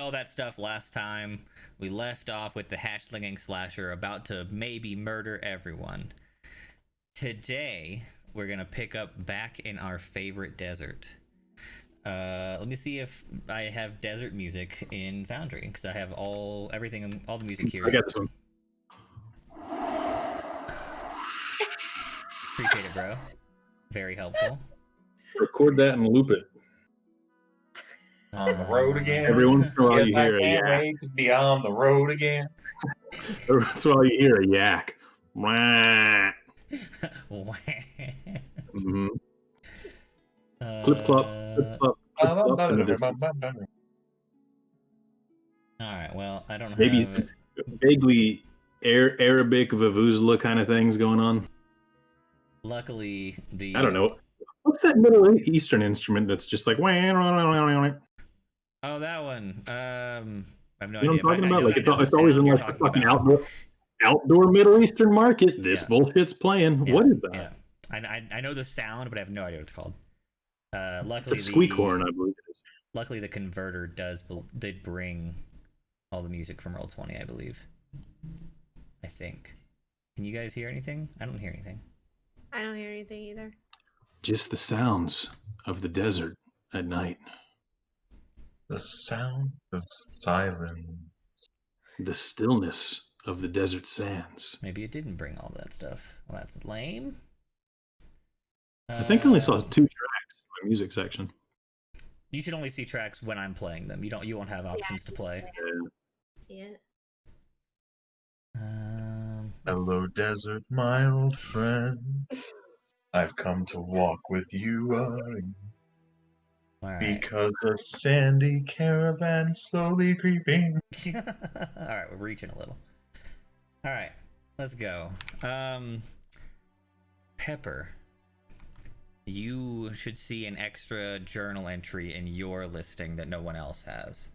all that stuff last time. We left off with the hash-slinging slasher about to maybe murder everyone. Today, we're going to pick up back in our favorite desert. Let me see if I have desert music in Foundry, because I have all the music here. I got this one. Appreciate it, bro. Very helpful. Record that and loop it. On the road again. Every once in a while Yes, you I hear a can't yak. wait to be on the road again. Every once in a while you hear a yak. Wah. Mhm. Clip clop, clip clop, clip clop in the distance. All right. Well, I don't Maybe have it. vaguely Arabic vuvuzela kind of things going on. Luckily, the I don't know. What's that Middle Eastern instrument that's just like? Wah, wah, wah, wah, wah. Oh, that one. I have no You know idea. what I'm talking I about? know- Like I know the it's always in sound you're like the talking fucking about. outdoor Middle Eastern market. This Yeah. bullshit's playing. Yeah, What is that? Yeah, I know the sound, but I have no idea what it's called. Luckily, It's a squeak horn, I believe it is. Luckily, the converter did bring all the music from Roll20, I believe. I think. Can you guys hear anything? I don't hear anything. I don't hear anything either. Just the sounds of the desert at night. The sound of silence. The stillness of the desert sands. Maybe it didn't bring all that stuff. Well, that's lame. I think I only saw 2 tracks in my music section. You should only see tracks when I'm playing them. You won't have options to play. See it? Hello, desert, my old friend. I've come to walk with you again. All right. Because the sandy caravan is slowly creeping. All right, we're reaching a little. All right, let's go. Pepper, you should see an extra journal entry in your listing that no one else has.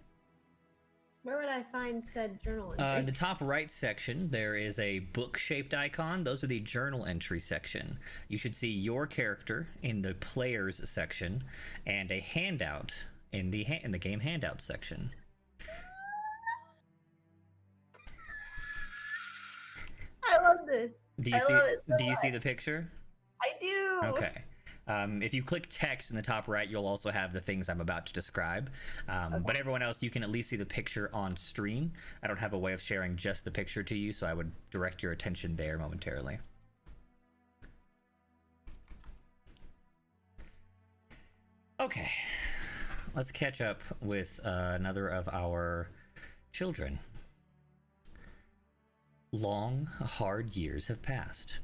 Where would I find said journal In entry? the top right section, there is a book-shaped icon. Those are the journal entry section. You should see your character in the players section, and a handout in the game handouts section. I love this. Do you I see? love it so Do you see much. the picture? I do. Okay. If you click text in the top right, you'll also have the things I'm about to describe. But everyone else, you can at least see the picture on stream. I don't have a way of sharing just the picture to you, so I would direct your attention there momentarily. Okay. Let's catch up with another of our children. Long, hard years have passed.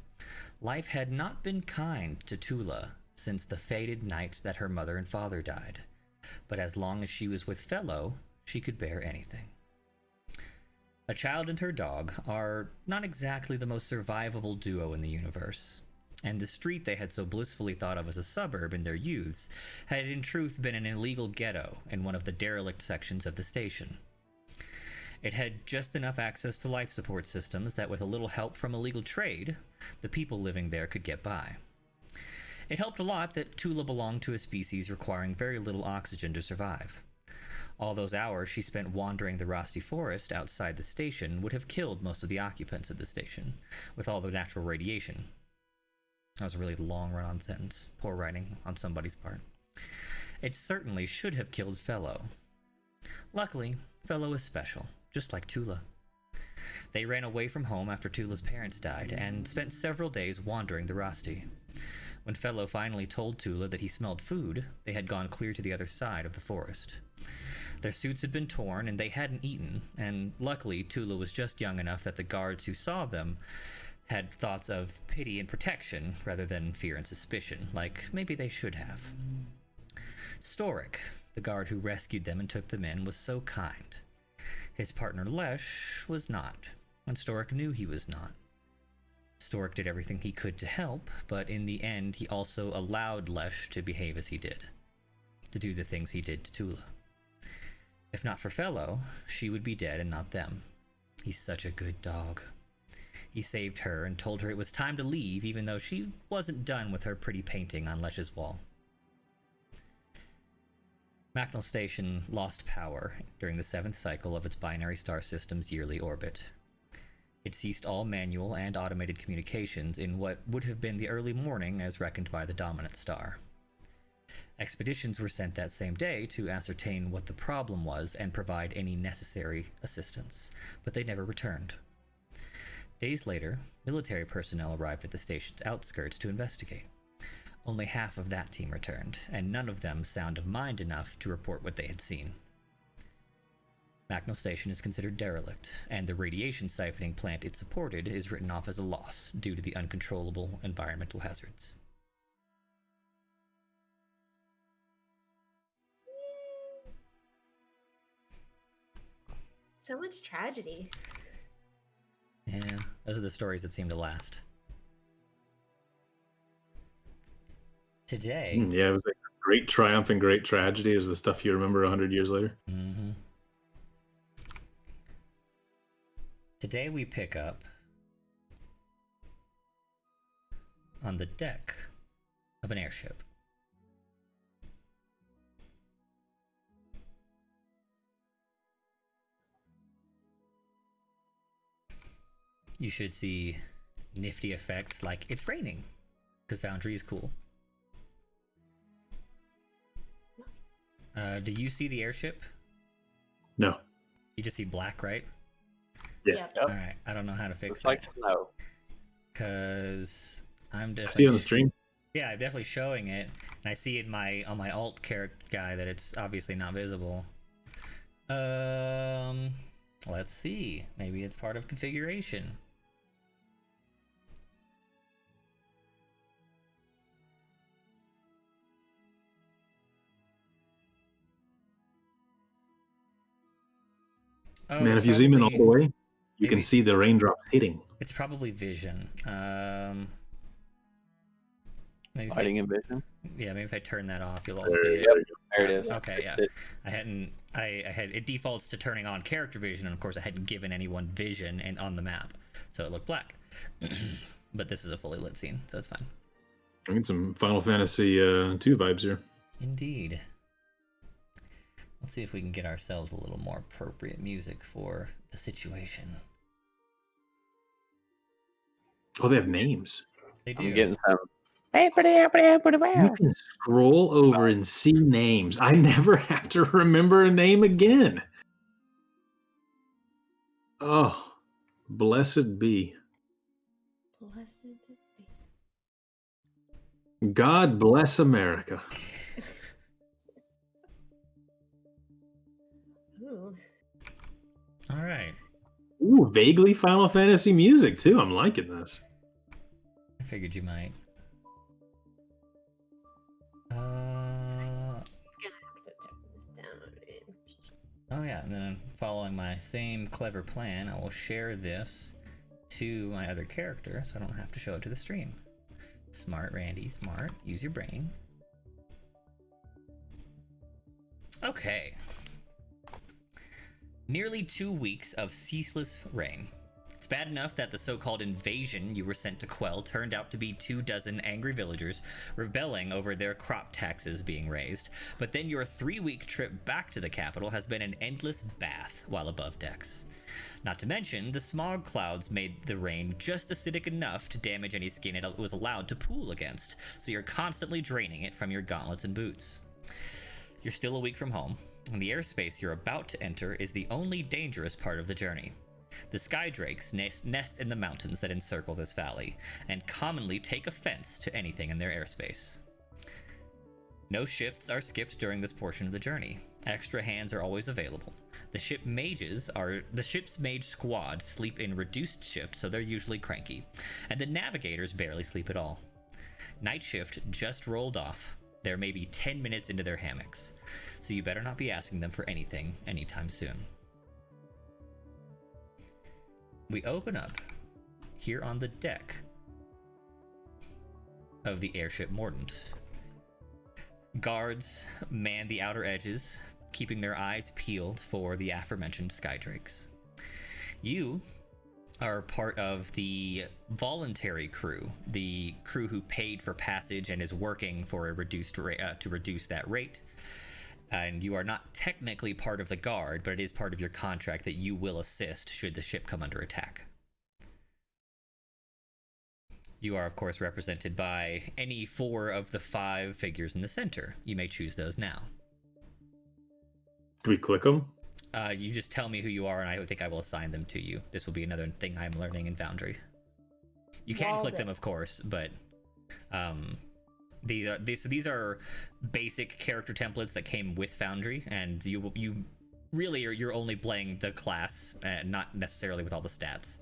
Life had not been kind to Tula since the fated night that her mother and father died, but as long as she was with Fellow, she could bear anything. A child and her dog are not exactly the most survivable duo in the universe, and the street they had so blissfully thought of as a suburb in their youths had in truth been an illegal ghetto in one of the derelict sections of the station. It had just enough access to life support systems that with a little help from illegal trade, the people living there could get by. It helped a lot that Tula belonged to a species requiring very little oxygen to survive. All those hours she spent wandering the Rosti Forest outside the station would have killed most of the occupants of the station, with all the natural radiation. That was a really long run-on sentence. Poor writing on somebody's part. It certainly should have killed Fellow. Luckily, Fellow is special, just like Tula. They ran away from home after Tula's parents died and spent several days wandering the Rosti. When Fellow finally told Tula that he smelled food, they had gone clear to the other side of the forest. Their suits had been torn and they hadn't eaten, and luckily Tula was just young enough that the guards who saw them had thoughts of pity and protection rather than fear and suspicion, like maybe they should have. Storik, the guard who rescued them and took them in, was so kind. His partner Lesh was not, and Storik knew he was not. Storik did everything he could to help, but in the end he also allowed Lesh to behave as he did, to do the things he did to Tula. If not for Fellow, she would be dead and not them. He's such a good dog. He saved her and told her it was time to leave, even though she wasn't done with her pretty painting on Lesh's wall. Macnel Station lost power during the 7th cycle of its binary star system's yearly orbit. It ceased all manual and automated communications in what would have been the early morning as reckoned by the dominant star. Expeditions were sent that same day to ascertain what the problem was and provide any necessary assistance, but they never returned. Days later, military personnel arrived at the station's outskirts to investigate. Only half of that team returned, and none of them sound of mind enough to report what they had seen. Macnel Station is considered derelict, and the radiation siphoning plant it supported is written off as a loss due to the uncontrollable environmental hazards. So much tragedy. Yeah, those are the stories that seem to last. Today... Yeah, it was like great triumph and great tragedy is the stuff you remember 100 years later. Mm-hmm. Today we pick up on the deck of an airship. You should see nifty effects like it's raining, because Foundry is cool. Do you see the airship? No. You just see black, right? Yeah. Yep. Yep. Alright, I don't know how to fix Looks that. like snow. Because I'm I definitely... see on the stream. Yeah, I'm definitely showing it, and I see in my on my alt character guy that it's obviously not visible. Let's see. Maybe it's part of configuration. Oh, Man, it's if you zoom in all probably- the way, you maybe- can see the raindrops hitting. It's probably vision. Maybe if Fighting in vision. maybe if I turn that off, you'll all There see you it. go. There it is. Okay, yeah. Fixed it. I hadn't. I had it defaults to turning on character vision, and of course I hadn't given anyone vision and on the map, so it looked black. But this is a fully lit scene, so it's fine. I get some Final Fantasy 2 vibes here. Indeed. Let's see if we can get ourselves a little more appropriate music for the situation. Oh, they have names. They do. I'm getting some. You can scroll over and see names. I never have to remember a name again. Oh, blessed be. Blessed be. God bless America. Ooh. All right. Ooh, vaguely Final Fantasy music too. I'm liking this. I figured you might. Gonna have to check this down. Oh yeah, and then following my same clever plan, I will share this to my other character so I don't have to show it to the stream. Smart, Randy, smart. Use your brain. Okay. Nearly 2 weeks of ceaseless rain. It's bad enough that the so-called invasion you were sent to quell turned out to be 24 angry villagers rebelling over their crop taxes being raised, but then your 3-week trip back to the capital has been an endless bath while above decks. Not to mention, the smog clouds made the rain just acidic enough to damage any skin it was allowed to pool against, so you're constantly draining it from your gauntlets and boots. You're still a week from home, and the airspace you're about to enter is the only dangerous part of the journey. The skydrakes nest in the mountains that encircle this valley, and commonly take offense to anything in their airspace. No shifts are skipped during this portion of the journey. Extra hands are always available. The ship's mage squad sleep in reduced shift, so they're usually cranky, and the navigators barely sleep at all. Night shift just rolled off. They're maybe 10 minutes into their hammocks, so you better not be asking them for anything anytime soon. We open up here on the deck of the airship Mordant. Guards man the outer edges, keeping their eyes peeled for the aforementioned skydrakes. You are part of the voluntary crew, the crew who paid for passage and is working for a reduced to reduce that rate. And you are not technically part of the guard, but it is part of your contract that you will assist should the ship come under attack. You are, of course, represented by any 4 of the 5 figures in the center. You may choose those now. Do we click them? You just tell me who you are, and I think I will assign them to you. This will be another thing I'm learning in Foundry. You can click them, of course, but these are basic character templates that came with Foundry, and you really you're only playing the class, not necessarily with all the stats.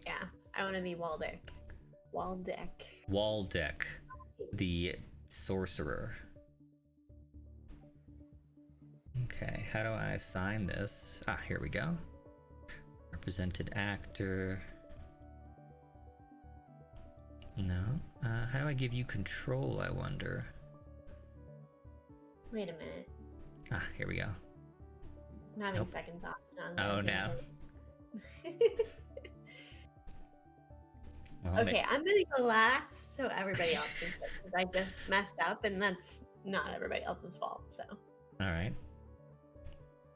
Yeah, I want to be Waldeck. Waldeck, the sorcerer. Okay, how do I assign this? Here we go. Represented actor. No. How do I give you control, I wonder? Wait a minute. Here we go. I'm having Nope. second thoughts now. Oh, no. Well, Okay, I'm gonna go last so everybody else can pick, because I just messed up and that's not everybody else's fault, so. Alright.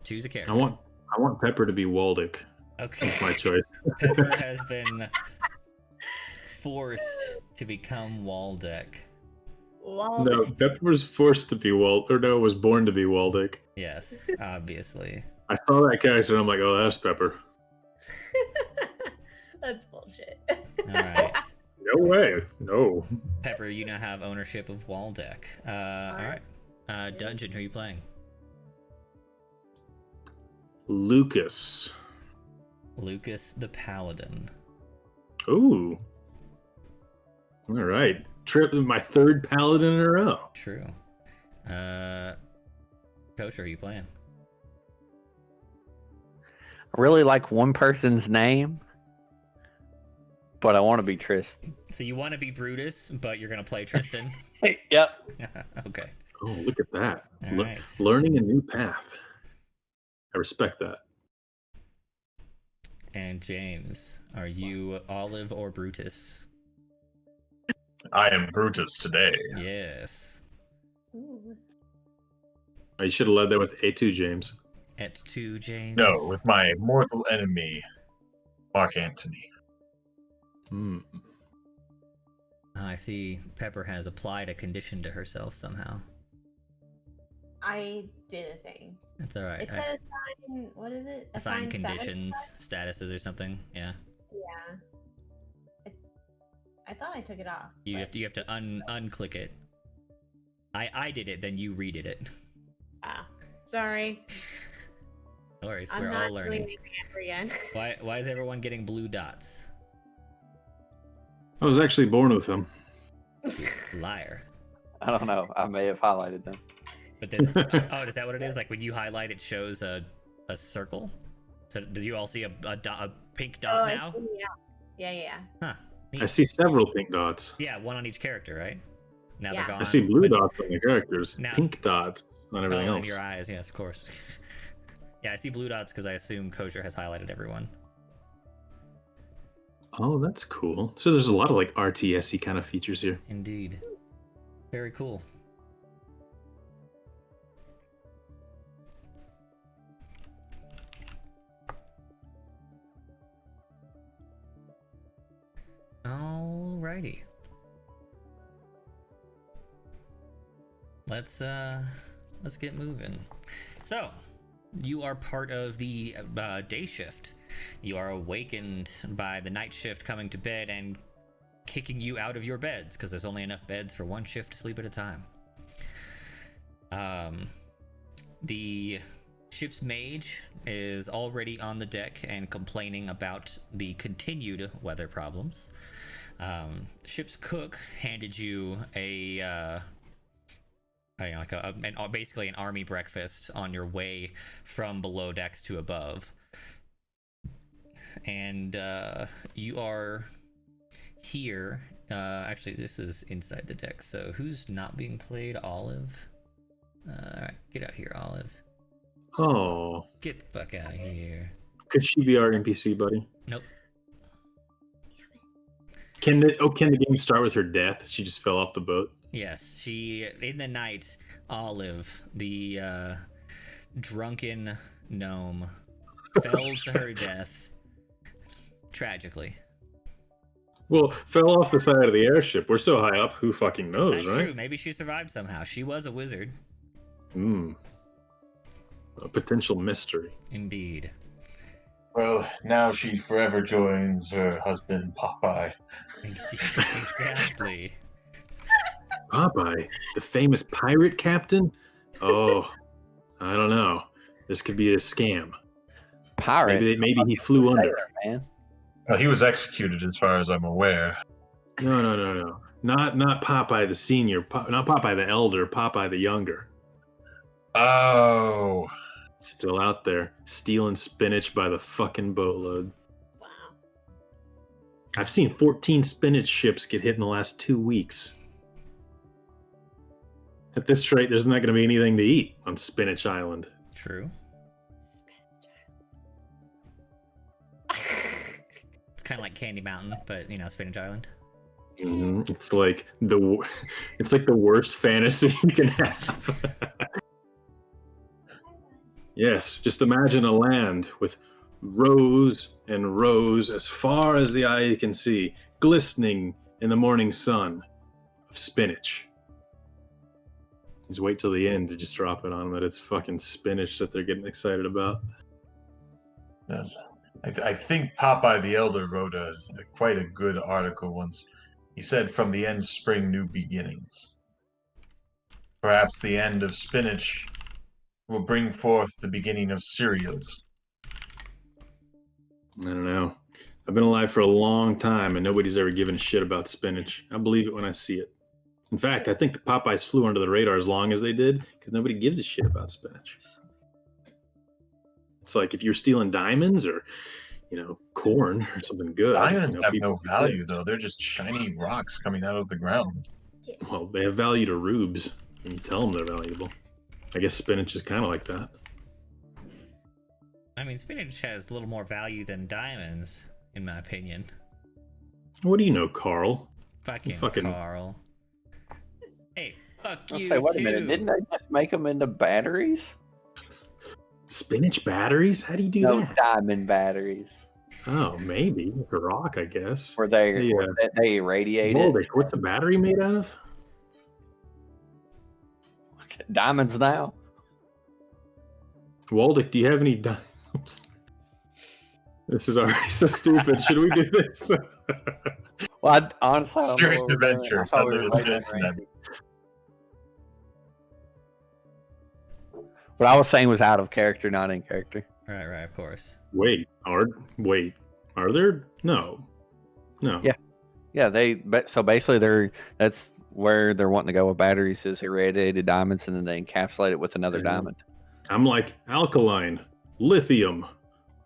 Choose a character. I want Pepper to be Waldick. Okay. That's my choice. Pepper has been forced to become Waldeck. No, Pepper was forced to be was born to be Waldick. Yes, obviously. I saw that character and I'm like, oh, that's Pepper. That's bullshit. Alright. No way. No. Pepper, you now have ownership of Waldeck. Alright. Dungeon, who are you playing? Lucas. Lucas the Paladin. Ooh. All right. My 3rd Paladin in a row. True. Coach, who are you playing? I really like one person's name, but I want to be Tristan. So you want to be Brutus, but you're going to play Tristan? Yep. Okay. Oh, look at that. All right. Learning a new path. I respect that. And James, are you Olive or Brutus? I am Brutus today. Yes. Ooh. You should have led that with A2, James. Et tu, James? No, with my mortal enemy, Mark Antony. Hmm. I see Pepper has applied a condition to herself somehow. I did a thing. That's alright. It said assign, what is it? Assign status? conditions, statuses or something. Yeah. Yeah. I thought I took it off. You but- have to unclick it. I did it, then you redid it. Ah, sorry. No worries, I'm we're not all learning. doing it ever again. Why is everyone getting blue dots? I was actually born with them. Liar. I don't know. I may have highlighted them. But then, oh, is that what it is? Like when you highlight, it shows a circle. So do you all see a pink dot I now? see, yeah. Huh. I Neat. see several pink dots. Yeah, one on each character, right? Now Yeah. they're gone. I see blue but- dots on the characters, Now- pink dots on everything in else. your eyes, yes, of course. Yeah, I see blue dots because I assume Kosher has highlighted everyone. Oh, that's cool. So there's a lot of like RTS-y kind of features here. Indeed. Very cool. Alrighty. Let's get moving. So, you are part of the day shift. You are awakened by the night shift coming to bed and kicking you out of your beds because there's only enough beds for one shift to sleep at a time. The ship's mage is already on the deck and complaining about the continued weather problems. Ship's cook handed you basically an army breakfast on your way from below decks to above. And you are here. Actually, this is inside the deck. So who's not being played? Olive. Alright, get out of here, Olive. Oh, Get the fuck out of here. could she be our NPC, buddy? Nope. Can the game start with her death? She just fell off the boat. Yes, she in the night, Olive, the drunken gnome, fell to her death tragically. Well, fell off the side of the airship. We're so high up, who fucking knows, That's right? true. Maybe she survived somehow. She was a wizard. A potential mystery. Indeed. Well, now she forever joins her husband Popeye. Exactly. Popeye, the famous pirate captain? Oh, I don't know. This could be a scam. Pirate. Maybe he flew under. Sailor, man. Well, he was executed, as far as I'm aware. No. Not Popeye the senior. Not Popeye the elder. Popeye the younger. Oh, Still out there, stealing spinach by the fucking boatload. Wow. I've seen 14 spinach ships get hit in the last 2 weeks. At this rate, there's not going to be anything to eat on Spinach Island. True. It's kind of like Candy Mountain, but Spinach Island. It's like the worst fantasy you can have. Yes, just imagine a land with rows and rows as far as the eye can see, glistening in the morning sun of spinach. Just wait till the end to just drop it on them that it's fucking spinach that they're getting excited about. yes. I think Popeye the Elder wrote quite a good article once. He said, "From the end spring new beginnings. Perhaps the end of spinach will bring forth the beginning of cereals." I don't know. I've been alive for a long time and nobody's ever given a shit about spinach. I believe it when I see it. In fact, I think the Popeyes flew under the radar as long as they did because nobody gives a shit about spinach. It's like if you're stealing diamonds or, corn or something good. Diamonds have no people value, pissed. though. They're just shiny rocks coming out of the ground. Well, they have value to rubes when you tell them they're valuable. I guess spinach is kind of like that. I mean, spinach has a little more value than diamonds, in my opinion. What do you know, Carl? Fucking Carl. Hey, fuck I'll you say, wait a too. minute, didn't they just make them into batteries? Spinach batteries? How do you do No, that? diamond batteries. Oh, maybe. With a rock, I guess. Where they Hey, they irradiate it. Waldick, what's a battery made out of? Diamonds now. Waldick, do you have any diamonds? This is already so stupid. Should we do this? Well, honestly, I don't know Serious what we're doing. adventure. I thought we were Something waiting is on written Randy. What I was saying was out of character, not in character. Right, of course. Wait, are there? No. Yeah, so basically that's where they're wanting to go with batteries is irradiated diamonds, and then they encapsulate it with another Mhm. diamond. I'm like alkaline, lithium,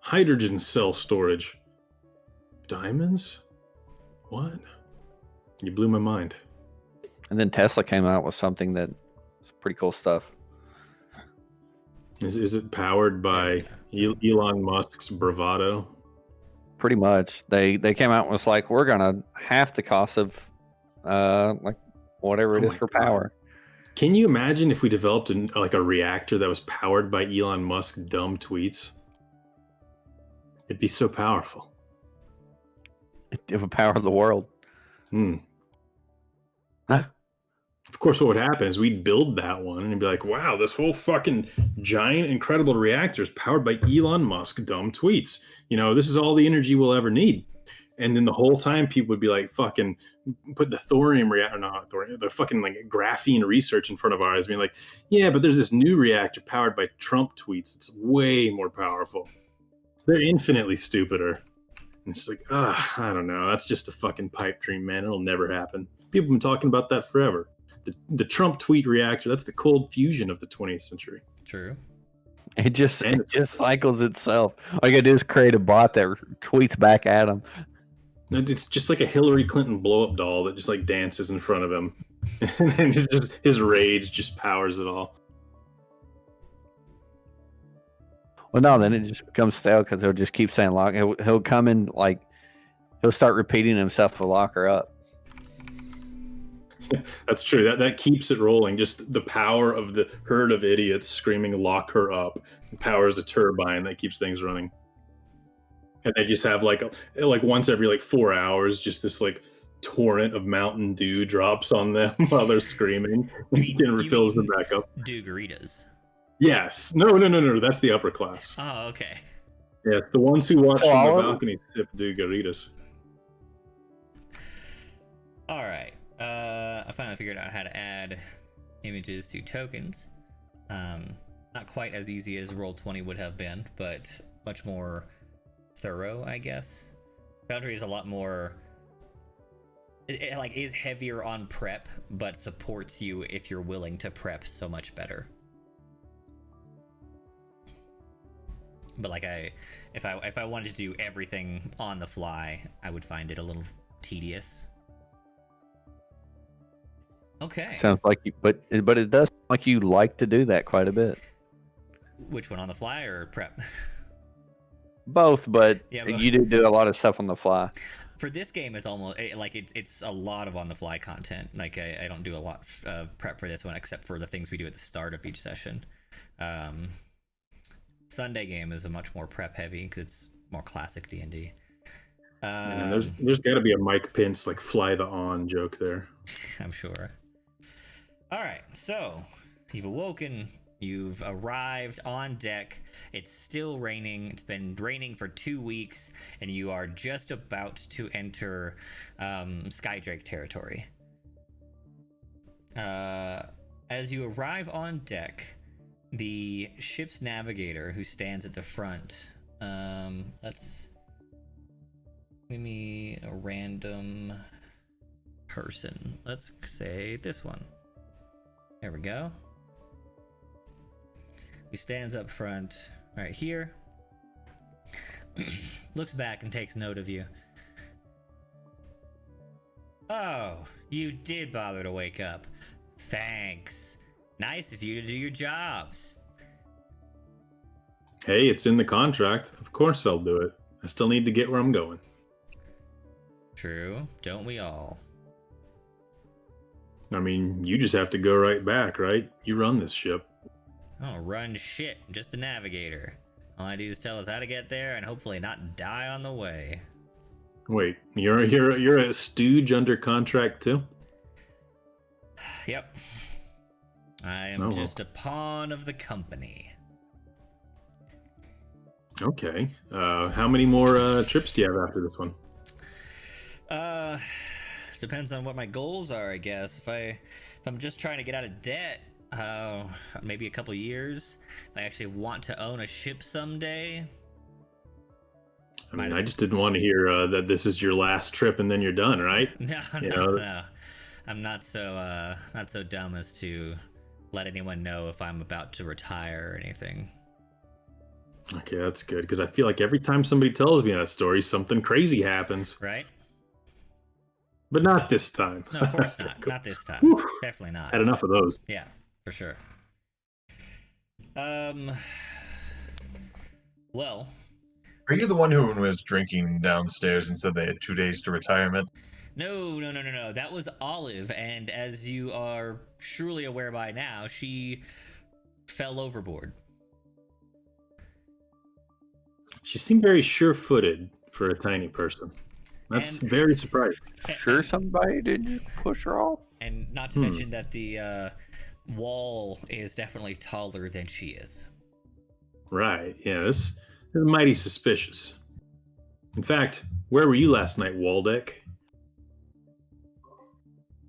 hydrogen cell storage, diamonds. What? You blew my mind. And then Tesla came out with something that's pretty cool stuff. Is it powered by Elon Musk's bravado? Pretty much, they came out and was like, we're gonna half the cost of like whatever it Oh is my for God. power. Can you imagine if we developed a reactor that was powered by Elon Musk's dumb tweets? It'd be so powerful. It would power the world. Huh? Of course, what would happen is we'd build that one and it'd be like, wow, this whole fucking giant, incredible reactor is powered by Elon Musk dumb tweets. This is all the energy we'll ever need. And then the whole time people would be like, fucking put the thorium reactor, not thorium, the fucking like graphene research in front of our eyes, being like, yeah, but there's this new reactor powered by Trump tweets. It's way more powerful. They're infinitely stupider. And it's like, I don't know. That's just a fucking pipe dream, man. It'll never happen. People have been talking about that forever. The Trump tweet reactor, that's the cold fusion of the 20th century. True. It just cycles itself. All you gotta do is create a bot that tweets back at them. It's just like a Hillary Clinton blow-up doll that just like dances in front of him. And then his rage just powers it all. Well, no, then it just becomes stale because he'll just keep saying he'll come in like He'll start repeating himself to lock her up. That's true. That keeps it rolling. Just the power of the herd of idiots screaming "lock her up" powers a turbine that keeps things running. And they just have like once every like 4 hours, just this like torrent of Mountain Dew drops on them while they're screaming and refills them back up. Dugaritas. Yes. No. That's the upper class. Oh, okay. Yes, the ones who watch So from all the of- balcony sip Dugaritas. All right. I finally figured out how to add images to tokens. Not quite as easy as Roll20 would have been, but much more thorough, I guess. Foundry is a lot more. It like is heavier on prep, but supports you if you're willing to prep so much better. But like if I wanted to do everything on the fly, I would find it a little tedious. Okay. Sounds like you, but it does sound like you like to do that quite a bit. Which one, on the fly or prep? Both, but Yeah, but- you do a lot of stuff on the fly. For this game, it's almost like it's a lot of on the fly content. Like I don't do a lot of prep for this one except for the things we do at the start of each session. Sunday game is a much more prep heavy because it's more classic D&D. And there's got to be a Mike Pence like fly the on joke there. I'm sure. All right, so you've awoken. You've arrived on deck. It's still raining. It's been raining for 2 weeks, and you are just about to enter Skydrake territory. As you arrive on deck, the ship's navigator, who stands at the front, let's give me a random person. Let's say this one. There we go. He stands up front right here, looks back and takes note of you. Oh, you did bother to wake up. Thanks. Nice of you to do your jobs. Hey, it's in the contract. Of course I'll do it. I still need to get where I'm going. True, don't we all? I mean, you just have to go right back, right? You run this ship. I don't run shit, I'm just a navigator. All I do is tell us how to get there and hopefully not die on the way. Wait, you're a stooge under contract too? Yep. I am Oh, well. just a pawn of the company. Okay. How many more trips do you have after this one? Depends on what my goals are, I guess. If I'm just trying to get out of debt, maybe a couple years. If I actually want to own a ship someday. I mean, I just didn't want to hear that this is your last trip and then you're done, right? No. I'm not so dumb as to let anyone know if I'm about to retire or anything. Okay, that's good, because I feel like every time somebody tells me that story, something crazy happens. Right? But not this time. No, of course not. Cool. Not this time. Whew. Definitely not. Had enough of those. Yeah, for sure. Well, Are you the one who was drinking downstairs and said they had 2 days to retirement? no. That was Olive, and as you are surely aware by now, she fell overboard. She seemed very sure-footed for a tiny person. That's And- very surprising. Sure, somebody did push her off. And not to mention that the wall is definitely taller than she is. Right. Yeah, this is mighty suspicious. In fact, where were you last night, Waldeck?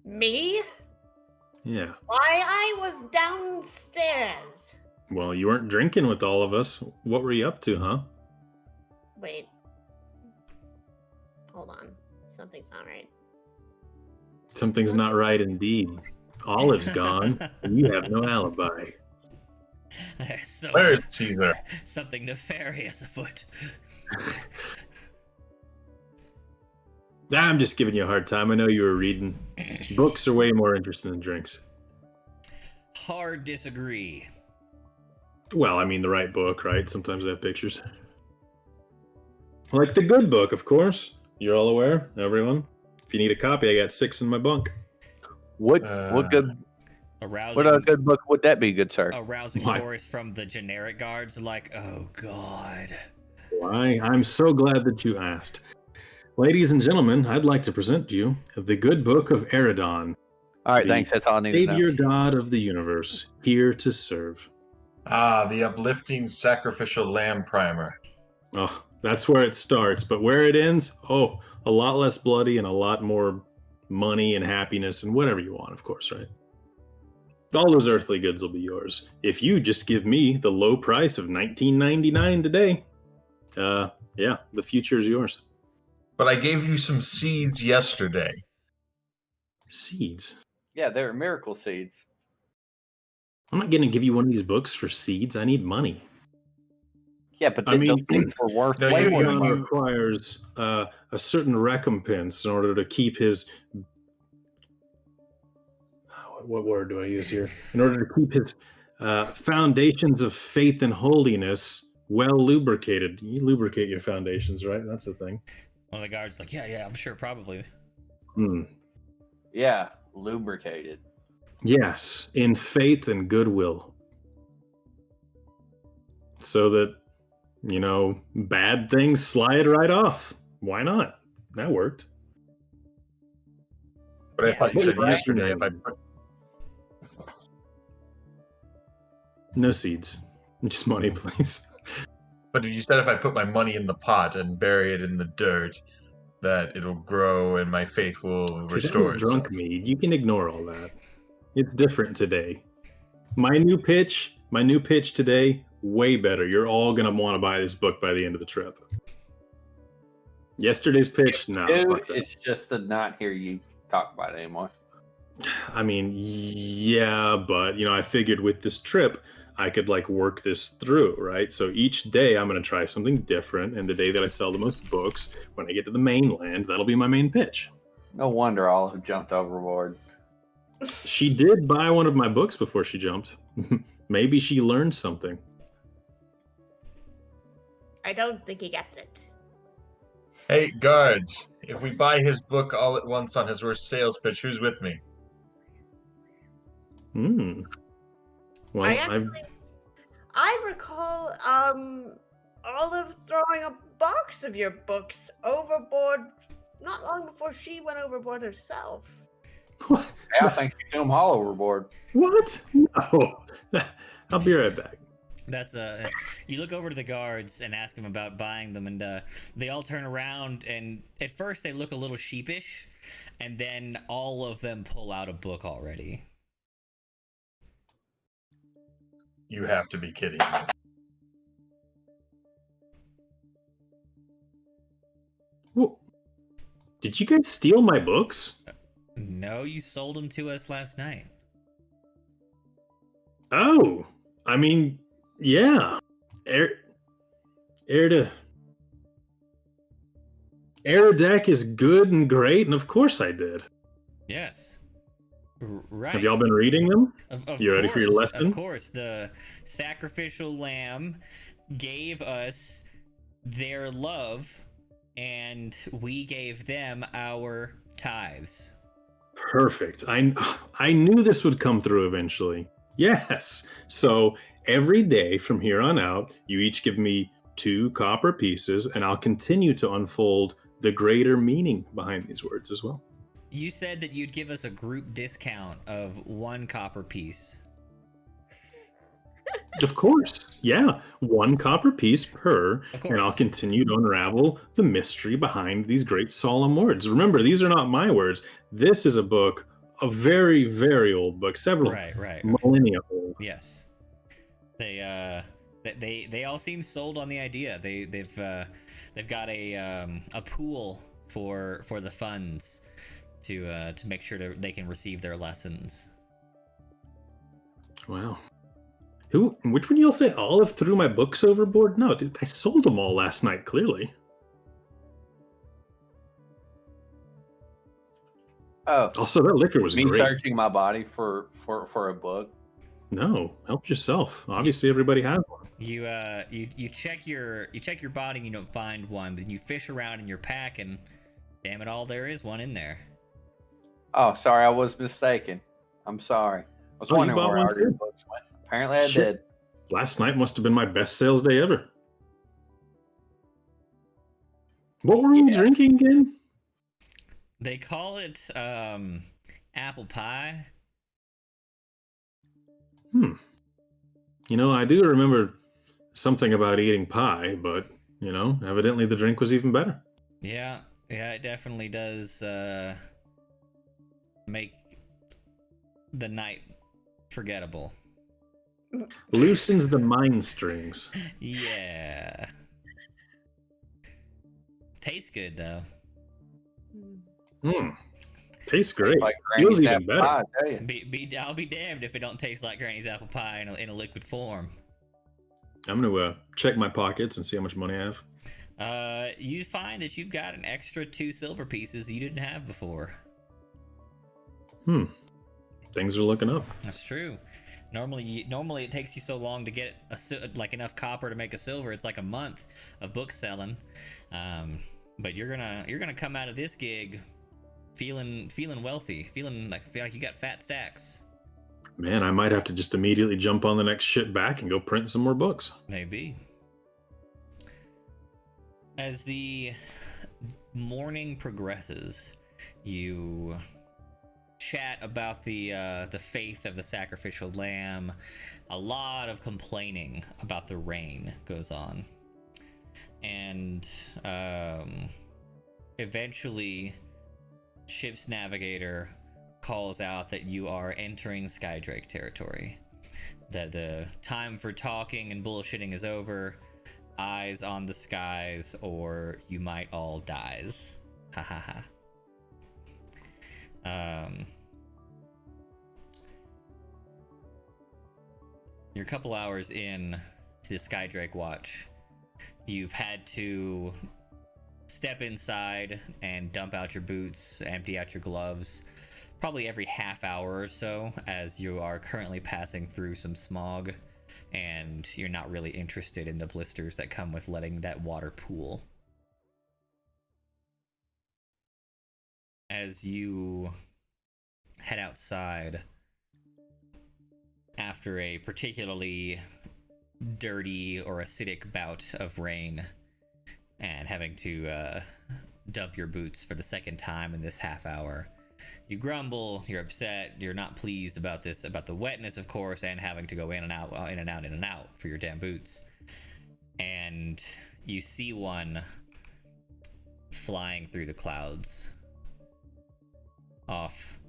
Me? Yeah. Why, I was downstairs. Well, you weren't drinking with all of us. What were you up to, huh? Wait. Hold on. Something's not right. Something's not right indeed. Olive's gone, and you have no alibi. So, Where's Caesar? something nefarious afoot. I'm just giving you a hard time. I know you were reading. Books are way more interesting than drinks. Hard disagree. Well, I mean the right book, right? Sometimes they have pictures. Like the good book, of course. You're all aware, everyone. If you need a copy, I got 6 in my bunk. What good A rousing, what a good book would that be, good sir? a rousing Why? chorus from the generic guards, like, oh god. Why? I'm so glad that you asked. Ladies and gentlemen, I'd like to present to you the good book of Eridon, All right, the thanks. That's all I need to know. Savior God of the universe, here to serve. The uplifting sacrificial lamb primer. Oh, that's where it starts, but where it ends, oh, a lot less bloody and a lot more money and happiness and whatever you want, of course, right? All those earthly goods will be yours if you just give me the low price of $19.99 today. Yeah, the future is yours. But I gave you some seeds yesterday. Seeds. Yeah, they're miracle seeds. I'm not going to give you one of these books for seeds. I need money. Yeah, but I mean, those seeds were worth No, way you- more than Eridon money. requires a certain recompense in order to keep his. What word do I use here? In order to keep his foundations of faith and holiness well lubricated. You lubricate your foundations, right? That's the thing. One of the guards like, yeah, I'm sure, probably. Hmm. Yeah, lubricated. Yes, in faith and goodwill. So that, bad things slide right off. Why not? That worked. But I Yeah. thought you said Right. yesterday if I put No seeds. Just money, please. But you said if I put my money in the pot and bury it in the dirt, that it'll grow and my faith will That restore was itself. drunk mead. You can ignore all that. It's different today. My new pitch today, way better. You're all gonna want to buy this book by the end of the trip. Yesterday's pitch, no. Dude, fuck that. it's just to not hear you talk about it anymore. I mean, yeah, but I figured with this trip, I could work this through, right? So each day I'm going to try something different, and the day that I sell the most books, when I get to the mainland, that'll be my main pitch. No wonder Olive jumped overboard. She did buy one of my books before she jumped. Maybe she learned something. I don't think he gets it. Hey, guards, if we buy his book all at once on his worst sales pitch, who's with me? Hmm. Well, I recall Olive throwing a box of your books overboard not long before she went overboard herself. What? Yeah, I think you threw them all overboard. What? No. I'll be right back. That's you look over to the guards and ask them about buying them, and they all turn around, and at first they look a little sheepish, and then all of them pull out a book already. You have to be kidding me. Whoa. Did you guys steal my books? No, you sold them to us last night. Oh, I mean, yeah. Aerodec is good and great, and of course I did. Yes. Right. Have y'all been reading them? Of You ready for your course, lesson? Of course, the sacrificial lamb gave us their love, and we gave them our tithes. Perfect. I knew this would come through eventually. Yes. So every day from here on out, you each give me 2 copper pieces, and I'll continue to unfold the greater meaning behind these words as well. You said that you'd give us a group discount of 1 copper piece. Of course. Yeah. 1 copper piece per, Of and I'll course. continue to unravel the mystery behind these great solemn words. Remember, these are not my words. This is a book, a very, very old book, several Right. millennia old. Yes. They all seem sold on the idea. They've got a pool for the funds to make sure they can receive their lessons. Wow. Which one y'all say Olive threw my books overboard? No, dude, I sold them all last night, clearly. Oh, Also, that liquor was me great. searching my body for a book. No, help yourself. Obviously, everybody has one. You check your body and you don't find one, but you fish around in your pack and Damn it all, there is one in there. Oh, sorry, I was mistaken. I'm sorry. I was Oh, you wondering bought where one Artie's too? books went. Apparently, I Shit. did. Last night must have been my best sales day ever. What were we Yeah. drinking again? They call it apple pie. You know, I do remember something about eating pie, but, you know, evidently the drink was even better. Yeah, it definitely does make the night forgettable. Loosens the mind strings. Yeah. Tastes good though. Tastes great. Like Feels Granny's even apple better. pie, I tell you. I'll be damned if it don't taste like Granny's apple pie in a liquid form. I'm going to check my pockets and see how much money I have. You find that you've got an extra 2 silver pieces you didn't have before. Things are looking up. That's true. Normally it takes you so long to get like enough copper to make a silver. It's like a month of book selling. But you're gonna come out of this gig feeling wealthy, feel like you got fat stacks. Man, I might have to just immediately jump on the next ship back and go print some more books. Maybe. As the morning progresses, you chat about the faith of the sacrificial lamb. A lot of complaining about the rain goes on, and eventually, ship's navigator calls out that you are entering Skydrake territory. That the time for talking and bullshitting is over. Eyes on the skies, or you might all dies. Ha ha ha. You're a couple hours in to the Skydrake watch. You've had to step inside and dump out your boots, empty out your gloves, probably every half hour or so, as you are currently passing through some smog, and you're not really interested in the blisters that come with letting that water pool. As you head outside after a particularly dirty or acidic bout of rain and having to dump your boots for the second time in this half hour, you grumble, you're upset, you're not pleased about this, about the wetness, of course, and having to go in and out for your damn boots. And you see one flying through the clouds off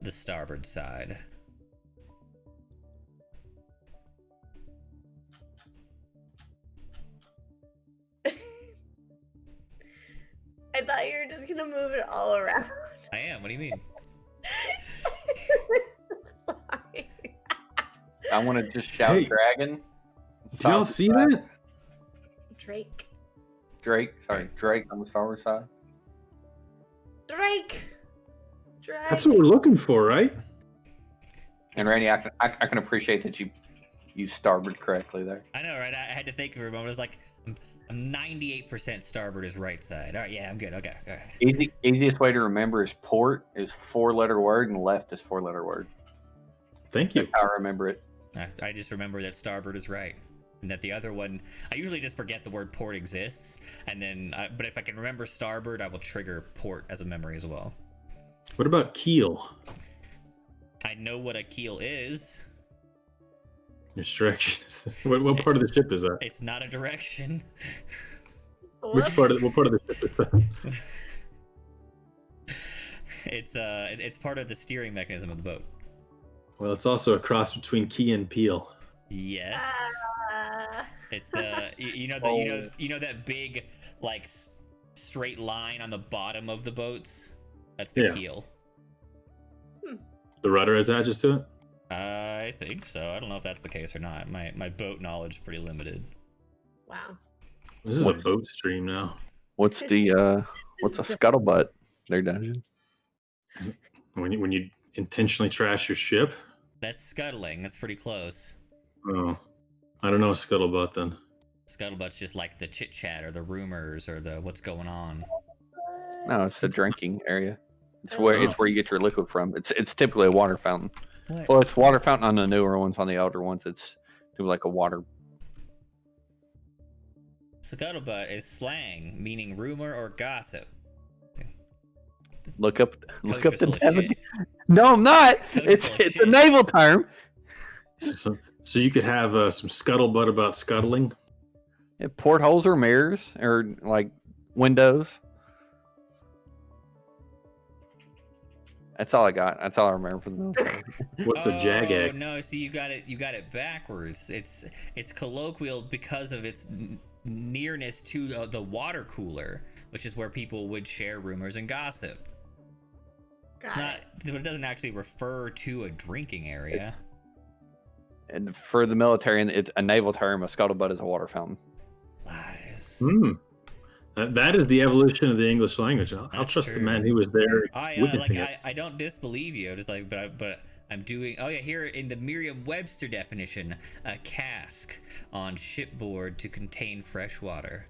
the starboard side. I thought you were just gonna move it all around. I am. What do you mean? Sorry. I want to just shout Hey, dragon. Did y'all see that? Drake. Drake on the starboard side. Drake. That's what we're looking for, right? And Randy, I can appreciate that you starboard correctly there. I know, right? I had to think for a moment. I was like, I'm 98% starboard is right side. All right, yeah, I'm good. Okay. Easiest way to remember is port is 4-letter word and left is 4-letter word. Thank you. That's how I remember it. I just remember that starboard is right, and that the other one, I usually just forget the word port exists, and then, but if I can remember starboard, I will trigger port as a memory as well. What about keel? I know what a keel is. Which direction is that? What part of the ship is that? It's not a direction. What part of the ship is that? It's part of the steering mechanism of the boat. Well, it's also a cross between key and peel. Yes. Ah. It's the you know that big like straight line on the bottom of the boats. That's the Yeah. keel. The rudder attaches to it? I think so. I don't know if that's the case or not. My boat knowledge is pretty limited. Wow. This is a boat stream now. What's a scuttlebutt? Their dungeon. When you intentionally trash your ship? That's scuttling. That's pretty close. Oh, I don't know scuttlebutt then. Scuttlebutt's just like the chit chat or the rumors or the what's going on. No, it's a drinking area. It's Oh. where you get your liquid from. It's typically a water fountain. What? Well, it's water fountain on the newer ones. On the older ones, it's like a water. Scuttlebutt is slang meaning rumor or gossip. Look up Coach was the full of navig- shit. No, I'm not. Coach It's full of a shit. naval term. So you could have some scuttlebutt about scuttling. Yeah, portholes or mirrors or like windows. That's all I got. That's all I remember from the military. What's a Oh jagag? no! See, you got it backwards. It's colloquial because of its nearness to the water cooler, which is where people would share rumors and gossip. It's Got not, it. but it doesn't actually refer to a drinking area. And for the military, and it's a naval term. A scuttlebutt is a water fountain. Lies. Hmm. That is the evolution of the English language. I'll That's trust the true. man who was there witnessing it. I don't disbelieve you. Just like, but I'm doing. Oh yeah, here in the Merriam-Webster definition, a cask on shipboard to contain fresh water.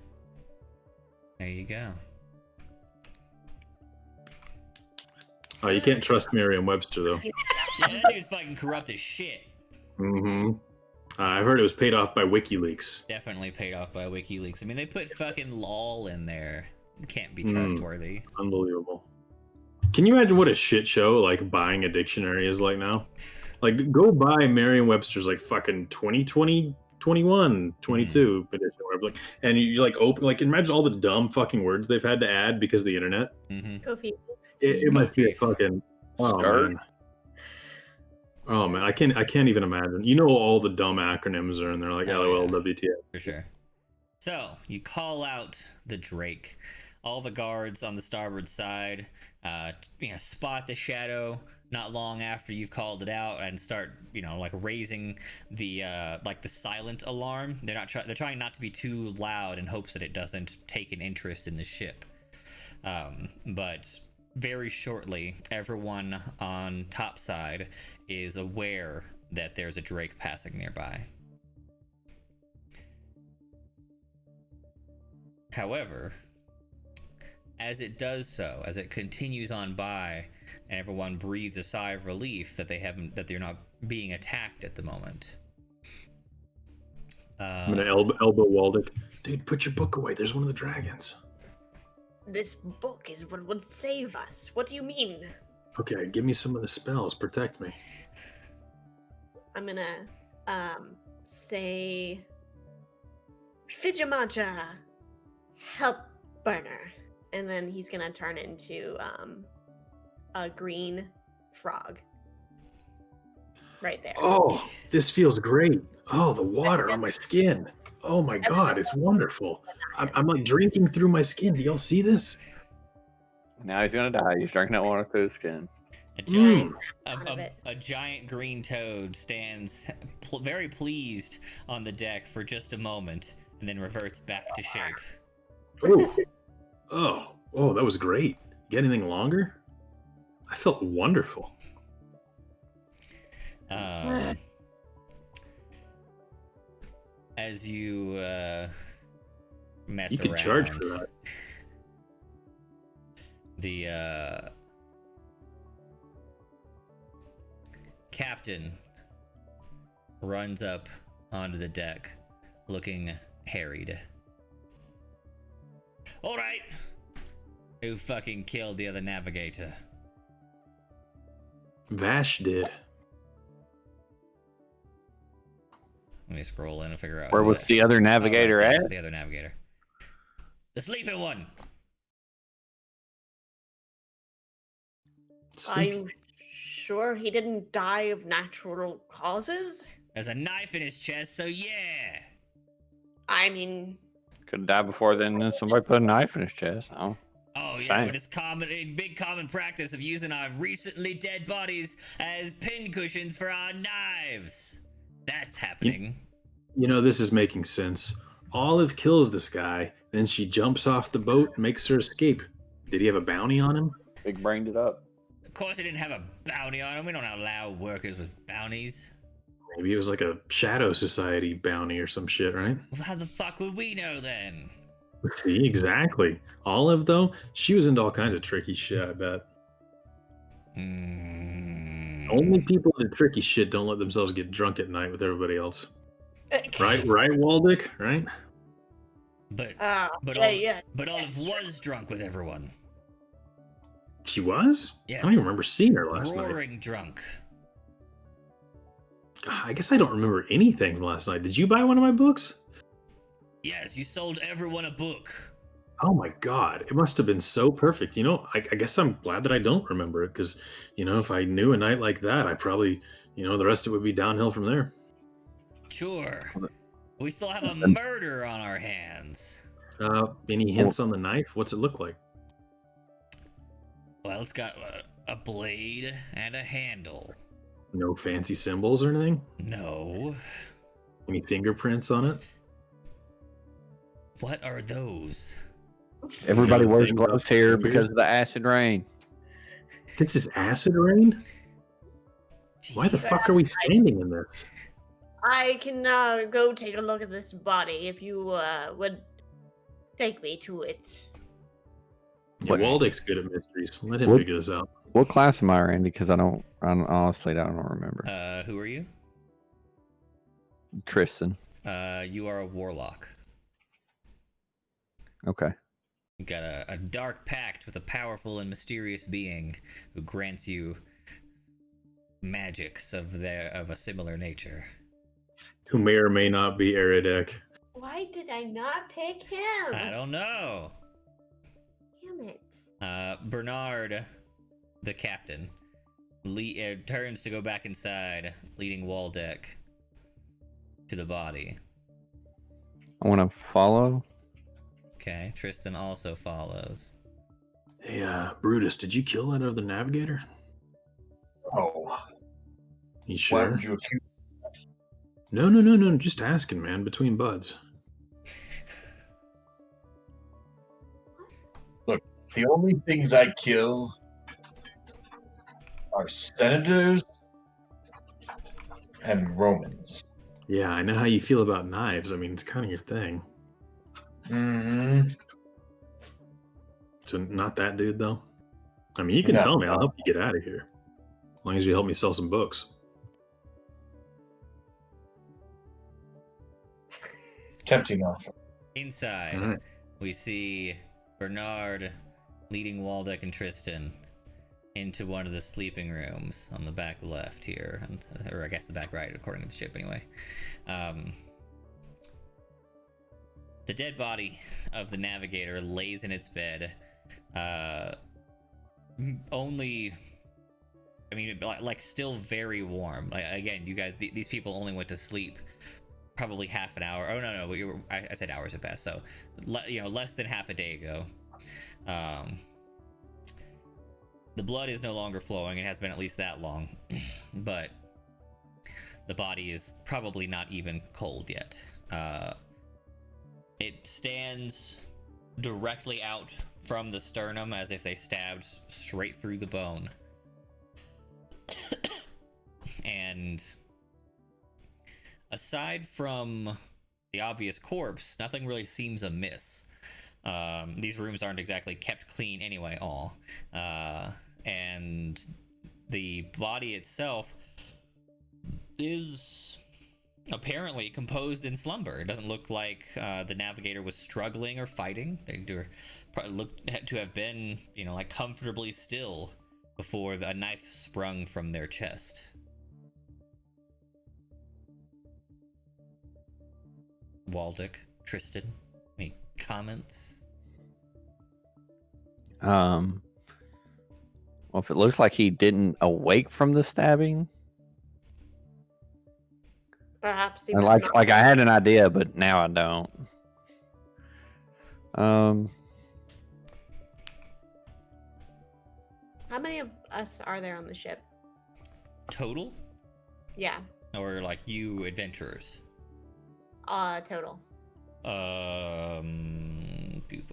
There you go. Oh, you can't trust Merriam-Webster though. Yeah, that dude's fucking corrupt as shit. Mm-hmm. I heard it was paid off by WikiLeaks. Definitely paid off by WikiLeaks. I mean, they put fucking lol in there. It can't be Hmm. trustworthy. Unbelievable. Can you imagine what a shit show like buying a dictionary is like now? Like, go buy Merriam-Webster's like fucking 2020, 21, 22 edition, whatever. Like, and you like open, like, imagine all the dumb fucking words they've had to add because of the internet. Mm-hmm. Kofi. It might be a Coffee. fucking. Oh Start. man. Oh man, I can't even imagine. You know, all the dumb acronyms are in there, like Oh, LOL, yeah. WTF. For sure. So you call out the Drake. All the guards on the starboard side, spot the shadow. Not long after you've called it out, and start, like raising the the silent alarm. They're trying not to be too loud in hopes that it doesn't take an interest in the ship. But very shortly, everyone on topside is aware that there's a Drake passing nearby. However, as it does so, as it continues on by, and everyone breathes a sigh of relief that they're not being attacked at the moment. I'm gonna elbow Waldick. Dude, put your book away. There's one of the dragons. This book is what would save us. What do you mean? Okay, give me some of the spells. Protect me. I'm gonna say Fijamaja help burner. And then he's gonna turn into a green frog. Right there. Oh, this feels great. Oh, the water on my skin. Oh my god, it's wonderful. I'm like drinking through my skin. Do y'all see this? Now he's gonna die. He's drinking that water through his skin. A giant, Out of it. a giant green toad stands very pleased on the deck for just a moment, and then reverts back to shape. Oh, that was great. Get anything longer? I felt wonderful. As you mess You could around, charge for that. the captain runs up onto the deck, looking harried. All right, who fucking killed the other navigator? Vash did. Let me scroll in and figure out Where was the other navigator at? The other navigator, the sleeping one. Are you sure he didn't die of natural causes? There's a knife in his chest, so yeah. I mean, Could die before then, and somebody put a knife in his chest. Oh, Oh yeah, Same. it is big common practice of using our recently dead bodies as pin cushions for our knives. That's happening. You know, this is making sense. Olive kills this guy, then she jumps off the boat and makes her escape. Did he have a bounty on him? big brained it up. Of course, he didn't have a bounty on him. We don't allow workers with bounties. Maybe it was like a shadow society bounty or some shit, right? Well, how the fuck would we know then? See, exactly. Olive, though, she was into all kinds of tricky shit, I bet. Only people that do tricky shit don't let themselves get drunk at night with everybody else. Right, Waldick? Right? But yeah, yeah. but Olive Yes, was drunk with everyone. She was? Yes. I don't even remember seeing her last night. Roaring drunk. God, I guess I don't remember anything from last night. Did you buy one of my books? Yes, you sold everyone a book. Oh my God, it must have been so perfect. I guess I'm glad that I don't remember it because, if I knew a night like that, I probably, the rest of it would be downhill from there. Sure. We still have a murder on our hands. Any hints on the knife? What's it look like? Well, it's got a blade and a handle. No fancy symbols or anything? No. Any fingerprints on it? What are those? Everybody No wears things gloves off here the because fingers? of the acid rain. This is acid rain? Why the fuck are we standing in this? I can go take a look at this body if you would take me to it. Yeah, What- Waldick's good at mysteries. Let him What- figure this out. What class am I, Randy? Because I honestly don't remember. Who are you? Tristan. You are a warlock. Okay. You've got a dark pact with a powerful and mysterious being who grants you magics of a similar nature. Who may or may not be Eridek. Why did I not pick him? I don't know. Damn it. Bernard, the captain, turns to go back inside, leading Waldeck to the body. I want to follow. Okay, Tristan also follows. Hey, Brutus, did you kill that other navigator? Oh, You why sure? would you accuse? No. Just asking, man. Between buds. The only things I kill are senators and Romans. Yeah, I know how you feel about knives. I mean, it's kind of your thing. Mm-hmm. So not that dude, though. I mean, you can No. tell me. I'll help you get out of here. As long as you help me sell some books. Tempting offer. Inside, All right. we see Bernard leading Waldeck and Tristan into one of the sleeping rooms on the back left here, or I guess the back right, according to the ship, anyway. The dead body of the navigator lays in its bed. Still very warm. Again, you guys, these people only went to sleep probably half an hour. Oh no, I said hours have passed. So, less than half a day ago. The blood is no longer flowing. It has been at least that long, but the body is probably not even cold yet. It stands directly out from the sternum as if they stabbed straight through the bone. And aside from the obvious corpse, nothing really seems amiss. These rooms aren't exactly kept clean anyway, and the body itself is apparently composed in slumber. It doesn't look like the navigator was struggling or fighting. They look to have been, comfortably still before a knife sprung from their chest. Waldeck, Tristan, any comments? Well, if it looks like he didn't awake from the stabbing, Perhaps he and was not. like I had an idea, but now I don't. How many of us are there on the ship? Total? Yeah, Or like you adventurers? total. 2,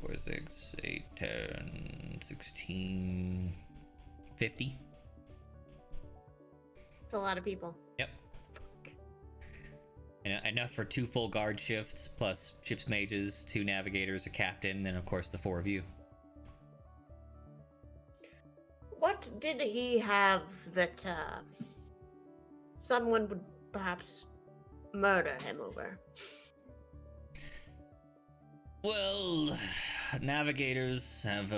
4, 6, 8, 10, 16, 50. It's a lot of people. Yep. Enough for 2 full guard shifts, plus ship's mages, 2 navigators, a captain, and then of course the 4 of you. What did he have that someone would perhaps murder him over? Well, navigators have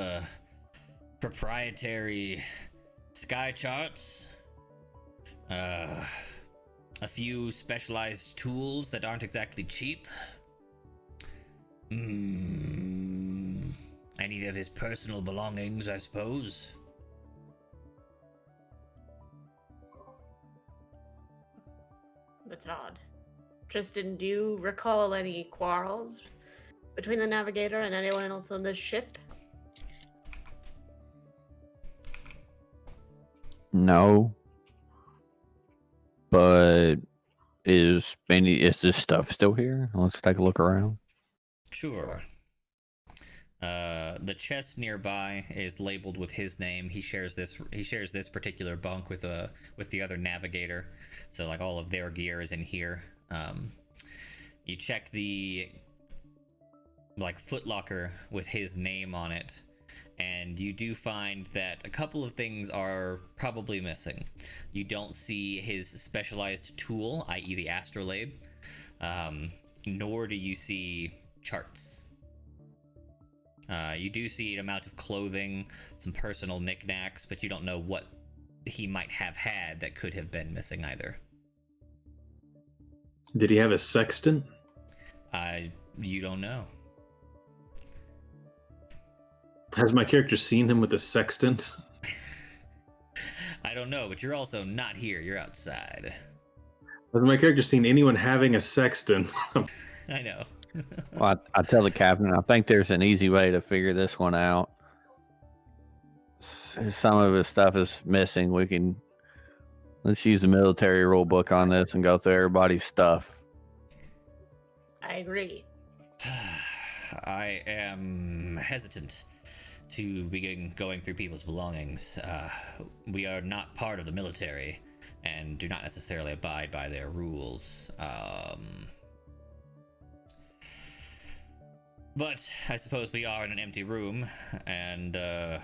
proprietary sky charts, a few specialized tools that aren't exactly cheap. Any of his personal belongings, I suppose. That's odd. Tristan, do you recall any quarrels between the navigator and anyone else on this ship? No. But is this stuff still here? Let's take a look around. Sure. The chest nearby is labeled with his name. He shares this particular bunk with the other navigator. So like all of their gear is in here. You check the like footlocker with his name on it, and you do find that a couple of things are probably missing. You don't see his specialized tool, i.e. the astrolabe, nor do you see charts. You do see an amount of clothing, some personal knickknacks, but you don't know what he might have had that could have been missing either. Did he have a sextant? You don't know. Has my character seen him with a sextant? I don't know, but you're also not here. You're outside. Has my character seen anyone having a sextant? I know. Well, I tell the captain, I think there's an easy way to figure this one out. Some of his stuff is missing. Let's use the military rule book on this and go through everybody's stuff. I agree. I am hesitant to begin going through people's belongings. We are not part of the military and do not necessarily abide by their rules. But I suppose we are in an empty room, and the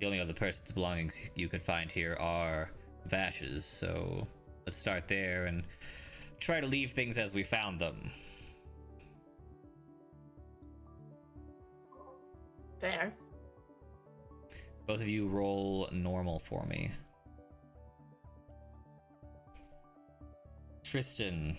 only other person's belongings you could find here are Vash's. So let's start there and try to leave things as we found them. Fair. Both of you roll normal for me. Tristan,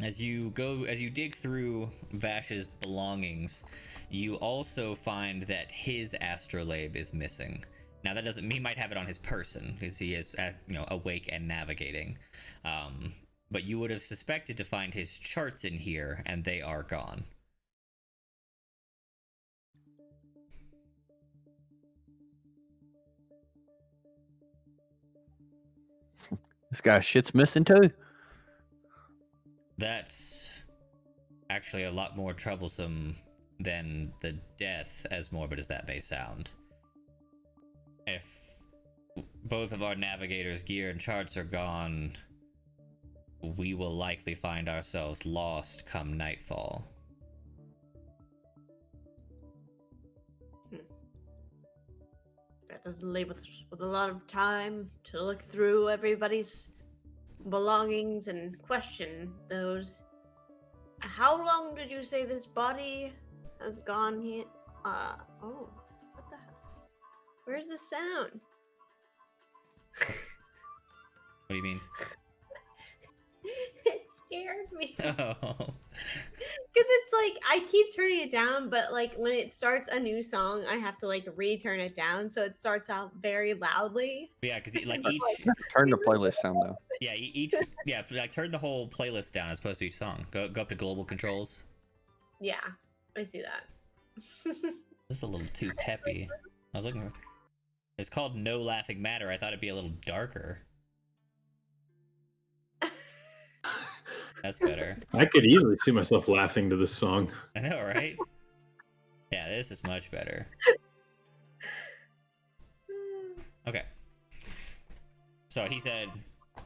as you dig through Vash's belongings, you also find that his astrolabe is missing. Now that doesn't mean he might have it on his person, because he is awake and navigating. But you would have suspected to find his charts in here, and they are gone. This guy's shit's missing too. That's actually a lot more troublesome than the death, as morbid as that may sound. If both of our navigators' gear and charts are gone, we will likely find ourselves lost come nightfall. That doesn't leave us with a lot of time to look through everybody's belongings and question those. How long did you say this body has gone here? Oh, what the hell? Where's the sound? What do you mean? It scared me. Oh. Because it's like, I keep turning it down, but like when it starts a new song, I have to like re-turn it down. So it starts out very loudly. Yeah, because like each... Turn the playlist down though. Yeah, like turn the whole playlist down as opposed to each song. Go up to global controls. Yeah, I see that. This is a little too peppy. I was looking for... It's called No Laughing Matter. I thought it'd be a little darker. That's better. I could easily see myself laughing to this song. I know, right? Yeah, this is much better. Okay. So he said,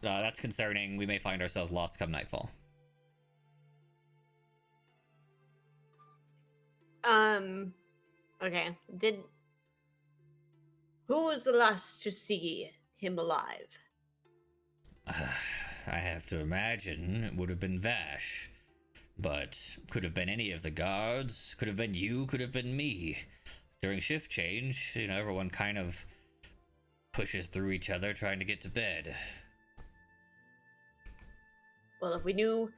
that's concerning. We may find ourselves lost come nightfall. Okay. Who was the last to see him alive? I have to imagine it would have been Vash. But could have been any of the guards, could have been you, could have been me. During shift change, everyone kind of pushes through each other trying to get to bed. Well, if we knew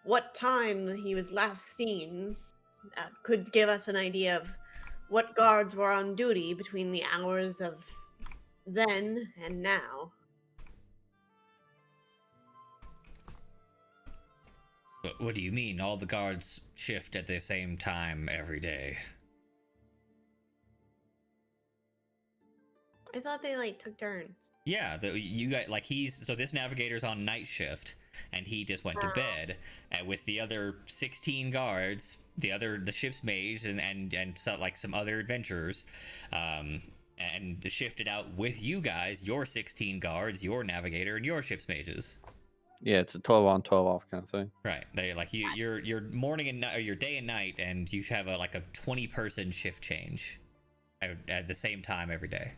what time he was last seen, that could give us an idea of what guards were on duty between the hours of then and now. What do you mean? All the guards shift at the same time every day? I thought they took turns. Yeah, you got so this navigator's on night shift, and he just went to bed, and with the other 16 guards, the ship's mage, and so, some other adventurers, and shifted out with you guys, your 16 guards, your navigator, and your ship's mages. Yeah, it's a 12 on 12 off kind of thing. Right. They your morning and night, or your day and night, and you have a 20-person shift change at the same time every day.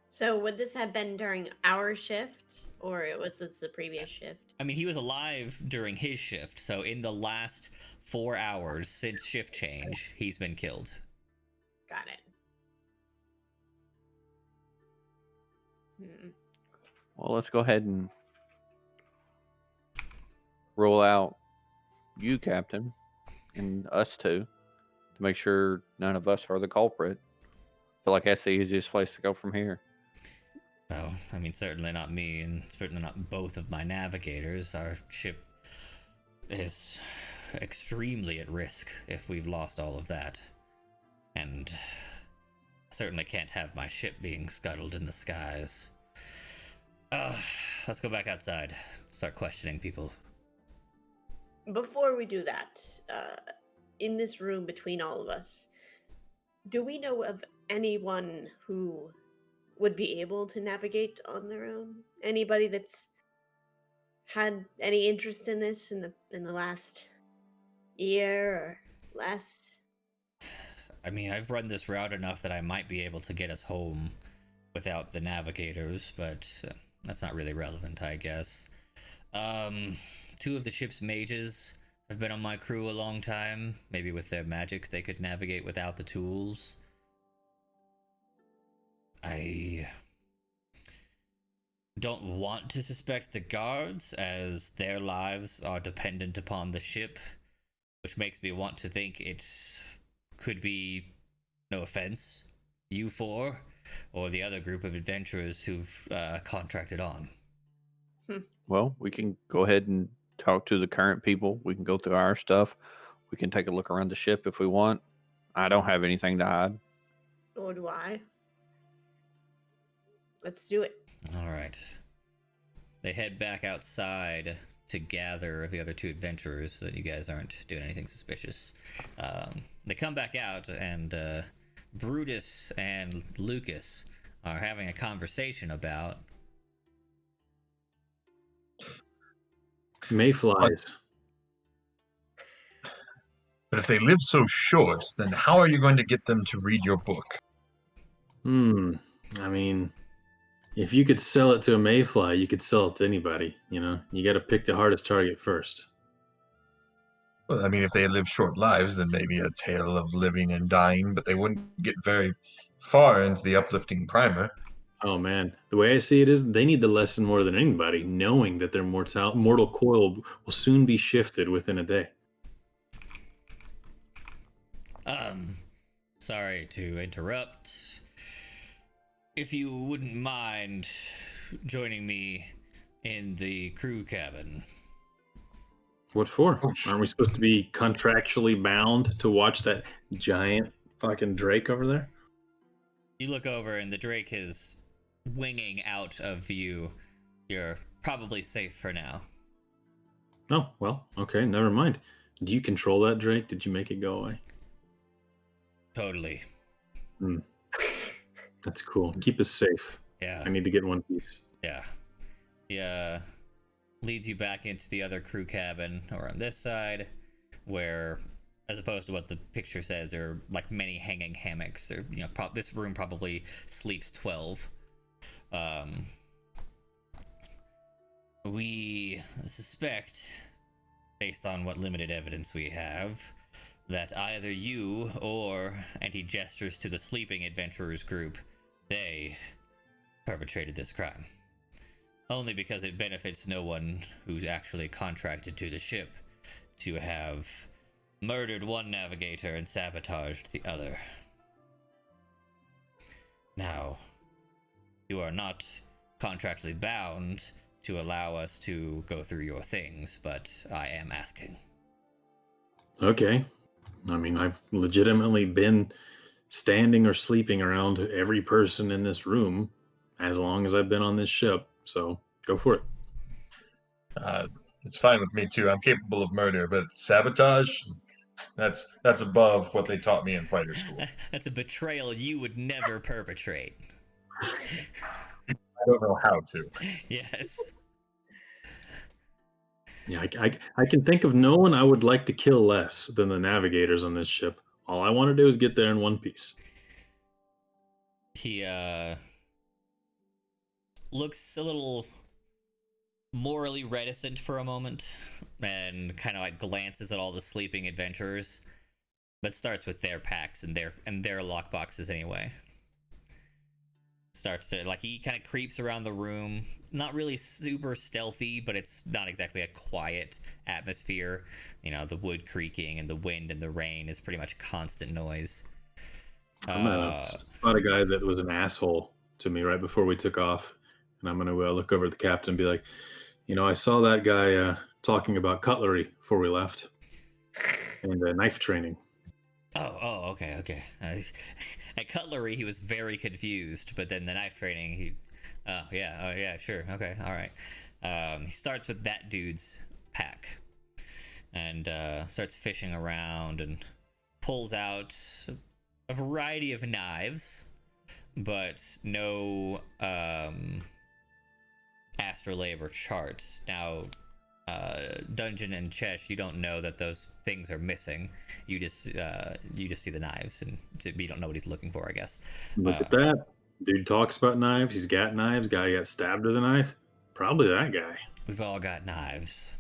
So would this have been during our shift, or was this the previous shift? I mean, he was alive during his shift, so in the last 4 hours since shift change, he's been killed. Got it. Well, let's go ahead and roll out you, Captain, and us two to make sure none of us are the culprit. I feel like that's the easiest place to go from here. Oh, I mean, certainly not me, and certainly not both of my navigators. Our ship is extremely at risk if we've lost all of that. And certainly can't have my ship being scuttled in the skies. Let's go back outside. Start questioning people. Before we do that, in this room between all of us, do we know of anyone who would be able to navigate on their own? Anybody that's had any interest in this in the last year or less? I mean, I've run this route enough that I might be able to get us home without the navigators, but that's not really relevant, I guess. Two of the ship's mages have been on my crew a long time. Maybe with their magics they could navigate without the tools. I don't want to suspect the guards, as their lives are dependent upon the ship, which makes me want to think it could be, no offense, you four, or the other group of adventurers who've contracted on. Well, we can go ahead and talk to the current people. We can go through our stuff. We can take a look around the ship if we want. I don't have anything to hide. Or do I? Let's do it. All right. They head back outside to gather the other two adventurers so that you guys aren't doing anything suspicious. They come back out, and Brutus and Lucas are having a conversation about Mayflies. But if they live so short, then how are you going to get them to read your book? I mean, if you could sell it to a mayfly, you could sell it to anybody. You got to pick the hardest target first. Well, I mean, if they live short lives, then maybe a tale of living and dying, but they wouldn't get very far into the uplifting primer. Oh man, the way I see it is they need the lesson more than anybody, knowing that their mortal coil will soon be shifted within a day. Sorry to interrupt. If you wouldn't mind joining me in the crew cabin. What for? Aren't we supposed to be contractually bound to watch that giant fucking drake over there? You look over and the drake is winging out of view. You're probably safe for now. Oh, well, okay, never mind. Do you control that drake? Did you make it go away? Totally. That's cool. Keep us safe. Yeah. I need to get one piece. Yeah. Yeah. Leads you back into the other crew cabin, or on this side. where, as opposed to what the picture says, there are like many hanging hammocks. Or this room probably sleeps 12. We suspect, based on what limited evidence we have, that either you or, and he gestures to the sleeping adventurers group, they perpetrated this crime. Only because it benefits no one who's actually contracted to the ship to have murdered one navigator and sabotaged the other. Now, you are not contractually bound to allow us to go through your things, but I am asking. Okay. I mean, I've legitimately been standing or sleeping around every person in this room as long as I've been on this ship. So go for it. It's fine with me too. I'm capable of murder, but sabotage, that's above what they taught me in fighter school. That's a betrayal you would never perpetrate. I don't know how to. Yes. Yeah, I can think of no one I would like to kill less than the navigators on this ship. All I want to do is get there in one piece. He looks a little morally reticent for a moment and kind of like glances at all the sleeping adventurers, but starts with their packs and their lockboxes anyway. Starts to, like, he kind of creeps around the room, not really super stealthy, but it's not exactly a quiet atmosphere. The wood creaking and the wind and the rain is pretty much constant noise. I'm gonna spot a guy that was an asshole to me right before we took off, and I'm gonna look over at the captain and be like, I saw that guy talking about cutlery before we left and knife training. Oh, okay. At cutlery, he was very confused, but then the knife training, oh yeah, sure, okay, all right. He starts with that dude's pack and starts fishing around and pulls out a variety of knives, but no astrolabe or charts. Now, Dungeon and Chesh, you don't know that those things are missing. You just see the knives, and you don't know what he's looking for, I guess. Look at that. Dude talks about knives. He's got knives. Guy got stabbed with a knife. Probably that guy. We've all got knives.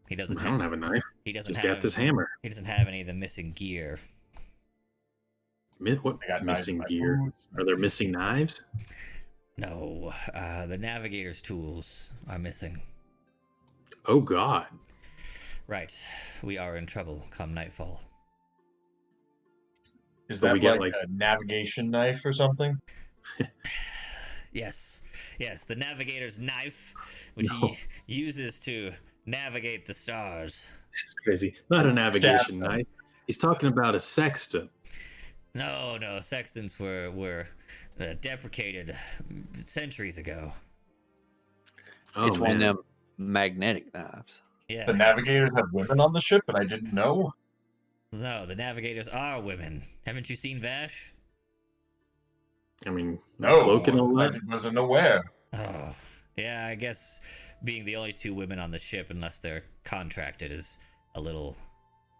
He doesn't. I don't have a knife. He doesn't Just have got this hammer. He doesn't have any of the missing gear. What I got missing knives, gear? boots. Are there missing knives? No, the navigator's tools are missing. Oh God. Right, we are in trouble come nightfall. Is But that we get, like a navigation knife or something? Yes, the navigator's knife, which No. he uses to navigate the stars. It's crazy. Not a navigation them. knife. He's talking about a sextant. No, sextants were deprecated centuries ago. Oh It's one of man. them magnetic knives. Yeah. The navigators have women on the ship, and I didn't know. No, the navigators are women. Haven't you seen Vash? I mean, No, cloak and all I that. wasn't aware. Oh, yeah, I guess being the only two women on the ship, unless they're contracted, is a little,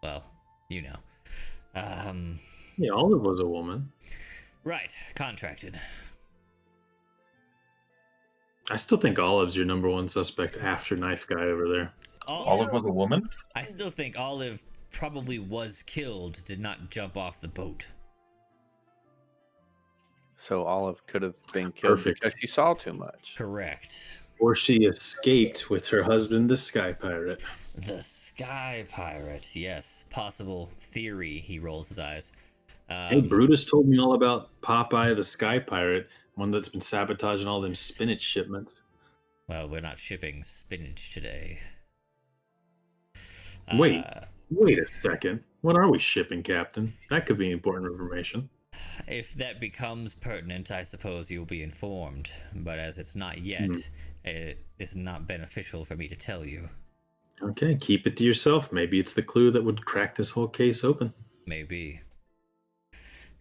well, you know. Yeah, Olive was a woman. Right, contracted. I still think Olive's your number one suspect after Knife Guy over there. Olive was a woman? I still think Olive probably was killed, did not jump off the boat. So Olive could have been killed Perfect. because she saw too much. Correct. Or she escaped with her husband, the Sky Pirate. The Sky Pirate, yes. Possible theory, he rolls his eyes. Hey, Brutus told me all about Popeye, the Sky Pirate, one that's been sabotaging all them spinach shipments. Well, we're not shipping spinach today. Wait a second. What are we shipping, Captain? That could be important information. If that becomes pertinent, I suppose you'll be informed. But as it's not yet, it is not beneficial for me to tell you. Okay, keep it to yourself. Maybe it's the clue that would crack this whole case open. Maybe.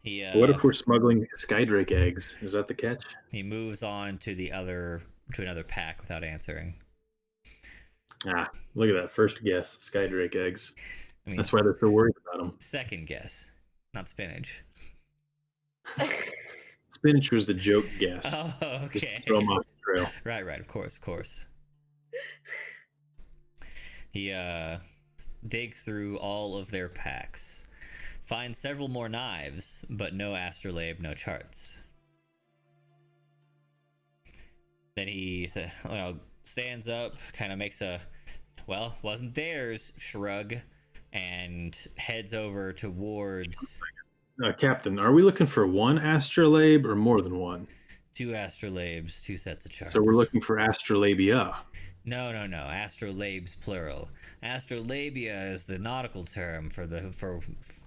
He What if we're smuggling Skydrake eggs? Is that the catch? he moves on to another pack without answering. Ah, look at that. First guess. Skydrake eggs. I mean, That's why they're so worried about him. second guess, not spinach. Spinach was the joke guess. Oh, Just okay. to throw him off the trail. Right, of course. He digs through all of their packs, finds several more knives, but no astrolabe, no charts. Then he stands up, kind of makes a, well, wasn't theirs shrug, and heads over towards Captain, are we looking for one astrolabe or more than one? 2 astrolabes, 2 sets of charts. So we're looking for astrolabia. No. Astrolabes plural. Astrolabia is the nautical term for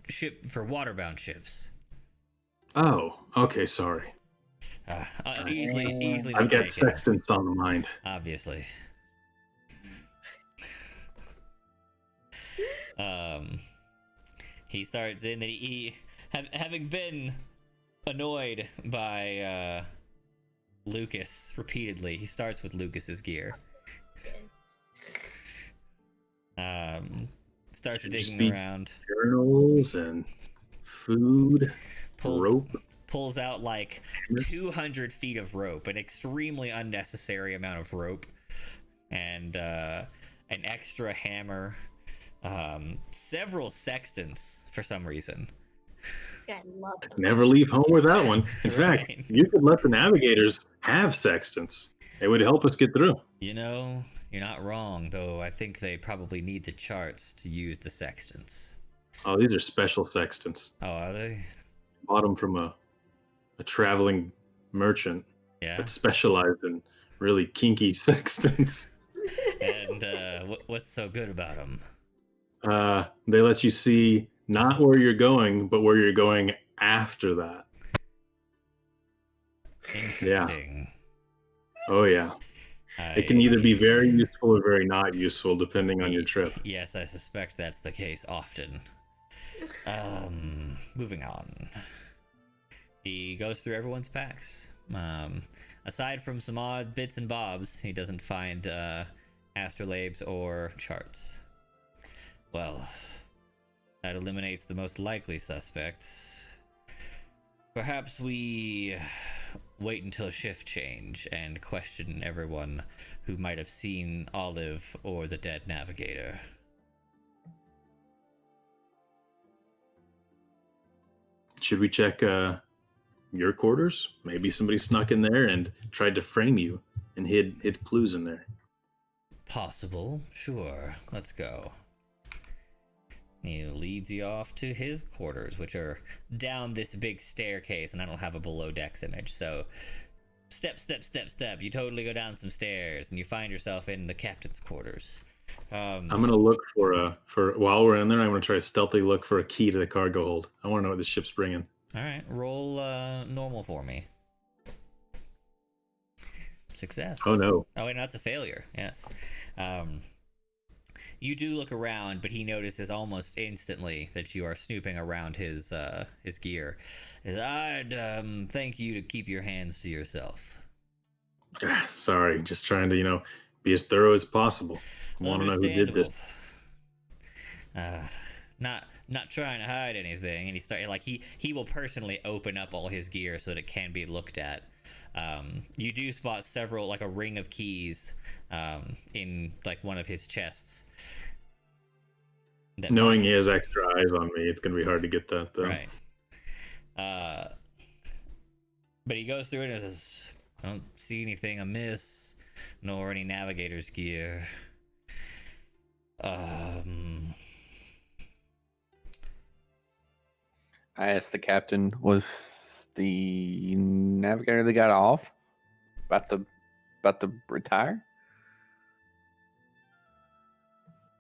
waterbound ships. Oh, okay, sorry. Easily I've got mistaken, sextants on the mind. obviously. He starts in that having been annoyed by Lucas repeatedly. He starts with Lucas's gear. Starts Should just digging be around. Journals and food, rope. Pulls out like 200 feet of rope, an extremely unnecessary amount of rope, and an extra hammer, several sextants for some reason. I love them. Never leave home without one. In Right. fact, you could let the navigators have sextants. It would help us get through. You know, you're not wrong, though. I think they probably need the charts to use the sextants. Oh, these are special sextants. Oh, are they? Bought them from a traveling merchant Yeah. that specialized in really kinky sextants. And what's so good about them? They let you see not where you're going, but where you're going after that. Interesting. Oh, yeah. It can either be very useful or very not useful, depending on your trip. Yes, I suspect that's the case often. Moving on. He goes through everyone's packs. Aside from some odd bits and bobs, he doesn't find astrolabes or charts. Well, that eliminates the most likely suspects. Perhaps we wait until shift change and question everyone who might have seen Olive or the dead navigator. Should we check your quarters? Maybe somebody snuck in there and tried to frame you and hid clues in there. Possible, sure. Let's go. He leads you off to his quarters, which are down this big staircase, and I don't have a below decks image, so step. You totally go down some stairs, and you find yourself in the captain's quarters. I'm gonna look for while we're in there. I'm gonna try to stealthily look for a key to the cargo hold. I want to know what the ship's bringing. All right, roll normal for me. Success. Oh no! Oh wait, no, that's a failure. Yes. You do look around, but he notices almost instantly that you are snooping around his gear. I'd thank you to keep your hands to yourself. Sorry, just trying to be as thorough as possible. Want to know who did this? Not trying to hide anything, and he will personally open up all his gear so that it can be looked at. You do spot several, like a ring of keys, in like one of his chests. Knowing he has extra eyes on me, it's gonna be hard to get that though. Right. But he goes through it and says, "I don't see anything amiss, nor any navigator's gear." I asked the captain, was the navigator that got off about to retire?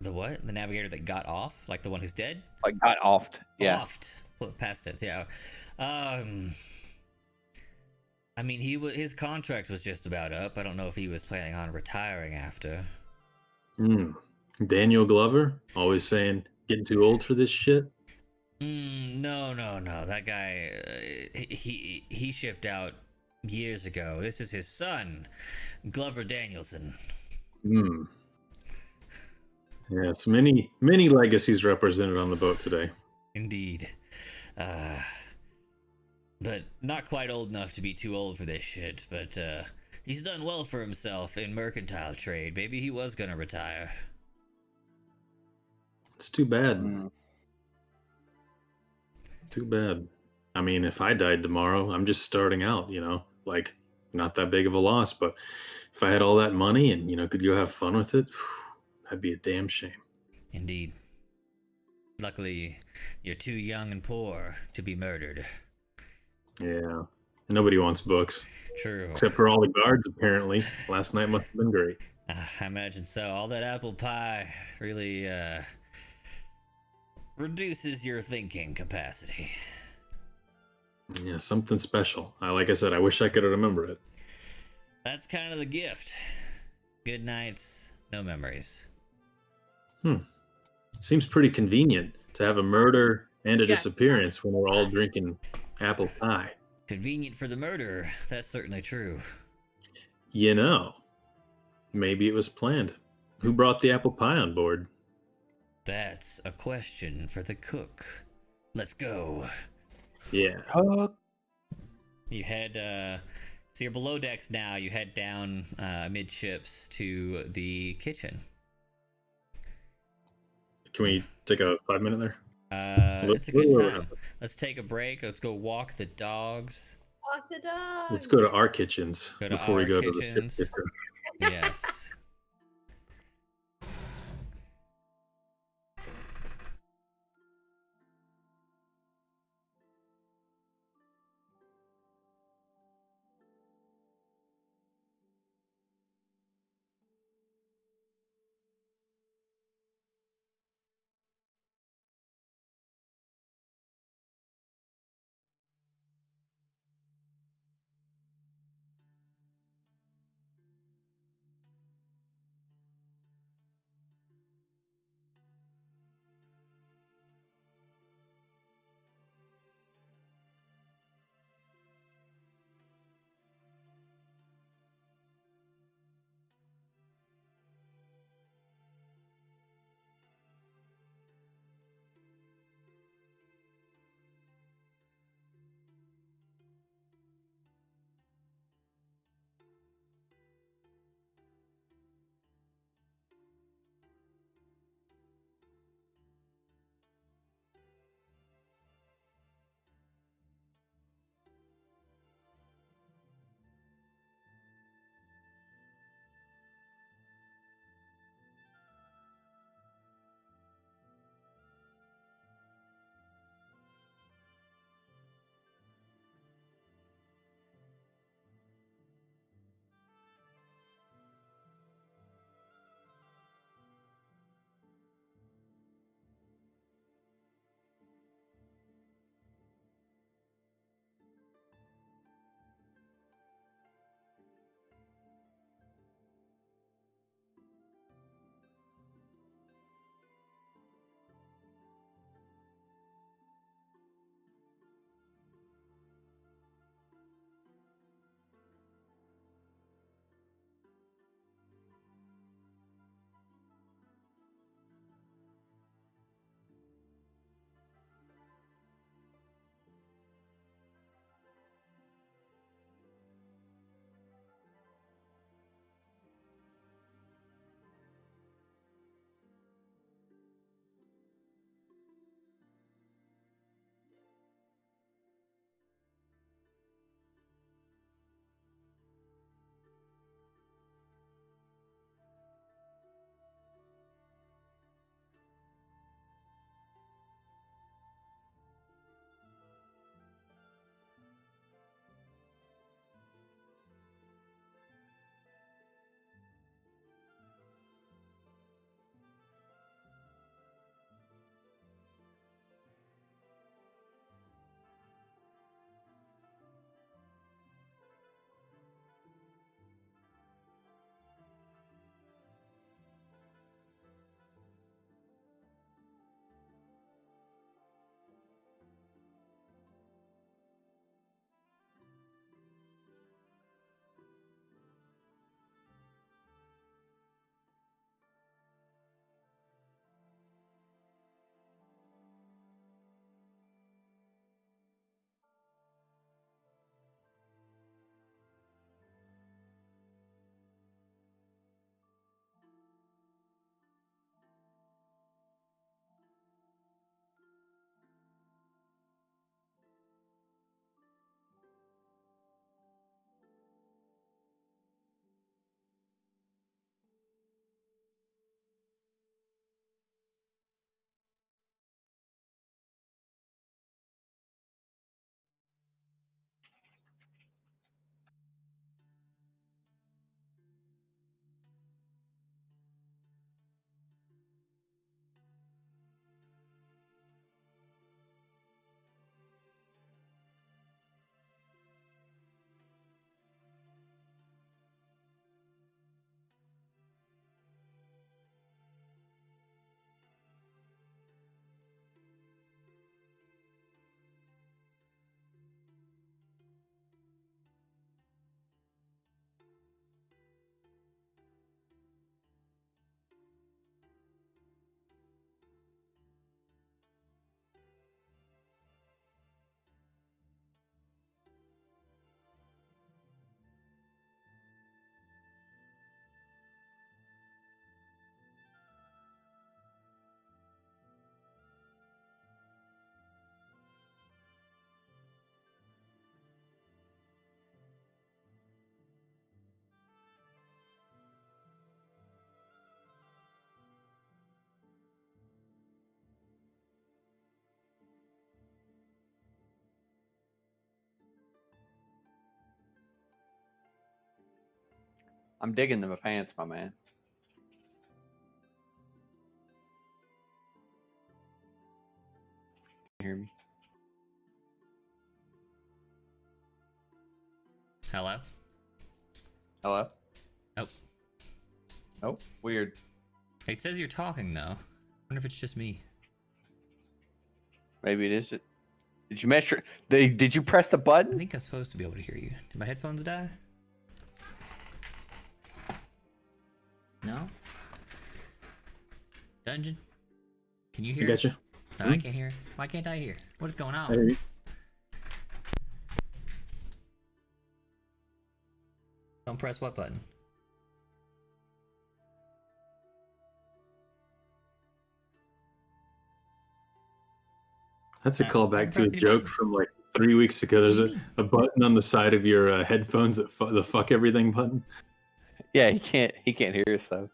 The what? The navigator that got off? Like the one who's dead? Like got offed. Yeah. Offed. Past tense, yeah. I mean, his contract was just about up. I don't know if he was planning on retiring after. Daniel Glover, always saying, getting too old for this shit. No. That guy, he shipped out years ago. This is his son, Glover Danielson. Yes, many legacies represented on the boat today. Indeed. Uh, but not quite old enough to be too old for this shit. But he's done well for himself in mercantile trade. Maybe he was gonna retire. It's too bad. Mm. Too bad. I mean, if I died tomorrow, I'm just starting out, like not that big of a loss. But if I had all that money and, could go have fun with it, that'd be a damn shame. Indeed. Luckily, you're too young and poor to be murdered. Yeah. Nobody wants books. True. Except for all the guards, apparently. Last night must have been great. I imagine so. All that apple pie really reduces your thinking capacity. Yeah, something special. Like I said, I wish I could remember it. That's kind of the gift. Good nights, no memories. Seems pretty convenient to have a murder and a Yeah. disappearance when we're all drinking apple pie. Convenient for the murderer, that's certainly true. Maybe it was planned. Who brought the apple pie on board? That's a question for the cook. Let's go. Yeah. You head, so you're below decks now. You head down midships to the kitchen. Can we take a 5-minute there? It's a good time. Let's take a break. Let's go walk the dogs. Walk the dog. Let's go to our kitchens Go to before we our go kitchens. to the kitchen. Yes. I'm digging the pants, my man. You hear me? Hello? Hello? Nope. Oh, weird. It says you're talking though. I wonder if it's just me. Maybe it is. Did you measure? Did you press the I button? think I'm supposed to be able to hear you. Did my headphones die? No? Dungeon? Can you I hear? got you. No, I can't hear. Why can't I hear? What is going I on? hear you. Don't press what button? That's a I'm callback to a pressing joke buttons. from like 3 weeks ago. There's What do you a button on the side of your headphones that the fuck everything button. Yeah, he can't. He can't hear us though.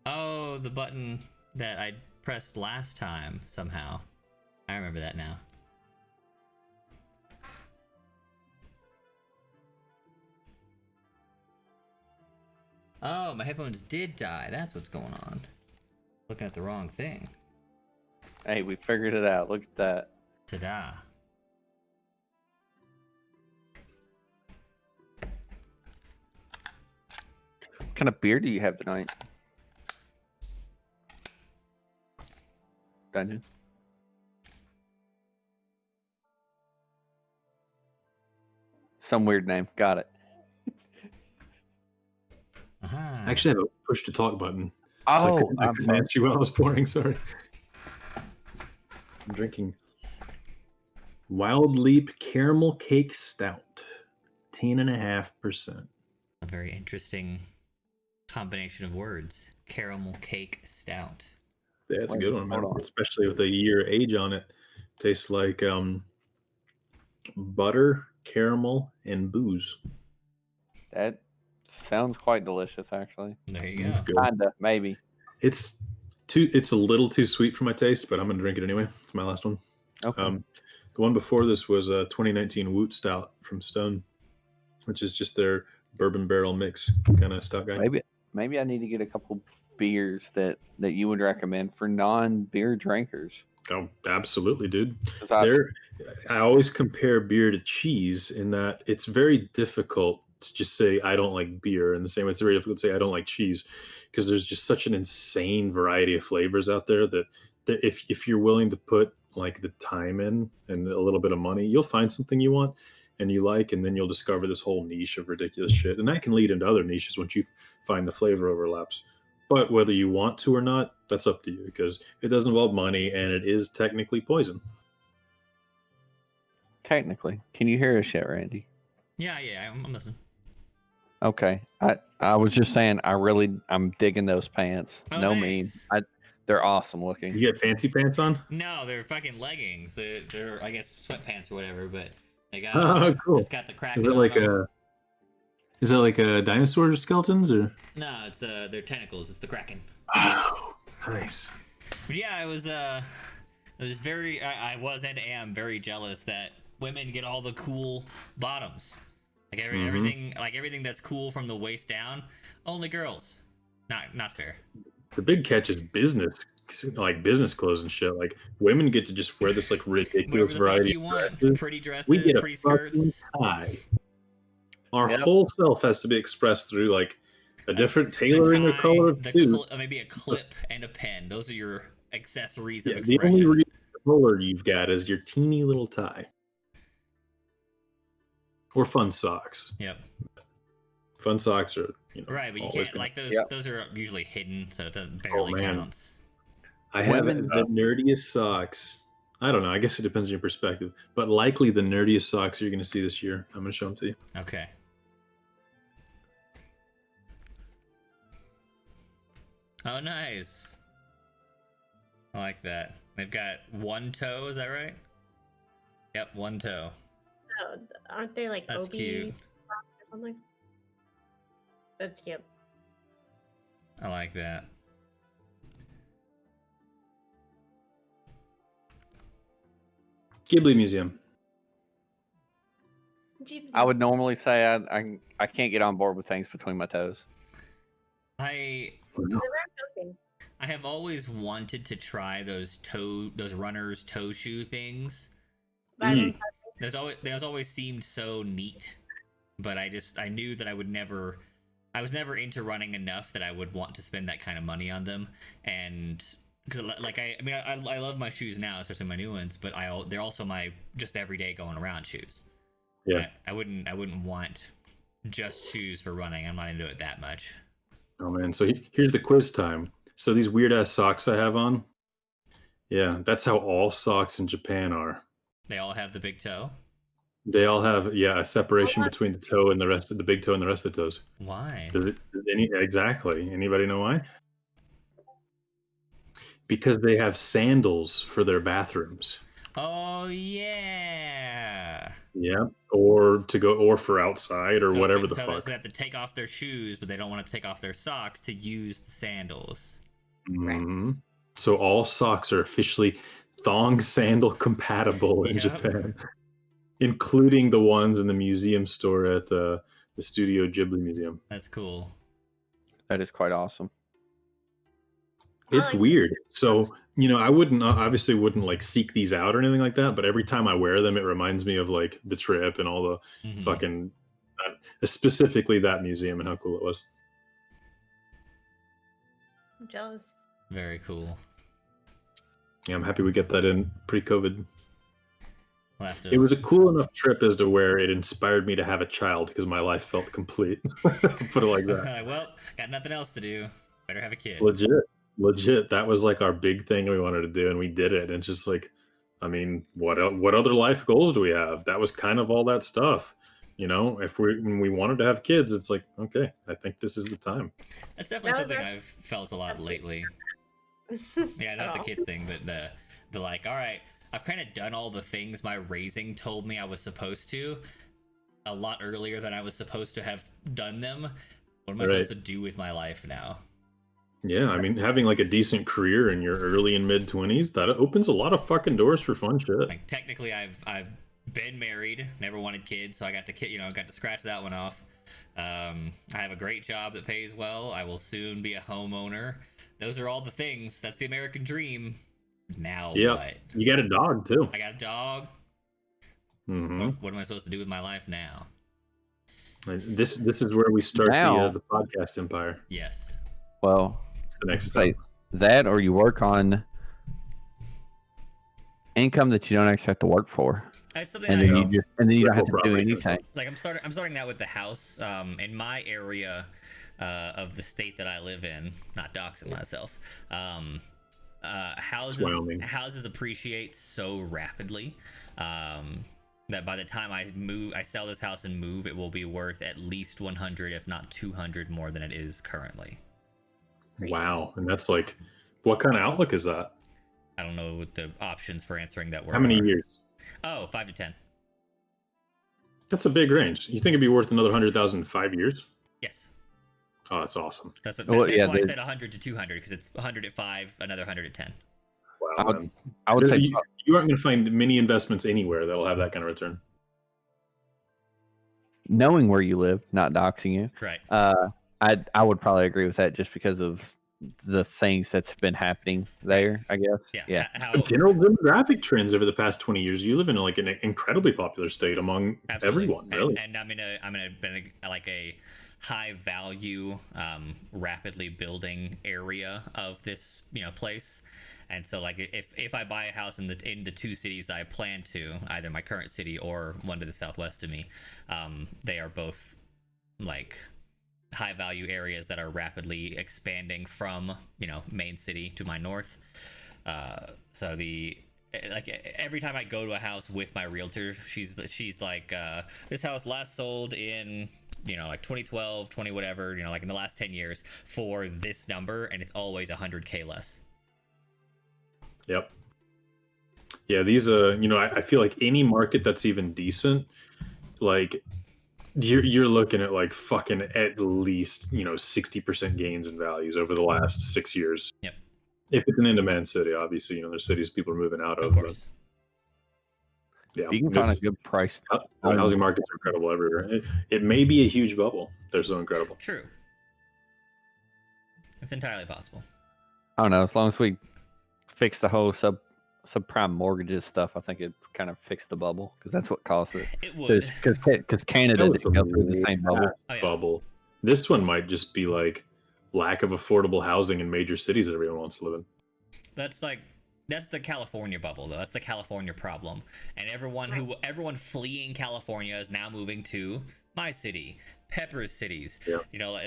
Oh, the button that I pressed last time somehow. I remember that now. Oh, my headphones did die. That's what's going on. Looking at the wrong thing. Hey, we figured it out. Look at that. Ta-da. What kind of beer do you have tonight? Dungeon. Some weird name. Got it. Aha. I actually have a push to talk button. So I Oh, couldn't, I I'm couldn't sorry. answer you while I was pouring. Sorry. I'm drinking Wild Leap Caramel Cake Stout, 10.5%. A very interesting combination of words. Caramel cake stout. Yeah, it's a Wait, good one, man. hold on. Especially with a year age on it. Tastes like butter, caramel, and booze. That sounds quite delicious, actually. There you It's go. good. Kinda, maybe. It's a little too sweet for my taste, but I'm gonna drink it anyway. It's my last one. Okay. The one before this was a 2019 Woot Stout from Stone, which is just their bourbon barrel mix kind of stout guy. Maybe I need to get a couple beers that you would recommend for non-beer drinkers. Oh, absolutely, dude. 'Cause I always compare beer to cheese in that it's very difficult to just say I don't like beer, in the same way it's very difficult to say I don't like cheese, because there's just such an insane variety of flavors out there that if you're willing to put like the time in and a little bit of money, you'll find something you want and you like, and then you'll discover this whole niche of ridiculous shit, and that can lead into other niches once you find the flavor overlaps. But whether you want to or not, that's up to you, because it does involve money and it is technically poison. technically, can you hear us yet, Randy? Yeah, I'm listening. Okay. I was just saying I'm digging those pants. Oh, no thanks. mean. They're awesome looking. You get fancy pants on? No, they're fucking leggings. They're I guess sweatpants or whatever, but they got Oh, cool. it's got the crack. Is that like a dinosaur skeletons or? No, it's they're tentacles. It's the Kraken. Oh, nice. But yeah, it was very I was and am very jealous that women get all the cool bottoms. Like everything that's cool from the waist down, only girls. Not fair. The big catch is business clothes and shit. Like women get to just wear this like ridiculous Whatever the fuck variety you of want. dresses. Pretty dresses, We get a pretty fucking skirts. tie. Our Yep. whole self has to be expressed through like a different The tailoring or tie, color of the suit. maybe a clip and a pen. Those are your accessories of Yeah, the expression. only real color you've got is your teeny little tie. Or fun socks. Yep. Fun socks are, Right, but you always can't gonna- like those. Yep. Those are usually hidden, so it doesn't barely man. counts. I have Women- the nerdiest socks. I don't know. I guess it depends on your perspective, but likely the nerdiest socks you're going to see this year. I'm going to show them to you. Okay. Oh, nice. I like that. They've got one toe. Is that right? Yep, one toe. Oh, aren't they like That's Obi cute. or something? That's cute. I like that. Ghibli Museum. Ghibli. I would normally say I can't get on board with things between my toes. I They weren't joking. I have always wanted to try those runners toe shoe things. Violent Those always seemed so neat, but I knew that I was never into running enough that I would want to spend that kind of money on them. And because like I love my shoes now, especially my new ones, but they're also my just everyday going around shoes. Yeah. I wouldn't want just shoes for running. I'm not into it that much. Oh man, so here's the quiz time. So these weird ass socks I have on, yeah, that's how all socks in Japan are. They all have the big toe. They all have a separation between the toe and the rest of the big toe and the rest of the toes. Why? Does exactly? Anybody know why? Because they have sandals for their bathrooms. Oh yeah. Yeah, or for outside or So whatever they, the so fuck. they have to take off their shoes, but they don't want to take off their socks to use the sandals. Mhm. So all socks are officially thong sandal compatible in Yep. Japan, including the ones in the museum store at the Studio Ghibli Museum. That's cool. That is quite awesome. It's like- weird. So, I obviously wouldn't like seek these out or anything like that, but every time I wear them, it reminds me of like the trip and all the Mhm. fucking, specifically that museum and how cool it was. I'm jealous. Very cool. Yeah, I'm happy we get that in pre-COVID. We'll have to, It was a cool enough trip as to where it inspired me to have a child because my life felt complete. Put it like that. well, got nothing else to do. Better have a kid. Legit. That was like our big thing we wanted to do, and we did it. And it's just like, I mean, what other life goals do we have? That was kind of all that stuff. If when we wanted to have kids, it's like, okay, I think this is the time. That's definitely No, something that- I've felt a lot lately. Yeah, not the Oh. kids thing, but the like, all right, I've kind of done all the things my raising told me I was supposed to a lot earlier than I was supposed to have done them. What am I Right. supposed to do with my life now? Yeah, I mean, having like a decent career in your early and mid 20s, that opens a lot of fucking doors for fun shit. Like technically, I've been married, never wanted kids, so I got to scratch that one off. I have a great job that pays well. I will soon be a homeowner. Those are all the things. That's the American dream. Now Yeah. what? You got a dog too. I got a dog. Hmm. What am I supposed to do with my life now? This is where we start Now- the podcast empire. Yes. Well, It's the next Like, step. that or you work on income that you don't actually have to work for, It's something and I, then know. you don't have to do Property anything. like. I'm starting out with the house. In my area of the state that I live in, not doxing myself. Wyoming. Houses appreciate so rapidly that by the time I sell this house and move, it will be worth at least 100, if not 200 more than it is currently. Crazy. Wow, and that's like, what kind of outlook is that? I don't know what the options for answering that word. How many are. years? Oh, 5 to 10. That's a big range. You think it'd be worth another 100,000 in 5 years? Yes. Oh, that's awesome. That's Well, why yeah, I there's- said 100 to 200, because it's 100 at 5, another 100 at 10. Wow, I would- man. I would say You aren't going to find many investments anywhere that'll have that kind of return. knowing where you live, not doxing you. Right. I would probably agree with that just because of the things that's been happening there. I guess. Yeah. Yeah. How, General demographic trends over the past 20 years. You live in like an incredibly popular state among absolutely. everyone, really. And I'm in a high value, rapidly building area of this place. And so like if I buy a house in the two cities that I plan to, either my current city or one to the southwest of me, they are both like high value areas that are rapidly expanding from main city to my north. So every time I go to a house with my realtor, she's like, this house last sold in like 2012, 20 whatever, like in the last 10 years for this number, and it's always 100K less. Yep. Yeah, these I feel like any market that's even decent, like you're looking at like fucking at least 60% gains in values over the last 6 years. Yep. If it's an in-demand city, obviously, there's cities people are moving out of. Of course. Yeah, You can find a it's- good price. housing markets are incredible everywhere. It may be a huge bubble. They're so incredible. True. It's entirely possible. I don't know. As long as we fix the whole subprime mortgages stuff, I think it kind of fixed the bubble because that's what caused it. It would. Because Canada That was didn't go through the same bubble. last Oh, yeah. bubble. This one might just be like lack of affordable housing in major cities that everyone wants to live in. That's the California bubble, though. That's the California problem. And everyone fleeing California is now moving to my city, Pepper's cities. Yeah. You know,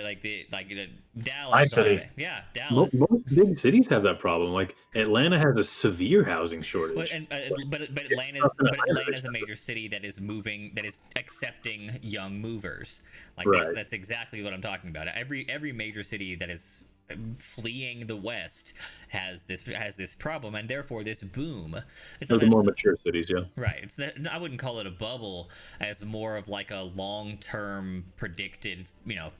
Dallas. My city. Yeah, Dallas. Most big cities have that problem. Like Atlanta has a severe housing But shortage. Atlanta's a major city that is accepting young movers. Like Right. that's exactly what I'm talking about. Every major city that is fleeing the West has this problem, and therefore this boom. It's They're not the more as- mature cities, yeah. Right. I wouldn't call it a bubble, as more of like a long-term predicted,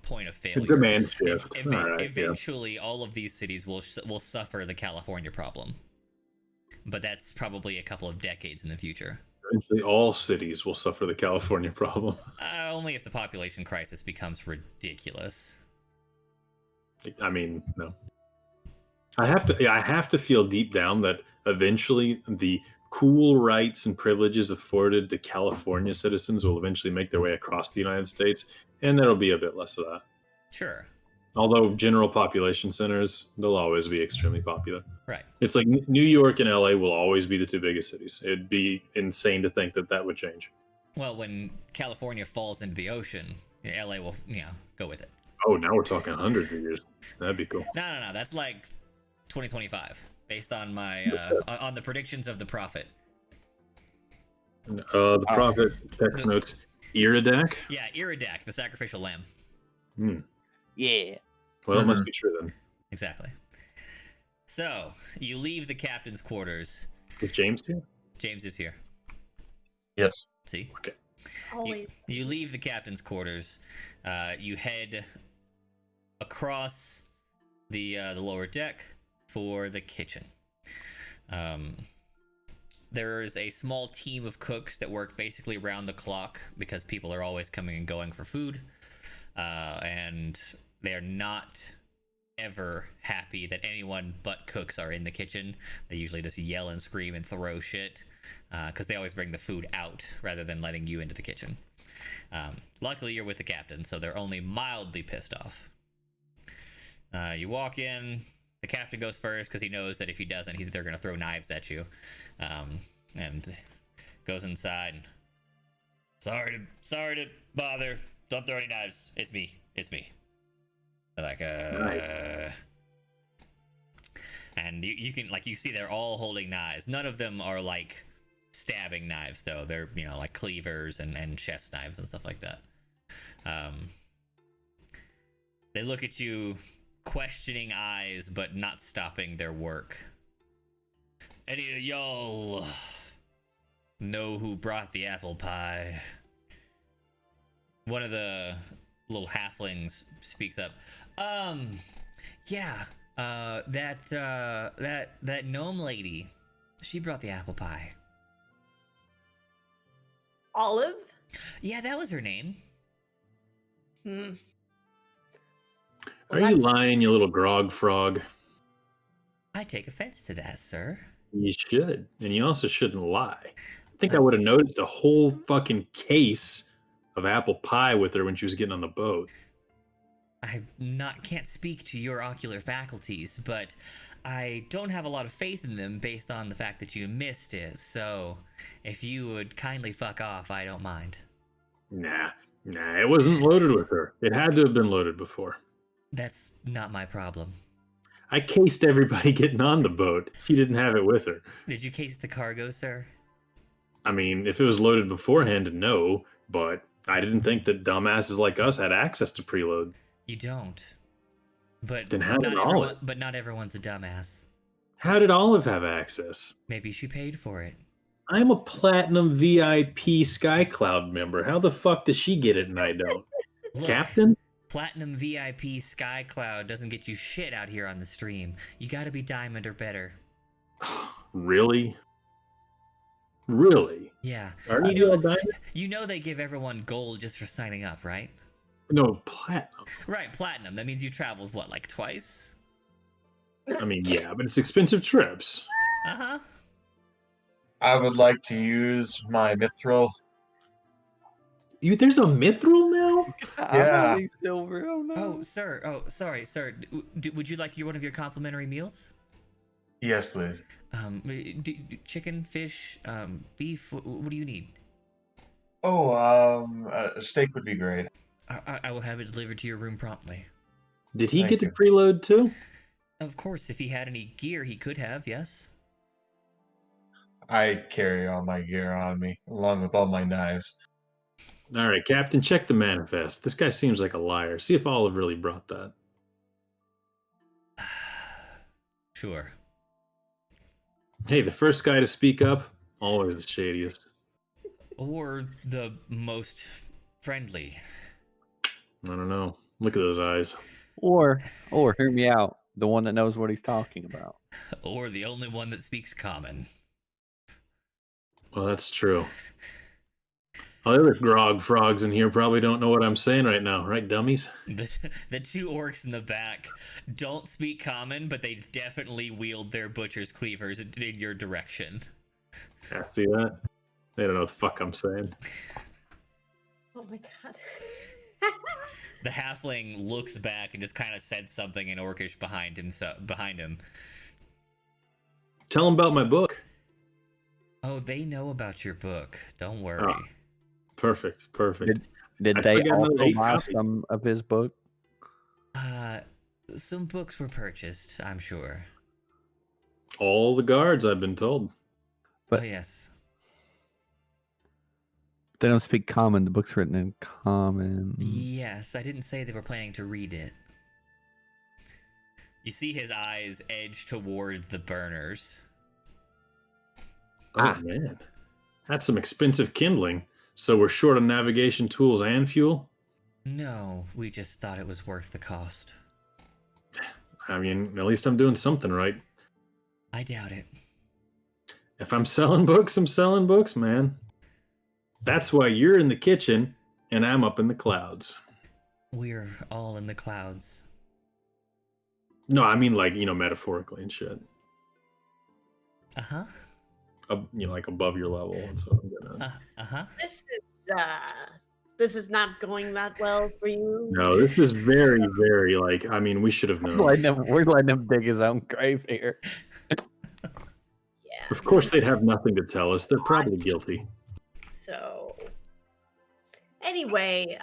point of failure. Demand shift. Ev- All right, yeah. Eventually, all of these cities will suffer the California problem, but that's probably a couple of decades in the future. Eventually, all cities will suffer the California problem. Only if the population crisis becomes ridiculous. I mean, no. I have to feel deep down that eventually the cool rights and privileges afforded to California citizens will eventually make their way across the United States, and there'll be a bit less of that. Sure. Although general population centers, they'll always be extremely popular. Right. It's like New York and LA will always be the two biggest cities. It'd be insane to think that would change. Well, when California falls into the ocean, LA will, go with it. Oh, now we're talking hundreds of years. That'd be cool. No. That's like 2025, based on my on the predictions of the prophet. The prophet text notes Iridak. Yeah, Iridak, the sacrificial lamb. Yeah. Well, it must be true then. Exactly. So you leave the captain's quarters. Is James here? James is here. Yes. See? Okay. Always. You leave the captain's quarters. You head across the lower deck for the kitchen. There is a small team of cooks that work basically around the clock because people are always coming and going for food, and they're not ever happy that anyone but cooks are in the kitchen. They usually just yell and scream and throw shit because they always bring the food out rather than letting you into the kitchen. Luckily, you're with the captain, so they're only mildly pissed off. You walk in. The captain goes first because he knows that if he doesn't, they're going to throw knives at you. And goes inside. Sorry to bother. Don't throw any knives. It's me. Like, Nice. And you can, you see they're all holding knives. None of them are like stabbing knives, though. They're, like cleavers and chef's knives and stuff like that. They look at you, questioning eyes, but not stopping their work. Any of y'all know who brought the apple pie? One of the little halflings speaks up. Yeah, that gnome lady, she brought the apple pie. Olive? Yeah, that was her name. Hmm. Are you lying, you little grog frog? I take offense to that, sir. You should. And you also shouldn't lie. I think I would have noticed a whole fucking case of apple pie with her when she was getting on the boat. Can't speak to your ocular faculties, but I don't have a lot of faith in them based on the fact that you missed it. So, if you would kindly fuck off, I don't mind. Nah, it wasn't loaded with her. It had to have been loaded before. That's not my problem. I cased everybody getting on the boat. She didn't have it with her. Did you case the cargo, sir? I mean, if it was loaded beforehand, no, but I didn't think that dumbasses like us had access to preload. You don't. But Then how did Olive? But not everyone's a dumbass. How did Olive have access? Maybe she paid for it. I'm a platinum VIP SkyCloud member. How the fuck does she get it and I don't? Look, Captain? Platinum VIP SkyCloud doesn't get you shit out here on the stream. You gotta be diamond or better. Really? Really? Yeah. Are You you all know, dying? you know they give everyone gold just for signing up, right? No, platinum. Right, platinum. That means you traveled what, like twice? I mean, yeah, but it's expensive trips. Uh-huh. I would like to use my mithril. There's a mithril now? Yeah. I still real no. Oh, sir. Oh, sorry, sir. Would you like one of your complimentary meals? Yes, please. Chicken, fish, beef. What do you need? Oh, a steak would be great. I will have it delivered to your room promptly. Did he Thank get to you. preload too? Of course, if he had any gear, he could have. Yes. I carry all my gear on me, along with all my knives. All right, Captain, check the manifest. This guy seems like a liar. See if Olive really brought that. Sure. Hey, the first guy to speak up, always the shadiest. Or the most friendly. I don't know. Look at those eyes. Or hear me out. The one that knows what he's talking about. Or the only one that speaks common. Well, that's true. All the other grog frogs in here probably don't know what I'm saying right now, right, dummies? The two orcs in the back don't speak common, but they definitely wield their butcher's cleavers in your direction. Yeah, see that? They don't know what the fuck I'm saying. Oh my god. The halfling looks back and just kind of said something in orcish behind him. Tell them about my book. Oh, they know about your book. Don't worry. Oh. Perfect. Did I they still got another also 8 buy copies. some of his book? Some books were purchased, I'm sure. All the guards, I've been told. But- Oh, yes. They don't speak common. The book's written in common. Yes, I didn't say they were planning to read it. You see his eyes edge toward the burners. Oh, man. That's some expensive kindling. So we're short on navigation tools and fuel? No, we just thought it was worth the cost. I mean, at least I'm doing something right. I doubt it. If I'm selling books, I'm selling books, man. That's why you're in the kitchen and I'm up in the clouds. We're all in the clouds. No, I mean like, metaphorically and shit. Uh-huh. Like above your level. That's what I'm getting at. Uh-huh. This is not going that well for you. No, this is very, very we should have known. We're letting him dig his own grave here. Yeah. Of course they'd have nothing to tell us. They're probably guilty. So anyway,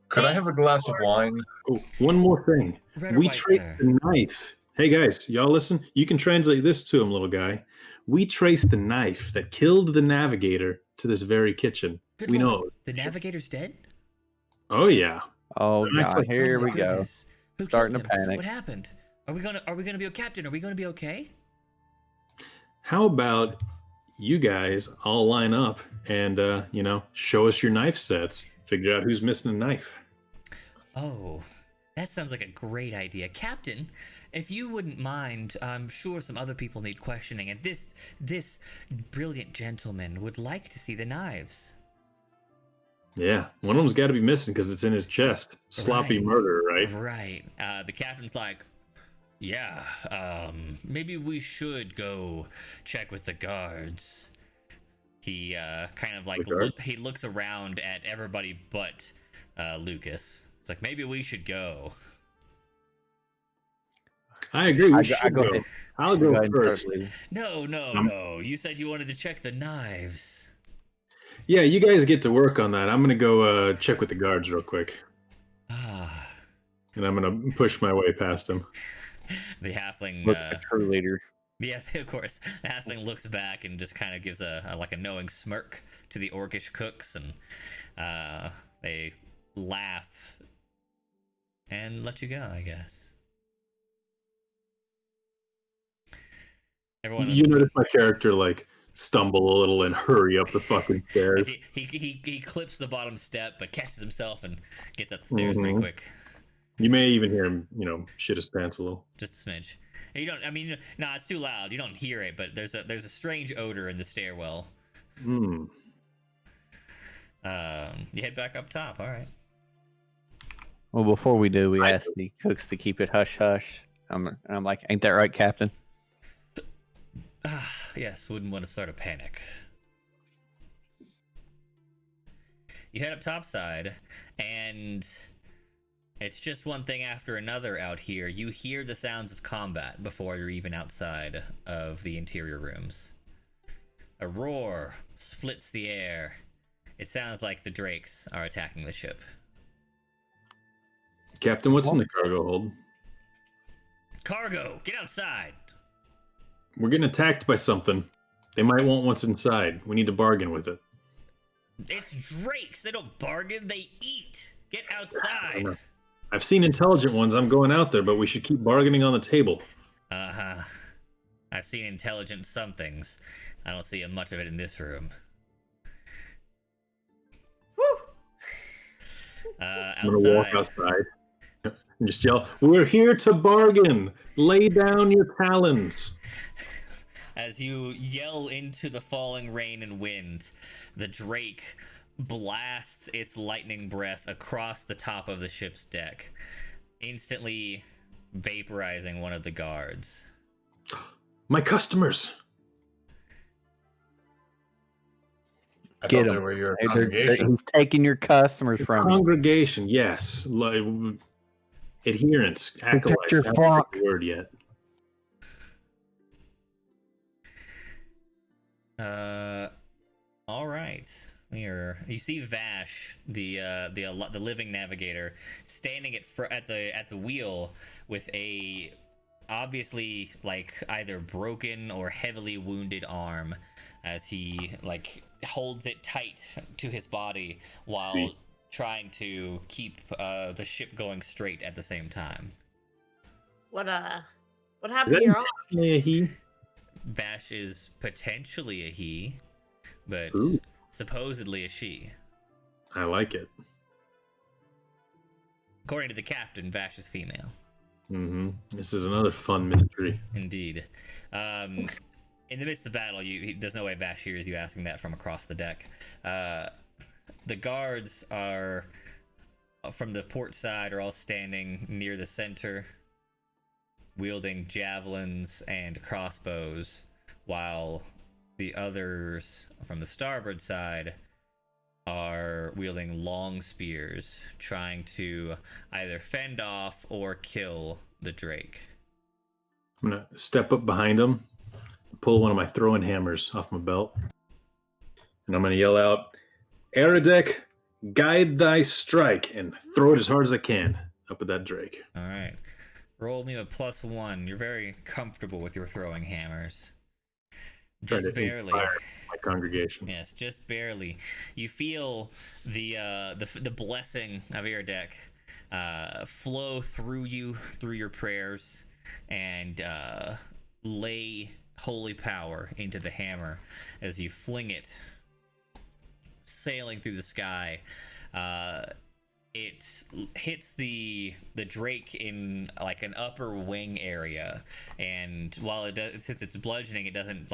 Could I have a glass of wine? Oh, one more thing. Red or We white, traced sir? the knife. Hey guys, y'all listen? You can translate this to him, little guy. We traced the knife that killed the navigator to this very kitchen. Good We lord, know. the navigator's dead? Oh yeah. Oh They're god, like- here Oh my we go. goodness. Who Starting killed to him? panic. What happened? Are we gonna be Captain? Are we gonna be okay? How about you guys all line up and show us your knife sets. Figure out who's missing a knife. Oh, that sounds like a great idea. Captain, if you wouldn't mind, I'm sure some other people need questioning, and this brilliant gentleman would like to see the knives. Yeah, one of them's got to be missing because it's in his chest. Sloppy Right. murder, right? Right. The captain's like, yeah, maybe we should go check with the guards. He kind of like The guards? he looks around at everybody but Lucas. It's like, maybe we should go. I agree. We I should go go. ahead. I'll Go go ahead and first. start, please. No. You said you wanted to check the knives. Yeah, you guys get to work on that. I'm gonna go check with the guards real quick, Ah, and I'm gonna push my way past them. the halfling. Look, a true leader. Yeah, of course. The halfling looks back and just kind of gives a knowing smirk to the orcish cooks, and they laugh and let you go, I guess. Everyone, You notice my character stumble a little and hurry up the fucking stairs. he clips the bottom step, but catches himself and gets up the stairs pretty Mhm. quick. You may even hear him, shit his pants a little. Just a smidge. And you don't. I mean, no, it's too loud. You don't hear it, but there's a strange odor in the stairwell. Hmm. You head back up top. All right. Well, before we do, we ask the cooks to keep it hush hush. I'm like, ain't that right, Captain? Yes, wouldn't want to start a panic. You head up topside, and it's just one thing after another out here. You hear the sounds of combat before you're even outside of the interior rooms. A roar splits the air. It sounds like the Drakes are attacking the ship. Captain, what's in the cargo hold? Cargo, get outside! We're getting attacked by something. They might want what's inside. We need to bargain with it. It's Drakes. They don't bargain, they eat. Get outside. I've seen intelligent ones. I'm going out there, but we should keep bargaining on the table. Uh-huh. I've seen intelligent somethings. I don't see much of it in this room. I'm going to walk outside and just yell, "We're here to bargain! Lay down your talons!" As you yell into the falling rain and wind, the Drake blasts its lightning breath across the top of the ship's deck, instantly vaporizing one of the guards. My customers! I Get thought they 'em. were your Hey, congregation. He's taking your customers from you. Congregation, yes. Adherents, acolytes. your I haven't flock. picked the word yet. All right. You see Vash, the living navigator, standing at the wheel with a obviously like either broken or heavily wounded arm, as he like holds it tight to his body while Sweet. trying to keep the ship going straight at the same time. What Is happened that to your arm? intentionally a he? Vash is potentially a he, but Ooh. supposedly a she. I like it. According to the captain, Vash is female. Mm-hmm. This is another fun mystery. Indeed. In the midst of battle, there's no way Vash hears you asking that from across the deck. The guards are from the port side are all standing near the center, wielding javelins and crossbows, while the others from the starboard side are wielding long spears, trying to either fend off or kill the Drake. I'm going to step up behind him, pull one of my throwing hammers off my belt, and I'm going to yell out, "Eridek, guide thy strike," and throw it as hard as I can up at that Drake. All right. Roll me a +1. You're very comfortable with your throwing hammers. Trying Just to barely. inspire my congregation. Yes, just barely. You feel the blessing of Eridek flow through you, through your prayers, and lay holy power into the hammer as you fling it, sailing through the sky. It hits the Drake in like an upper wing area, and while it does, since it's bludgeoning, it doesn't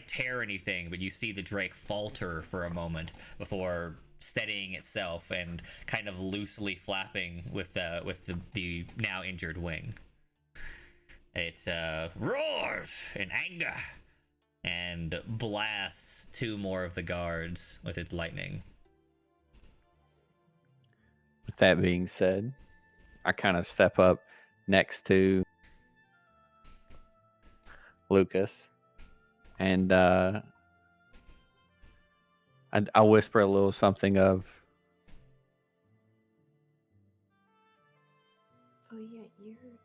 tear anything, but you see the Drake falter for a moment before steadying itself and kind of loosely flapping with the now injured wing. It roars in anger and blasts 2 more of the guards with its lightning. With that being said, I kind of step up next to Lucas, and I whisper a little something of, Oh yeah, your turn.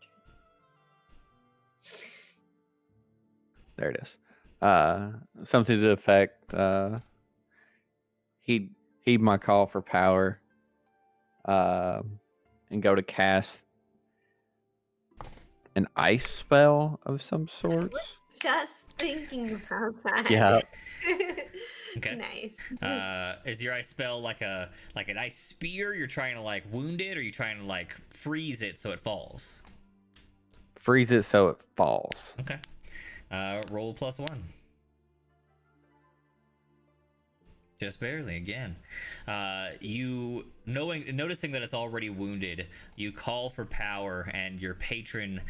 there it is, something to the effect, heed my call for power, and go to cast an ice spell of some sort. Just thinking about that. Yeah. Okay. Nice. Is your ice spell like an ice spear? You're trying to like wound it, or you trying to like freeze it so it falls? Freeze it so it falls. Okay. Roll +1. Just barely again. You noticing that it's already wounded, you call for power, and your patron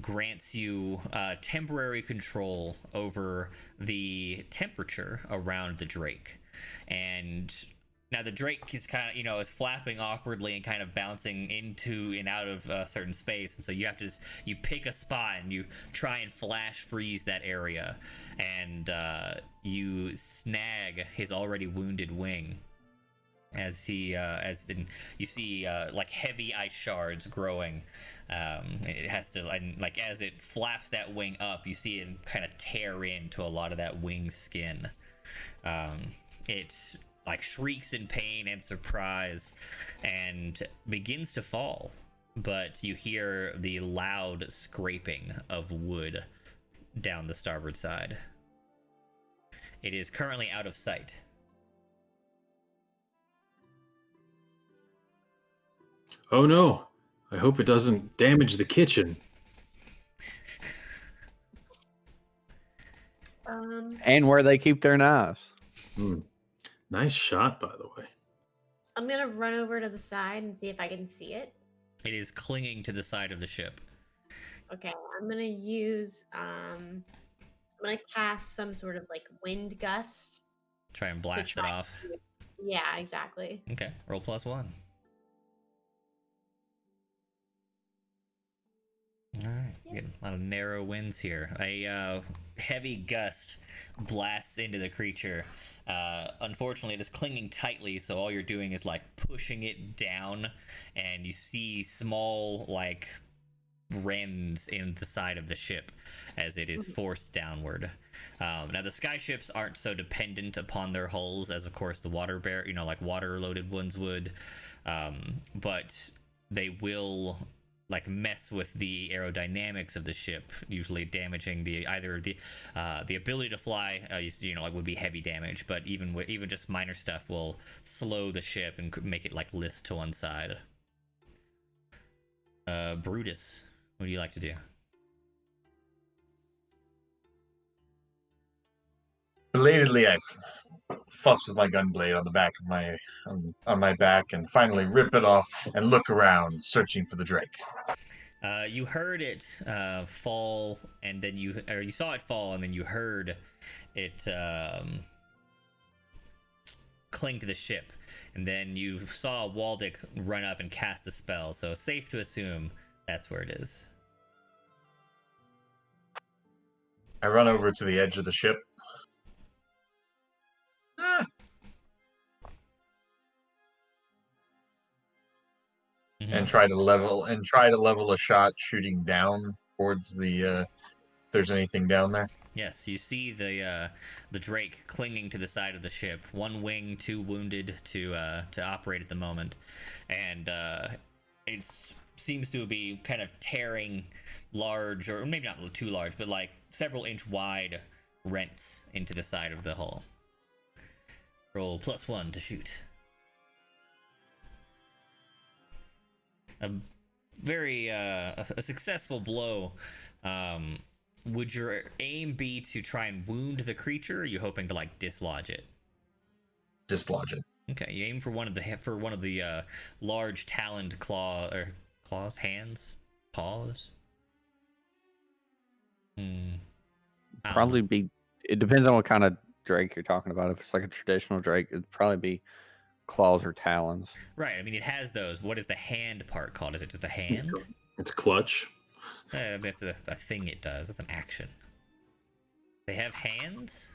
grants you temporary control over the temperature around the drake. And now the drake is kind of, is flapping awkwardly and kind of bouncing into and out of a certain space, and so you have to you pick a spot and you try and flash freeze that area, and you snag his already wounded wing as he you see like heavy ice shards growing. It has to, and like as it flaps that wing up, you see it kind of tear into a lot of that wing skin. It like shrieks in pain and surprise and begins to fall, but you hear the loud scraping of wood down the starboard side. It is currently out of sight. Oh no! I hope it doesn't damage the kitchen. And where they keep their knives. Nice shot, by the way. I'm gonna run over to the side and see if I can see it. It is clinging to the side of the ship. Okay, I'm gonna use I'm gonna cast some sort of like wind gust. Try and blast it try off. Yeah, exactly. Okay, roll +1. All right, getting a lot of narrow winds here. A heavy gust blasts into the creature. Unfortunately, it is clinging tightly, so all you're doing is like pushing it down, and you see small like rends in the side of the ship as it is forced downward. Now the sky ships aren't so dependent upon their hulls as, of course, the water like water-loaded ones would, but they will like mess with the aerodynamics of the ship, usually damaging the ability to fly. Like would be heavy damage, but even just minor stuff will slow the ship and make it like list to one side. Brutus, what do you like to do? Belatedly, I fuss with my gun blade on the back of on my back, and finally rip it off and look around, searching for the drake. You heard it fall, and then you saw it fall, and then you heard it cling to the ship, and then you saw Waldick run up and cast a spell. So safe to assume that's where it is. I run over to the edge of the ship. And try to level a shot shooting down towards the if there's anything down there. Yes, you see the drake clinging to the side of the ship, one wing too wounded to operate at the moment, and it seems to be kind of tearing large, or maybe not too large, but like several inch wide rents into the side of the hull. Roll +1 to shoot. A very a successful blow. Would your aim be to try and wound the creature, or are you hoping to like dislodge it? Dislodge it. Okay, you aim for one of the large taloned claws, hands, paws. Probably be. It depends on what kind of drake you're talking about. If it's like a traditional drake, it'd probably be claws or talons. Right. I mean, it has those. What is the hand part called? Is it just a hand? It's clutch. That's a thing it does. That's an action. They have hands?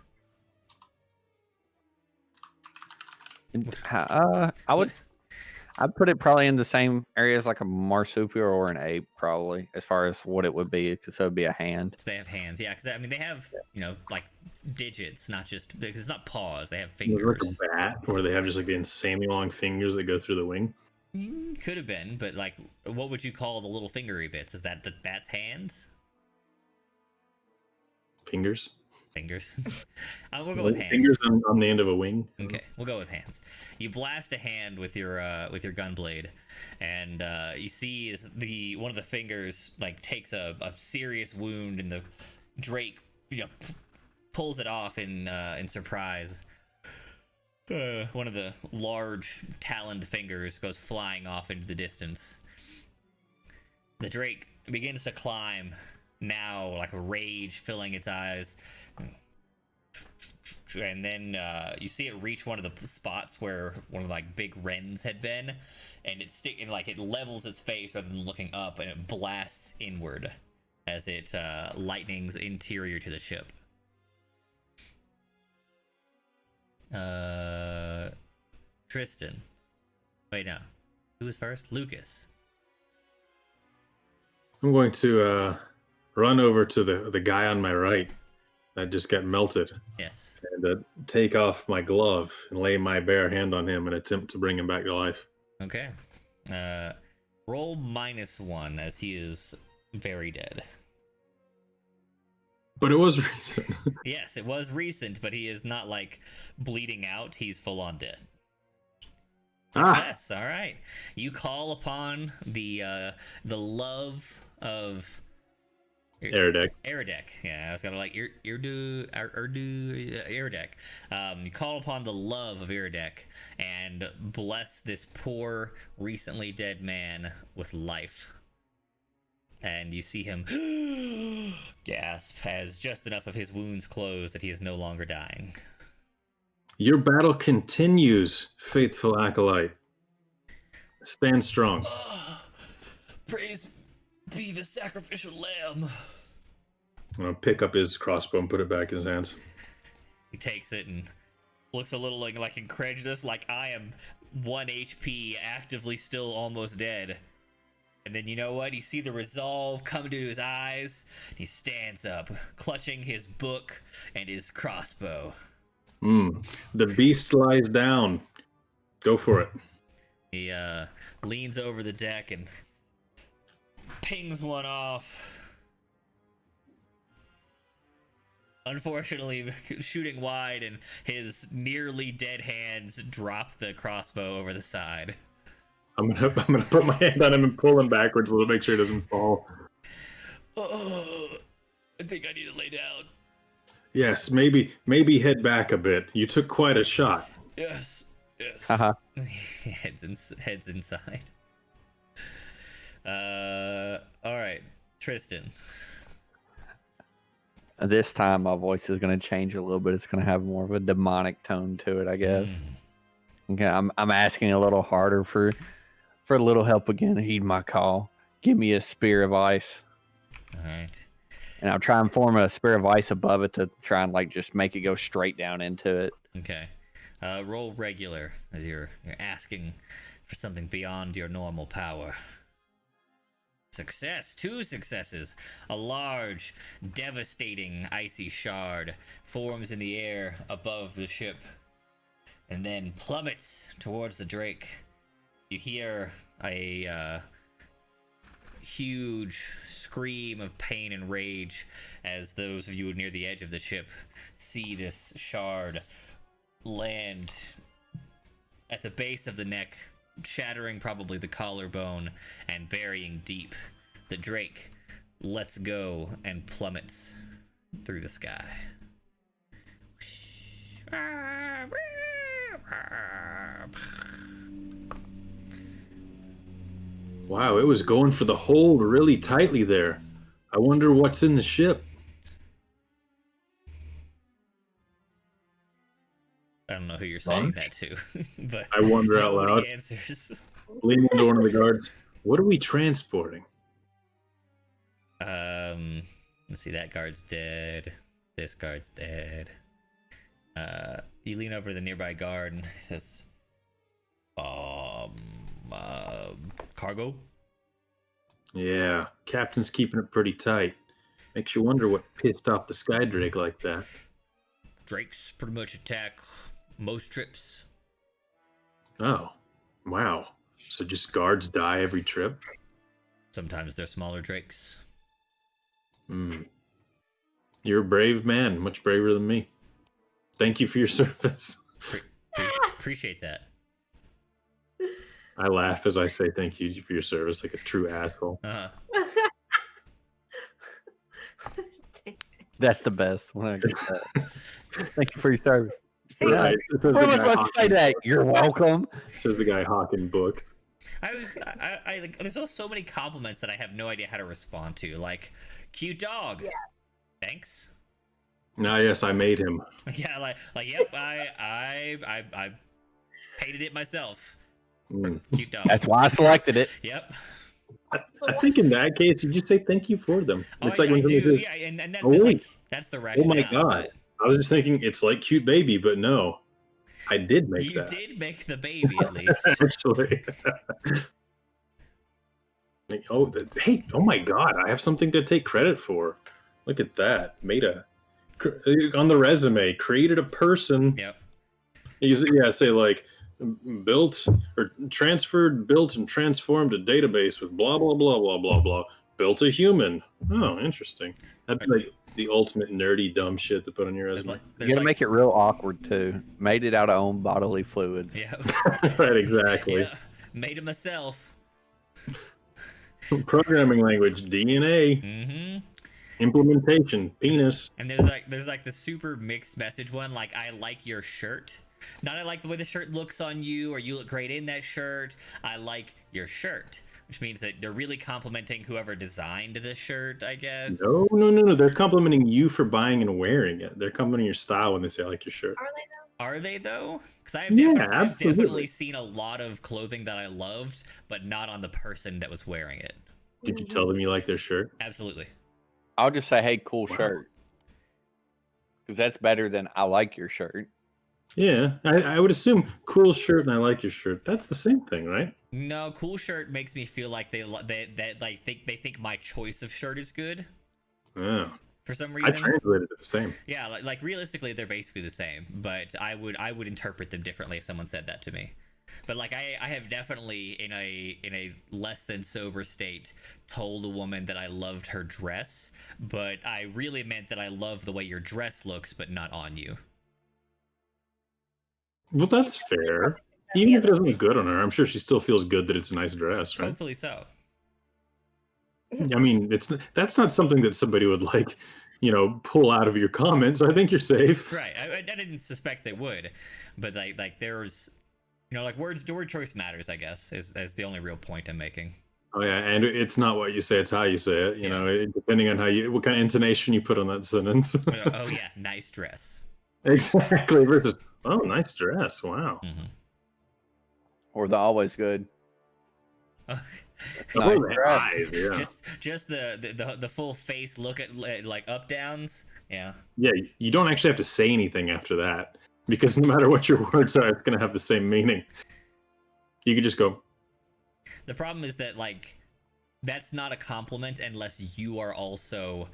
I'd put it probably in the same area as like a marsupial or an ape, probably, as far as what it would be, because it would be a hand. So they have hands, yeah. Because I mean, they have like digits, not just because it's not paws. They have fingers. Like a bat, where they have just like the insanely long fingers that go through the wing. Could have been, but like, what would you call the little fingery bits? Is that the bat's hands? Fingers. Fingers. We'll go with hands. Fingers on the end of a wing. Okay, we'll go with hands. You blast a hand with your gun blade, and you see is one of the fingers like takes a serious wound, and the Drake pulls it off in surprise. One of the large taloned fingers goes flying off into the distance. The Drake begins to climb, now like a rage filling its eyes. And then you see it reach one of the spots where one of the like big wrens had been, and it levels its face rather than looking up, and it blasts inward as it lightnings interior to the ship. Tristan. Wait, no. Who was first? Lucas. I'm going to run over to the guy on my right that just got melted, Yes. and take off my glove and lay my bare hand on him and attempt to bring him back to life. Okay. Roll -1 as he is very dead. But it was recent. Yes, it was recent, but he is not like bleeding out. He's full on dead. Success. All right. You call upon the love of Eridek. Eridek. Yeah, I was gonna like Eridek. You call upon the love of Eridek and bless this poor, recently dead man with life. And you see him gasp as just enough of his wounds close that he is no longer dying. Your battle continues, faithful acolyte. Stand strong. Praise be the sacrificial lamb. I'm going to pick up his crossbow and put it back in his hands. He takes it and looks a little like incredulous, like I am 1 HP, actively still almost dead. And then you know what? You see the resolve come to his eyes. He stands up, clutching his book and his crossbow. The beast lies down. Go for it. He leans over the deck and pings one off. Unfortunately, shooting wide, and his nearly dead hands drop the crossbow over the side. I'm gonna put my hand on him and pull him backwards a little, make sure he doesn't fall. Oh, I think I need to lay down. Yes, maybe head back a bit. You took quite a shot. Yes. Haha. heads inside. All right, Tristan. This time my voice is going to change a little bit. It's going to have more of a demonic tone to it, I guess. Okay, I'm asking a little harder for a little help again. Heed my call. Give me a spear of ice. All right. And I'll try and form a spear of ice above it to try and like just make it go straight down into it. Okay. Roll regular as you're asking for something beyond your normal power. Success. 2 successes. A large, devastating icy shard forms in the air above the ship and then plummets towards the Drake. You hear a huge scream of pain and rage as those of you near the edge of the ship see this shard land at the base of the neck, shattering probably the collarbone and burying deep. The Drake lets go and plummets through the sky. Wow, it was going for the hold really tightly there. I wonder what's in the ship. I don't know who you're saying that to, but I wonder out nobody loud. answers. Leaning into one of the guards. What are we transporting? Let's see. That guard's dead. This guard's dead. You lean over to the nearby guard and he says, cargo? Yeah, captain's keeping it pretty tight. Makes you wonder what pissed off the Skydrake like that. Drakes pretty much attack most trips. Oh, wow. So just guards die every trip? Sometimes they're smaller drakes. You're a brave man, much braver than me. Thank you for your service. Appreciate that. I laugh as I say thank you for your service, like a true asshole. Uh-huh. That's the best when I get that. Thank you for your service. Right. Says the Who was guy about to say hawking- that? You're welcome. Says the guy hawking books. I like, there's so many compliments that I have no idea how to respond to. Like, cute dog. Yeah. Thanks. Ah, yes, I made him. Yeah, like, yep, I painted it myself. Mm. Cute dog. That's why I selected it. Yep. I think in that case, you just say thank you for them. It's like I when somebody do. says, Yeah, and that's "Oh, it, wait. like, that's the oh rationale. my god. I was just thinking it's like cute baby, but no. I did but make you that. did make the baby at least. Actually. Like, hey, oh my god, I have something to take credit for. Look at that. On the resume, created a person. Yep. Say like built or transferred, built and transformed a database with blah blah blah blah blah blah. Built a human. Oh, interesting. That'd be like the ultimate nerdy dumb shit to put on your There's resume. like, You there's gotta like, make it real awkward too. Made it out of own bodily fluids. yeah. Right, exactly. Yeah. Made it myself. Programming language, DNA, Mm-hmm. implementation, penis. And there's like the super mixed message one, like I like your shirt. Not I like the way the shirt looks on you, or you look great in that shirt. I like your shirt, which means that they're really complimenting whoever designed the shirt, I guess. No. They're complimenting you for buying and wearing it. They're complimenting your style when they say I like your shirt. Are they though? Are they though? Because I've Yeah, I've absolutely. definitely seen a lot of clothing that I loved, but not on the person that was wearing it. Did you tell them you like their shirt? Absolutely. I'll just say, hey, cool Wow. shirt. Because that's better than I like your shirt. Yeah, I would assume cool shirt and I like your shirt. That's the same thing, right? No, cool shirt makes me feel like they think my choice of shirt is good Yeah, for some I reason. translated it the same. Yeah, like realistically, they're basically the same, but I would interpret them differently if someone said that to me. But like I have definitely in a less than sober state told a woman that I loved her dress, but I really meant that I love the way your dress looks, but not on you. Well, that's fair. Even if it doesn't look good on her, I'm sure she still feels good that it's a nice dress, right? Hopefully so. I mean, that's not something that somebody would like, pull out of your comments. I think you're safe. Right. I didn't suspect they would, but like there's, like word choice matters, I guess, is the only real point I'm making. Oh yeah, and it's not what you say; it's how you say it. You Yeah. know, depending on what kind of intonation you put on that sentence. Oh yeah, nice dress. Exactly. Versus, oh, nice dress. Wow. Mm-hmm. Or the always good. Oh, Nice the dress. eyes, yeah. Just the full face look at like up downs. Yeah. Yeah, you don't actually have to say anything after that because no matter what your words are, it's going to have the same meaning. You could just go, The problem is that like that's not a compliment unless you are also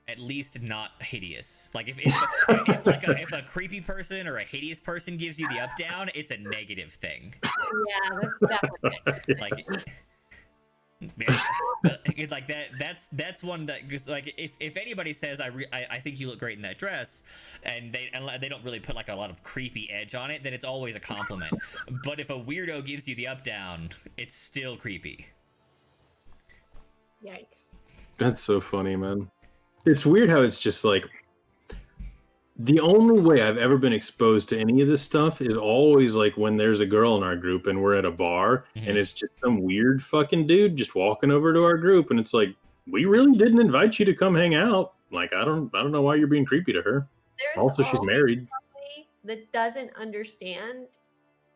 at least not hideous. Like if a creepy person or a hideous person gives you the up down, it's a negative thing. Yeah, that's definitely. Like it's like that's one that just like if anybody says I think you look great in that dress and they don't really put like a lot of creepy edge on it, then it's always a compliment. But if a weirdo gives you the up down, it's still creepy. Yikes. that's so funny, man. It's weird how it's just like the only way I've ever been exposed to any of this stuff is always like when there's a girl in our group and we're at a bar Mhm. and it's just some weird fucking dude just walking over to our group and it's like, we really didn't invite you to come hang out. Like, I don't know why you're being creepy to her. There's Also, she's always married. somebody that doesn't understand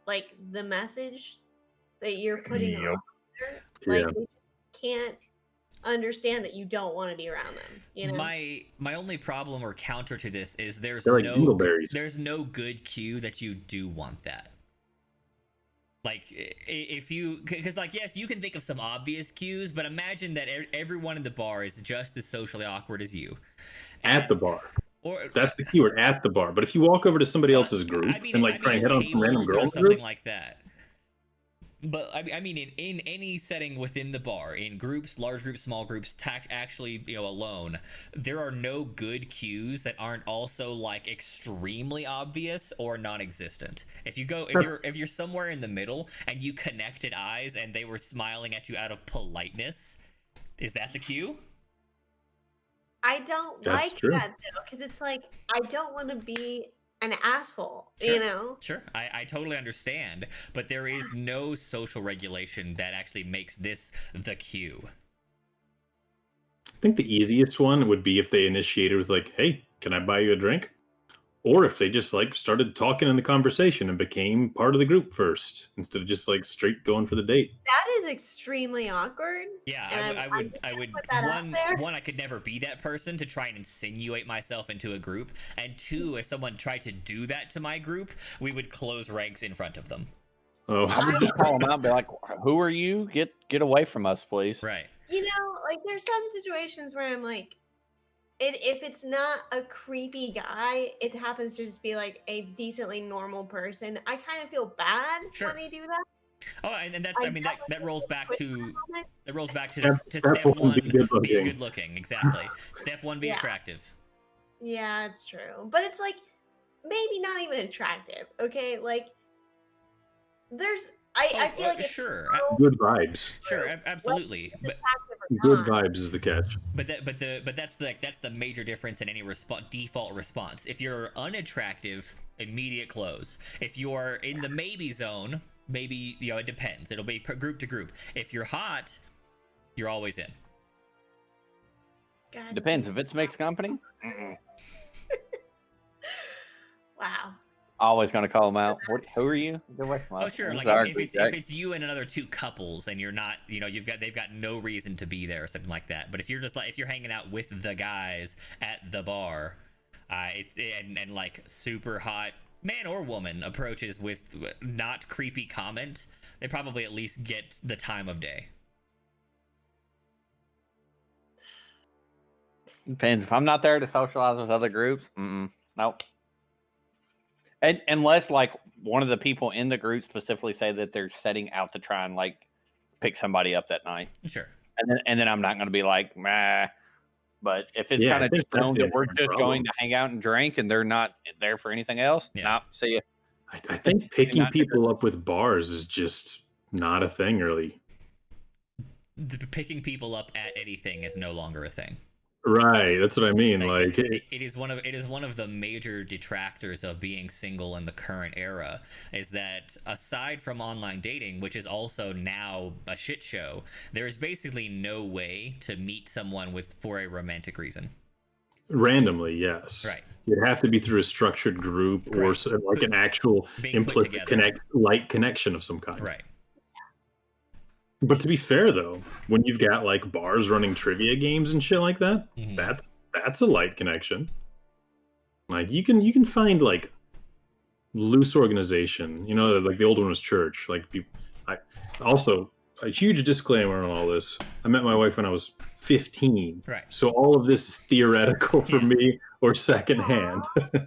like the message that you're putting Yep. on there. Like Yeah. they can't understand that you don't want to be around them. You know? My only problem or counter to this is there's They're like no dingleberries. good cue that you do want that. Like if you, because like yes, you can think of some obvious cues, but imagine that everyone in the bar is just as socially awkward as you. At the bar. Or That's the keyword, at the bar. But if you walk over to somebody else's group and like try and hit on some random tables girl or in the something group, like that. But I mean, in any setting within the bar, in groups, large groups, small groups, actually, alone, there are no good cues that aren't also like extremely obvious or non-existent. If you're somewhere in the middle and you connected eyes and they were smiling at you out of politeness, is that the cue? I don't That's like true. that though, because it's like I don't want to be an asshole, Sure. Sure, I totally understand, but there is no social regulation that actually makes this the cue. I think the easiest one would be if they initiated with like, "Hey, can I buy you a drink?" Or if they just like started talking in the conversation and became part of the group first, instead of just like straight going for the date. That is extremely awkward. Yeah, and I would put that out there. one, I could never be that person to try and insinuate myself into a group, and two, if someone tried to do that to my group, we would close ranks in front of them. Oh, I would just call them out and be like, "Who are you? Get away from us, please." Right. Like there's some situations where I'm like, if it's not a creepy guy, it happens to just be like a decently normal person. I kind of feel bad Sure. when they do that. Oh, and that's, I mean, that rolls back to Step step one, one, be good be looking. good looking. Exactly. Step one, be Yeah. attractive. Yeah, it's true. But it's like maybe not even attractive. Okay, like I feel like it's sure, good vibes. sure, absolutely, but attractive or Good not. vibes is the catch. But that's the major difference in any default response. If you're unattractive, immediate close. If you're in the maybe zone, maybe it depends. It'll be group to group. If you're hot, you're always in. God Depends. damn. If it's mixed company, Wow. always gonna call them out. Who are you? Get away from us. Oh sure, I'm like sorry, if Jack. it's you and another two couples and you're not, they've got no reason to be there or something like that. But if you're just like if you're hanging out with the guys at the bar, and like super hot man or woman approaches with not creepy comment, they probably at least get the time of day. Depends. If I'm not there to socialize with other groups, nope. And unless like one of the people in the group specifically say that they're setting out to try and like pick somebody up that night, Sure. and then I'm not going to be like, nah. But if it's Yeah, kind I of think just that's known the that we're important just problem. going to hang out and drink, and they're not there for anything else, Yeah. nah, see ya. I think picking not people up with bars is just not a thing, really. Picking people up at anything is no longer a thing. Right, that's what I mean. Like, it is one of the major detractors of being single in the current era, is that aside from online dating, which is also now a shit show, there is basically no way to meet someone for a romantic reason. randomly, yes. Right. It'd have to be through a structured group or Correct. like an actual Being put implicit together. light connection of some kind. Right. But to be fair, though, when you've got like bars running trivia games and shit like that, Mhm. that's a light connection. Like you can find like loose organization. Like the old one was church. Like also a huge disclaimer on all this. I met my wife when I was 15. Right. So all of this is theoretical for Yeah. me or secondhand.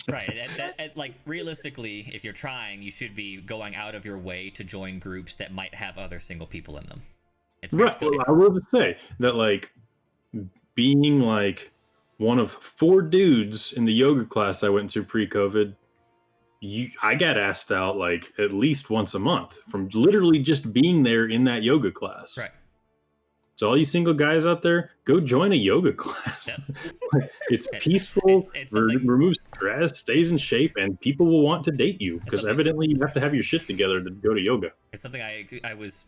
Right. Like realistically, if you're trying, you should be going out of your way to join groups that might have other single people in them. It's Right. basically Well, I will just say that like being like one of 4 dudes in the yoga class I went to pre-COVID, I got asked out like at least once a month from literally just being there in that yoga class. right. So all you single guys out there, go join a yoga class. It's peaceful, It's something- removes stress, stays in shape, and people will want to date you because something- evidently you have to have your shit together to go to yoga. It's something I was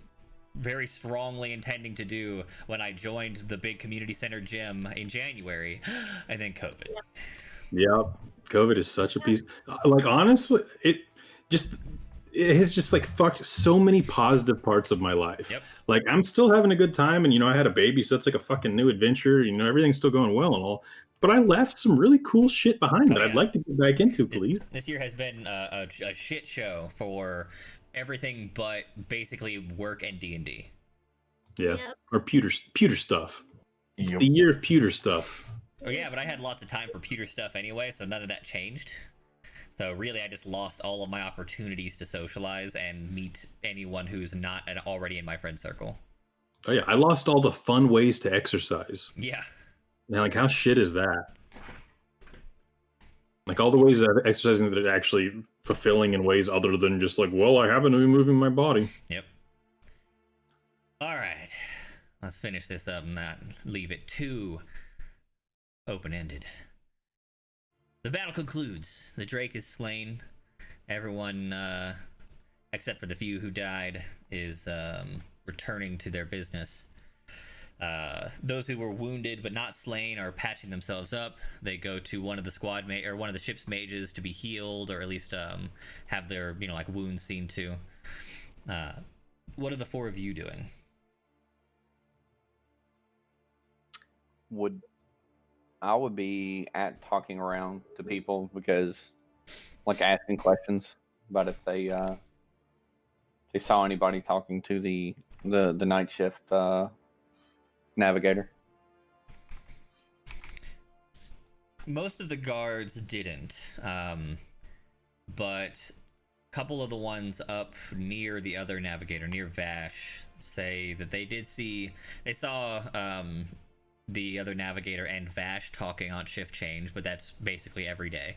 very strongly intending to do when I joined the big community center gym in January, and then COVID. Yep. COVID is such a piece. Like honestly, it has just like fucked so many positive parts of my life. Yep. Like I'm still having a good time, and I had a baby, so that's like a fucking new adventure. Everything's still going well and all. But I left some really cool shit behind that Oh, I'd yeah. like to get back into, please. This year has been a shit show for everything but basically work and D&D. Yeah. Yep. Or pewter stuff. Yup. The year of pewter stuff. Oh yeah, but I had lots of time for pewter stuff anyway, so none of that changed. So really, I just lost all of my opportunities to socialize and meet anyone who's not already in my friend circle. Oh yeah, I lost all the fun ways to exercise. Yeah. Now, like, how shit is that? Like all the ways of exercising that are actually fulfilling in ways other than just like, well, I happen to be moving my body. Yep. All right. Let's finish this up and not leave it too open-ended. The battle concludes. The Drake is slain. Everyone, except for the few who died, is returning to their business. Those who were wounded but not slain are patching themselves up. They go to one of the one of the ship's mages to be healed, or at least have their like wounds seen to. What are the four of you doing? I would be talking around to people, because like asking questions about if they saw anybody talking to the night shift navigator. Most of the guards didn't, but a couple of the ones up near the other navigator, near Vash, say that they saw the other navigator and Vash talking on shift change, but that's basically every day.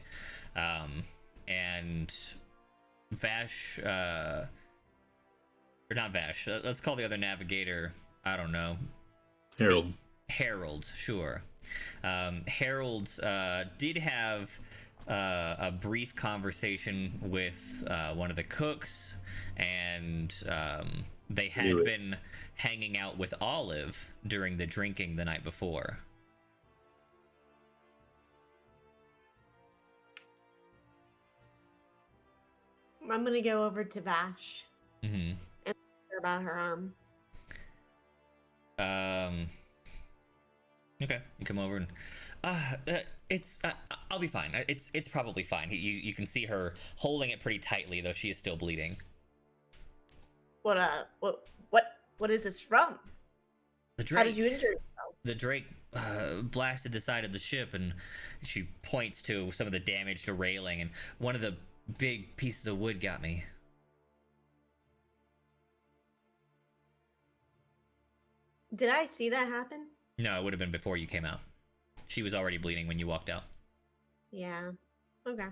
And Vash, or not Vash, let's call the other navigator, I don't know. Harold, sure. Harold did have a brief conversation with one of the cooks, and they had been hanging out with Olive during the drinking the night before. I'm gonna go over to Vash Mm-hmm. and ask her about her arm. Okay, you come over and it's I'll be fine. It's probably fine. You can see her holding it pretty tightly, though she is still bleeding. What is this from? The Drake. How did you injure yourself? The Drake blasted the side of the ship, and she points to some of the damaged railing, and one of the big pieces of wood got me. Did I see that happen? No, it would have been before you came out. She was already bleeding when you walked out. Yeah. Okay.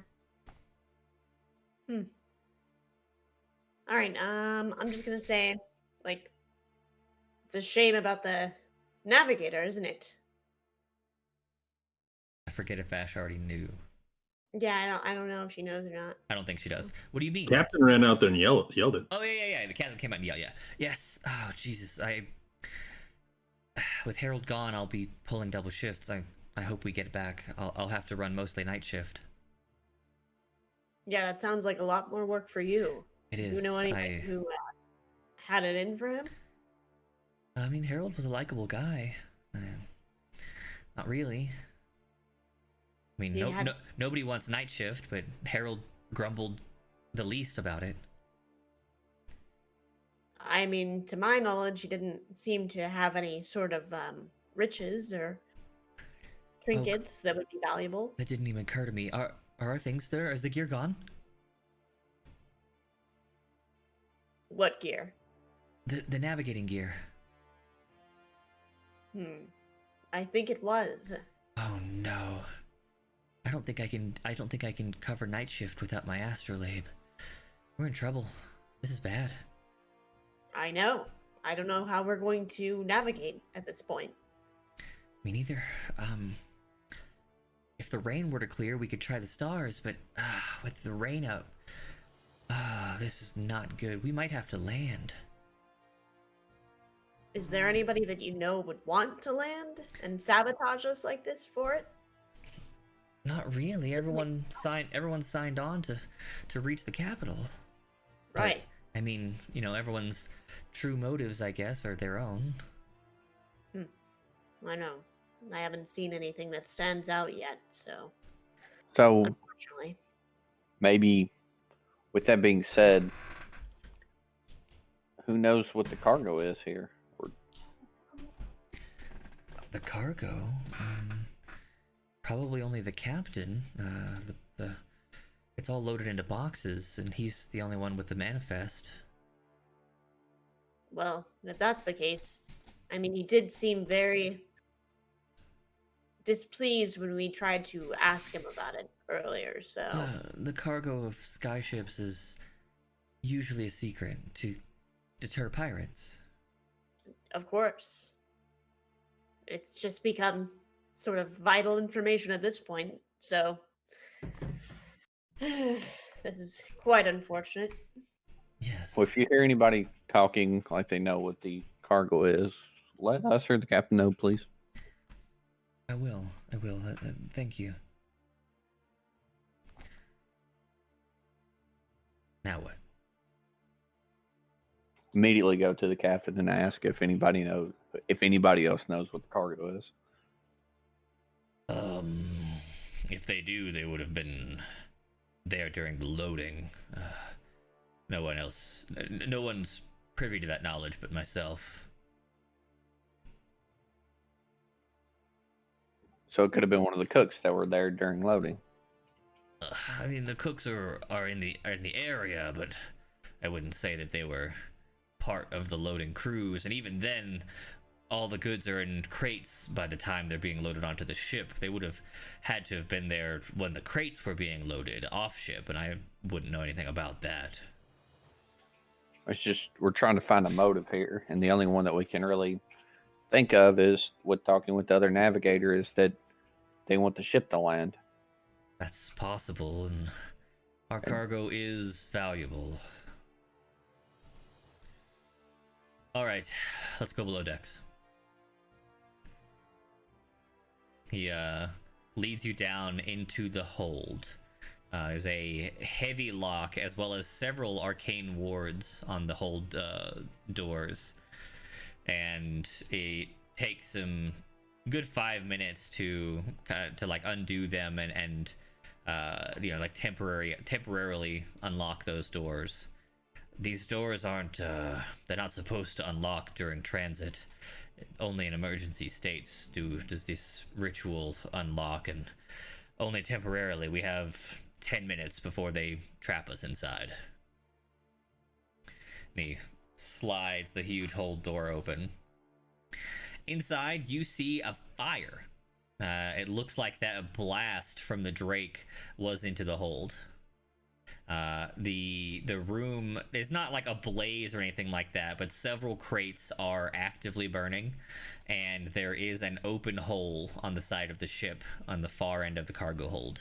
All right. I'm just gonna say, like, it's a shame about the navigator, isn't it? I forget if Vash already knew. Yeah, I don't know if she knows or not. I don't think she does. What do you mean? Captain ran out there and yelled it. Oh yeah. The captain came out and yelled. Yeah. Yes. Oh Jesus. With Harold gone, I'll be pulling double shifts. I hope we get back. I'll have to run mostly night shift. Yeah, that sounds like a lot more work for you. It Do is. you know anyone who had it in for him? I mean, Harold was a likable guy. Not really. I mean, nobody wants night shift, but Harold grumbled the least about it. I mean, to my knowledge, he didn't seem to have any sort of riches or trinkets that would be valuable. That didn't even occur to me. Are our things there? Is the gear gone? What gear? The navigating gear. I think it was. Oh no. I don't think I can cover night shift without my astrolabe. We're in trouble. This is bad. I know. I don't know how we're going to navigate at this point. Me neither. If the rain were to clear, we could try the stars, but with the rain up, this is not good. We might have to land. Is there anybody that you know would want to land and sabotage us like this for it? Not really. Everyone signed on to reach the capital. Right. But, I mean, everyone's true motives, I guess, are their own. I know. I haven't seen anything that stands out yet, so unfortunately. Maybe, with that being said, who knows what the cargo is here? The cargo? Probably only the captain. It's all loaded into boxes, and he's the only one with the manifest. Well, if that's the case, I mean, he did seem very displeased when we tried to ask him about it earlier, so. The cargo of skyships is usually a secret to deter pirates. Of course. It's just become sort of vital information at this point, so. This is quite unfortunate. Yes. Well, if you hear anybody talking like they know what the cargo is, let us or the captain know, please. I will. Thank you. Now what? Immediately go to the captain and ask if anybody else knows what the cargo is. If they do, they would have been there during the loading. No one's privy to that knowledge but myself. So it could have been one of the cooks that were there during loading. I mean, the cooks are in the area, but I wouldn't say that they were part of the loading crews. And even then, all the goods are in crates by the time they're being loaded onto the ship. They would have had to have been there when the crates were being loaded off ship, and I wouldn't know anything about that. It's just we're trying to find a motive here, and the only one that we can really think of is with talking with the other navigator is that they want the ship to land. That's possible, and our cargo is valuable. All right, let's go below decks. He leads you down into the hold. There's a heavy lock as well as several arcane wards on the hold doors, and it takes him good 5 minutes to like undo them and like temporarily unlock those doors. These doors aren't they're not supposed to unlock during transit. Only in emergency states does this ritual unlock, and only temporarily. We have 10 minutes before they trap us inside. And he slides the huge hold door open. Inside, you see a fire. It looks like that blast from the Drake was into the hold. The room is not like a blaze or anything like that, but several crates are actively burning, and there is an open hole on the side of the ship on the far end of the cargo hold.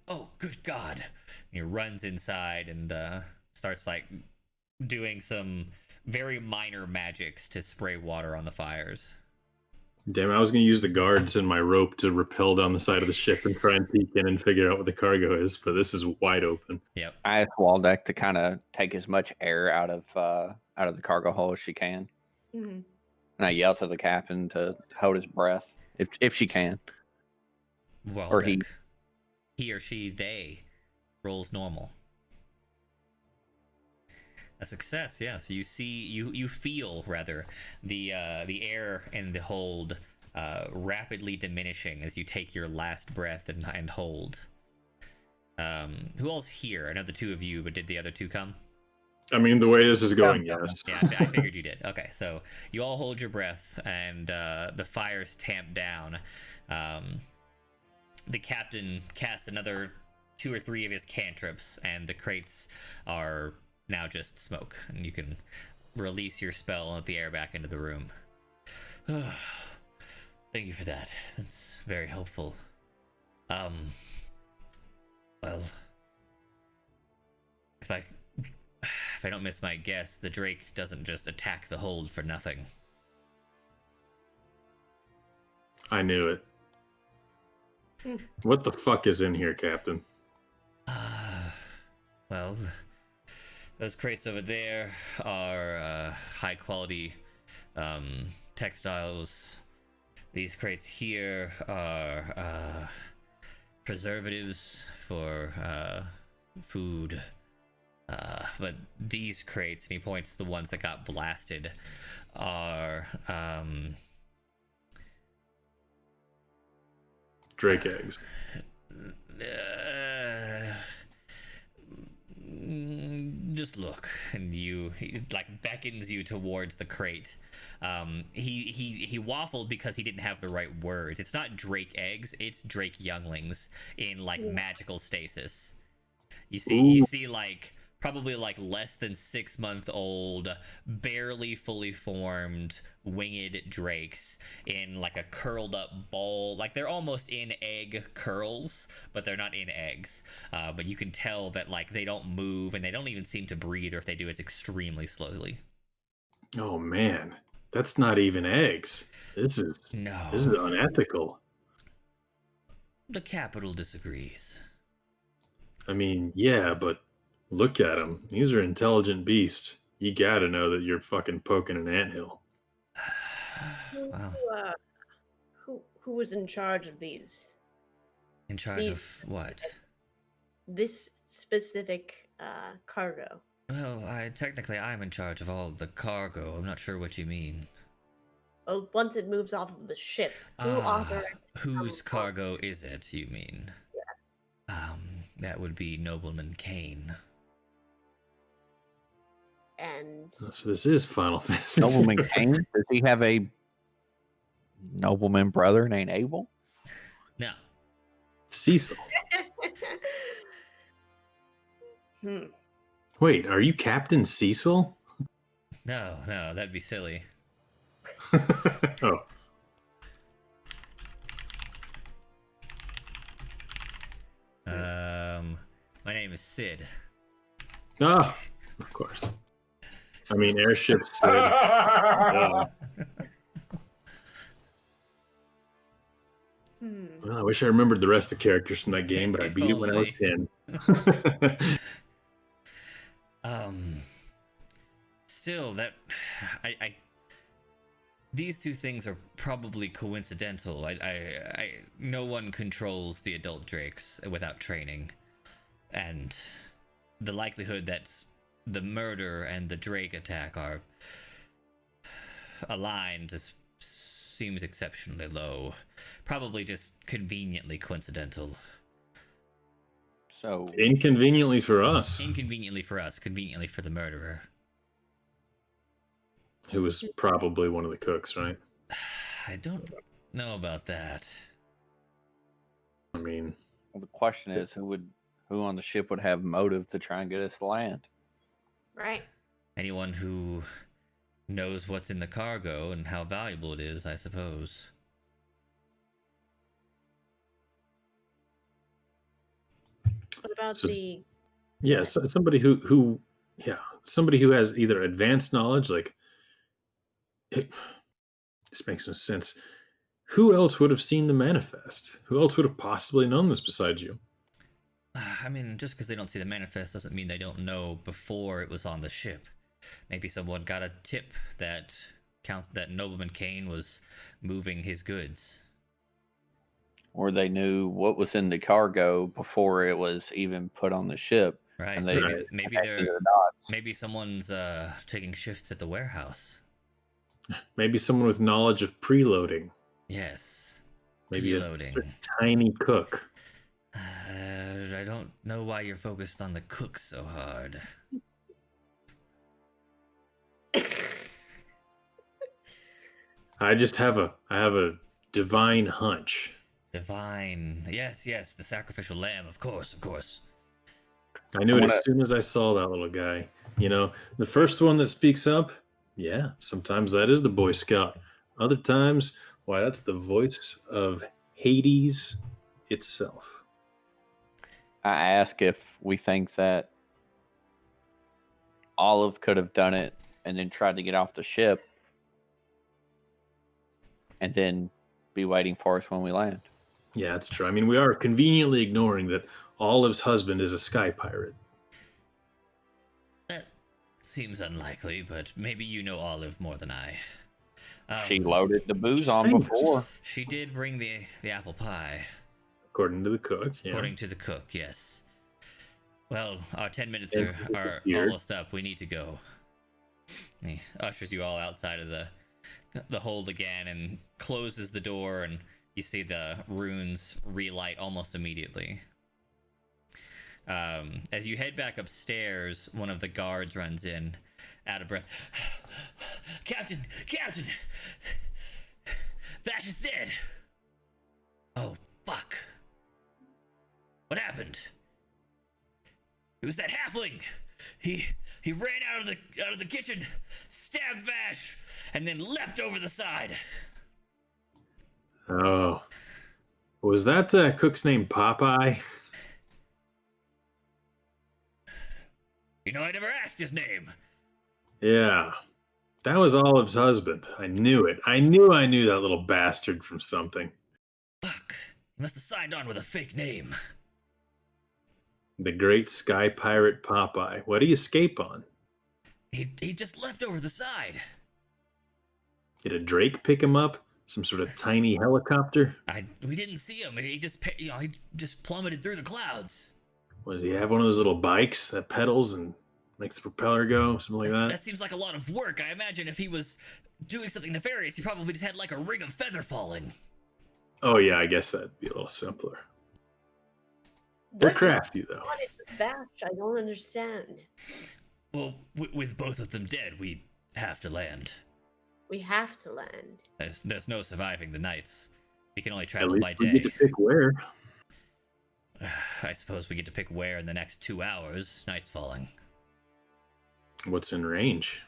Oh, good God! And he runs inside and starts like doing some very minor magics to spray water on the fires. Damn, I was going to use the guards and my rope to rappel down the side of the ship and try and peek in and figure out what the cargo is, but this is wide open. Yep. I asked Waldeck to kind of take as much air out of the cargo hole as she can, Mm-hmm. and I yell to the captain to hold his breath if she can. Well, Or he or she, they rolls normal. A success, yeah. So you see, you feel rather the air in the hold rapidly diminishing as you take your last breath and hold. Who else here? I know the two of you, but did the other two come? I mean, the way this is going, yes. Yeah, I figured you did. Okay, so you all hold your breath, and the fire's tamped down. The captain casts another 2 or 3 of his cantrips, and the crates are now just smoke, and you can release your spell and let the air back into the room. Thank you for that. That's very helpful. Well, if I don't miss my guess, the Drake doesn't just attack the hold for nothing. I knew it. What the fuck is in here, Captain? Well, those crates over there are high quality textiles. These crates here are preservatives for food. But these crates, and he points to the ones that got blasted, are Drake eggs. just look, and he like beckons you towards the crate. He waffled because he didn't have the right words. It's not Drake eggs, it's Drake younglings in like magical stasis. You see like probably like less than 6-month-old, barely fully formed winged drakes in like a curled up ball. Like they're almost in egg curls, but they're not in eggs. But you can tell that like they don't move and they don't even seem to breathe, or if they do, it's extremely slowly. Oh man, that's not even eggs. This is unethical. The capital disagrees. I mean, yeah, but look at them. These are intelligent beasts. You gotta know that you're fucking poking an anthill. Well, Who was in charge of these? in charge of what? This specific cargo. Well, I'm in charge of all the cargo. I'm not sure what you mean. Well, once it moves off of the ship, who authorized whose cargo is it, you mean? Yes. That would be Nobleman Kane. And So this is Final Fantasy. Nobleman Kane? Does he have a nobleman brother named Abel? No. Cecil. Wait, are you Captain Cecil? No, that'd be silly. Oh. My name is Sid. Ah, of course. I mean, airship Sid. Well, I wish I remembered the rest of the characters from that game, but I beat it when I was 10. Still, that I these two things are probably coincidental. No one controls the adult drakes without training, and the likelihood that the murder and the drake attack are aligned just seems exceptionally low. Probably just conveniently coincidental. So Inconveniently for us, Inconveniently for us, conveniently for the murderer. who was probably one of the cooks, right? I don't know about that. I mean, well, the question is, who on the ship would have motive to try and get us to land? right. Anyone who knows what's in the cargo and how valuable it is, I suppose. What about So- the yeah, somebody who somebody who has either advanced knowledge, like this makes no sense. Who else would have seen the manifest? Who else would have possibly known this besides you? I mean, just because they don't see the manifest doesn't mean they don't know before it was on the ship. Maybe someone got a tip that Nobleman Kane was moving his goods. Or they knew what was in the cargo before it was even put on the ship. Right. And they Maybe someone's taking shifts at the warehouse. Maybe someone with knowledge of preloading. Yes. Maybe a Preloading. tiny cook. I don't know why you're focused on the cook so hard. I have a divine hunch. Divine. Yes, the sacrificial lamb, of course. I knew it as soon as I saw that little guy. You know, the first one that speaks up, yeah, sometimes that is the Boy Scout. Other times, why, that's the voice of Hades itself. I ask if we think that Olive could have done it and then tried to get off the ship and then be waiting for us when we land. Yeah, that's true. I mean, we are conveniently ignoring that Olive's husband is a sky pirate. That seems unlikely, but maybe you know Olive more than I. She loaded the booze she's on famous. before. She did bring the apple pie. According to the cook, yeah. According to the cook, yes. Well, our 10 minutes And are disappeared. almost up. We need to go. He ushers you all outside of the hold again and closes the door, and you see the runes relight almost immediately. As you head back upstairs, one of the guards runs in, out of breath. Captain! Vash is dead! Oh, fuck. What happened? It was that halfling! He ran out of the kitchen, stabbed Vash, and then leapt over the side. Oh. Was that cook's name Popeye? You know, I never asked his name. Yeah. That was Olive's husband. I knew it. I knew that little bastard from something. Fuck. He must have signed on with a fake name. The great sky pirate Popeye. What'd he escape on? He just leapt over the side. Did a Drake pick him up? Some sort of tiny helicopter? We didn't see him. He just plummeted through the clouds. Does he have one of those little bikes that pedals and makes the propeller go? Something like that? That seems like a lot of work. I imagine if he was doing something nefarious, he probably just had like a ring of feather falling. Oh yeah, I guess that'd be a little simpler. They're What is crafty though. what is the Vash? I don't understand. Well, with both of them dead, we have to land. We have to land. There's no surviving the nights. We can only At travel least by we day. get to pick where. I suppose we get to pick where in the next 2 hours. Night's falling. What's in range?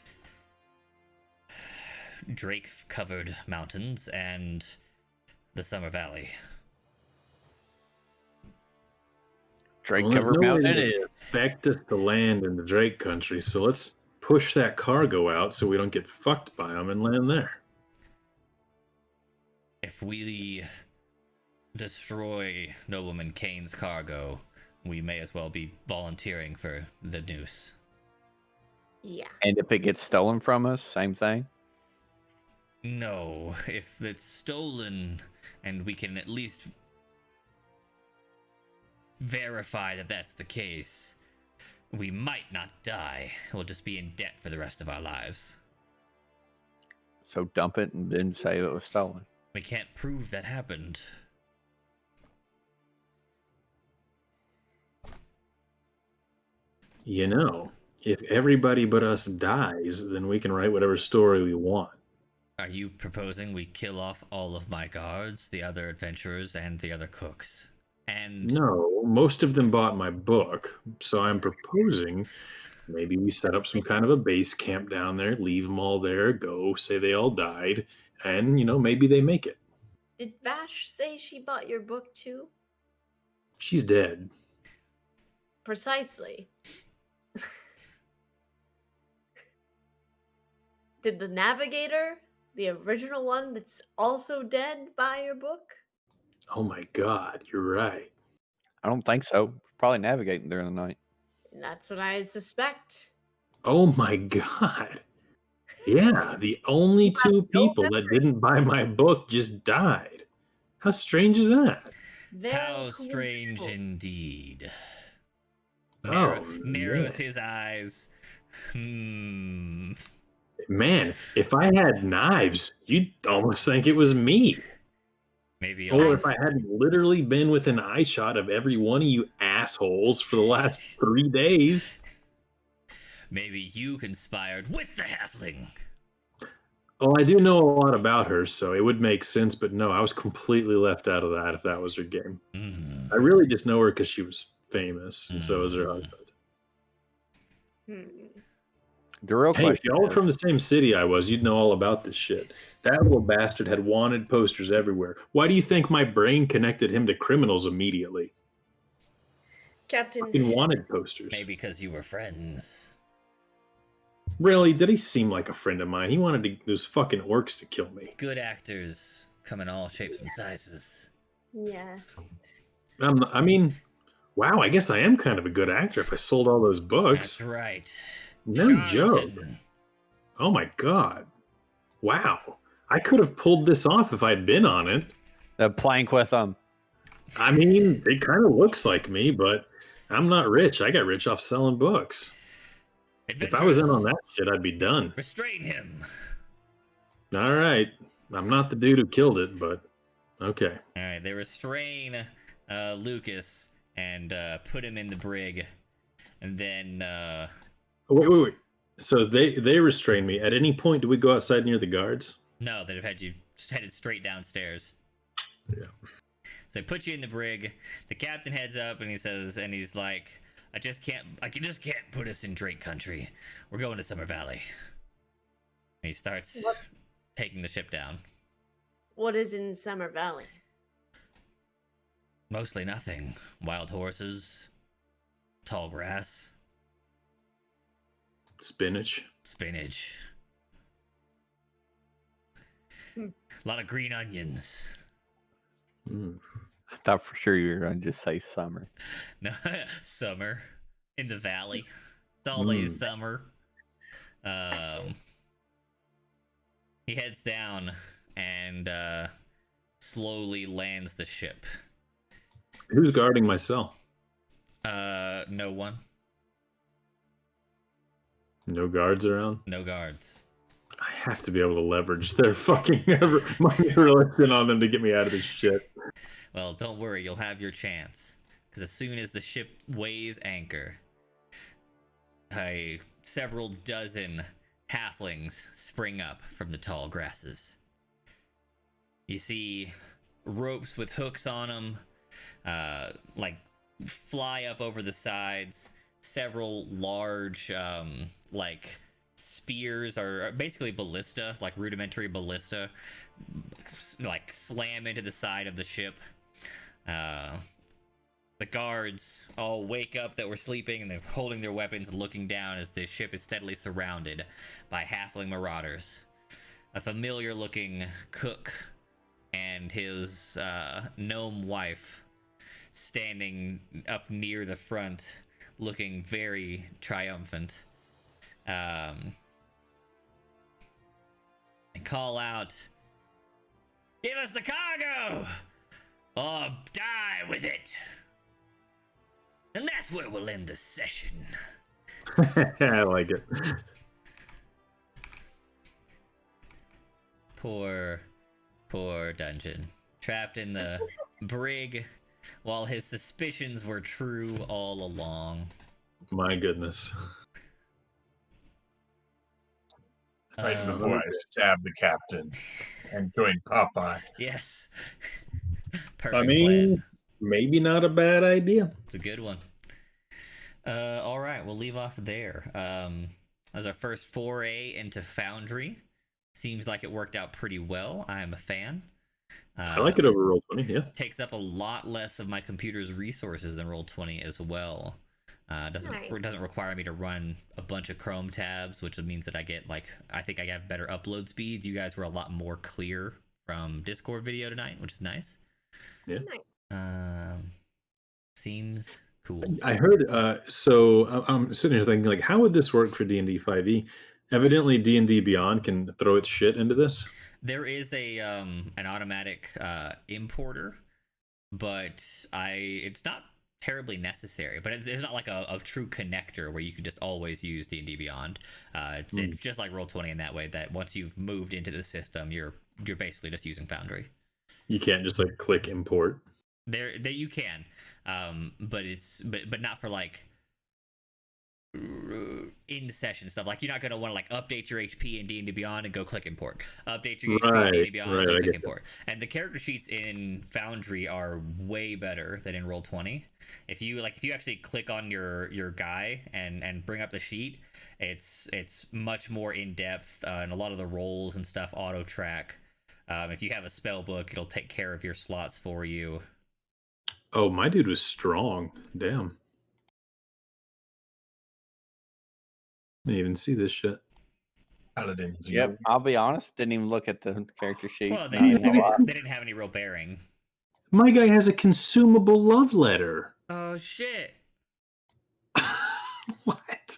Drake-covered mountains and the Summer Valley. Drake Well, there's covered no way mountain. to expect us to land in the Drake country, so let's push that cargo out so we don't get fucked by them and land there. If we destroy Nobleman Kane's cargo, we may as well be volunteering for the noose. Yeah. And if it gets stolen from us, same thing. No, if it's stolen and we can at least verify that that's the case, we might not die. We'll just be in debt for the rest of our lives. So dump it and then say it was stolen. We can't prove that happened. You know, if everybody but us dies, then we can write whatever story we want. Are you proposing we kill off all of my guards, the other adventurers, and the other cooks? And No, most of them bought my book, so I'm proposing maybe we set up some kind of a base camp down there, leave them all there, go say they all died, and, maybe they make it. Did Vash say she bought your book too? She's dead. Precisely. Did the Navigator, the original one that's also dead, buy your book? Oh my god, you're right. I don't think so. Probably navigating during the night. And that's what I suspect. Oh my god. Yeah, the only two people that didn't buy my book just died. How strange is that? Very how strange coincidental. indeed. Oh, Narrows yeah. his eyes. Man, if I had knives, you'd almost think it was me. Maybe Or if I hadn't literally been within eye shot of every one of you assholes for the last 3 days. maybe you conspired with the halfling. Well, I do know a lot about her, so it would make sense, but no, I was completely left out of that if that was her game. Mm. I really just know her because she was famous, and so was her husband. Hmm. The real Hey, if question y'all were is, from the same city I was, you'd know all about this shit. That little bastard had wanted posters everywhere. Why do you think my brain connected him to criminals immediately? Captain, Fucking wanted posters. Maybe because you were friends. Really? Did he seem like a friend of mine? He wanted those fucking orcs to kill me. Good actors come in all shapes and sizes. yeah. I mean, wow, I guess I am kind of a good actor if I sold all those books. That's right. No joke. Charlton. Oh my god. Wow. I could have pulled this off if I'd been on it. the plank with them. I mean, it kind of looks like me, but I'm not rich. I got rich off selling books. If I was in on that shit, I'd be done. Restrain him. All right. I'm not the dude who killed it, but okay. All right, they restrain Lucas and put him in the brig, and then Wait. So they restrain me. At any point, do we go outside near the guards? no, they'd have had you just headed straight downstairs. Yeah. So they put you in the brig. The captain heads up and he's like, I just can't put us in Drake country. We're going to Summer Valley. And he starts What? taking the ship down. What is in Summer Valley? Mostly nothing. Wild horses, tall grass, Spinach. spinach. Hmm. A lot of green onions. Mm. I thought for sure you were going to just say summer. No, summer in the valley. It's always Mm. summer. He heads down and slowly lands the ship. Who's guarding my cell? No one. No guards around. No guards. I have to be able to leverage their fucking my religion on them to get me out of this shit. Well, don't worry, you'll have your chance. Because as soon as the ship weighs anchor, several dozen halflings spring up from the tall grasses. You see ropes with hooks on them, like fly up over the sides. Several large, like spears or basically ballista, like rudimentary ballista, like slam into the side of the ship. The guards all wake up that were sleeping and they're holding their weapons, looking down as the ship is steadily surrounded by halfling marauders. A familiar-looking cook and his gnome wife standing up near the front, looking very triumphant. And call out, "Give us the cargo, or die with it!" And that's where we'll end the session. I like it. Poor Dungeon. Trapped in the brig while his suspicions were true all along. My goodness. Right Um, before I stab the captain and join Popeye. yes. Perfect I mean, plan. maybe not a bad idea. It's a good one. All right, we'll leave off there. As our first foray into Foundry. Seems like it worked out pretty well. I am a fan. I like it over Roll20, yeah. Takes up a lot less of my computer's resources than Roll20 as well. Doesn't require me to run a bunch of Chrome tabs, which means that I get I think I have better upload speeds. You guys were a lot more clear from Discord video tonight, which is nice. Yeah. Seems cool. I heard. So I'm sitting here thinking, how would this work for D&D 5e? Evidently, D&D Beyond can throw its shit into this. There is an automatic importer, but it's not terribly necessary. But there's not like a true connector where you can just always use D&D Beyond. It's just like Roll20 in that way, that once you've moved into the system, you're basically just using Foundry. You can't just click import. There you can, but not for in session stuff. You're not gonna want to update your HP in D&D Beyond and go click import. Update your HP in D&D Beyond and go click import. And the character sheets in Foundry are way better than in Roll20. If you actually click on your guy and bring up the sheet, it's much more in depth, and a lot of the rolls and stuff auto track. If you have a spell book, it'll take care of your slots for you. Oh, my dude was strong. Damn. Didn't even see this shit. Paladins. Yep, I'll be honest. Didn't even look at the character sheet. Well, they Not even gonna lie. didn't have any real bearing. My guy has a consumable love letter. Oh shit! What?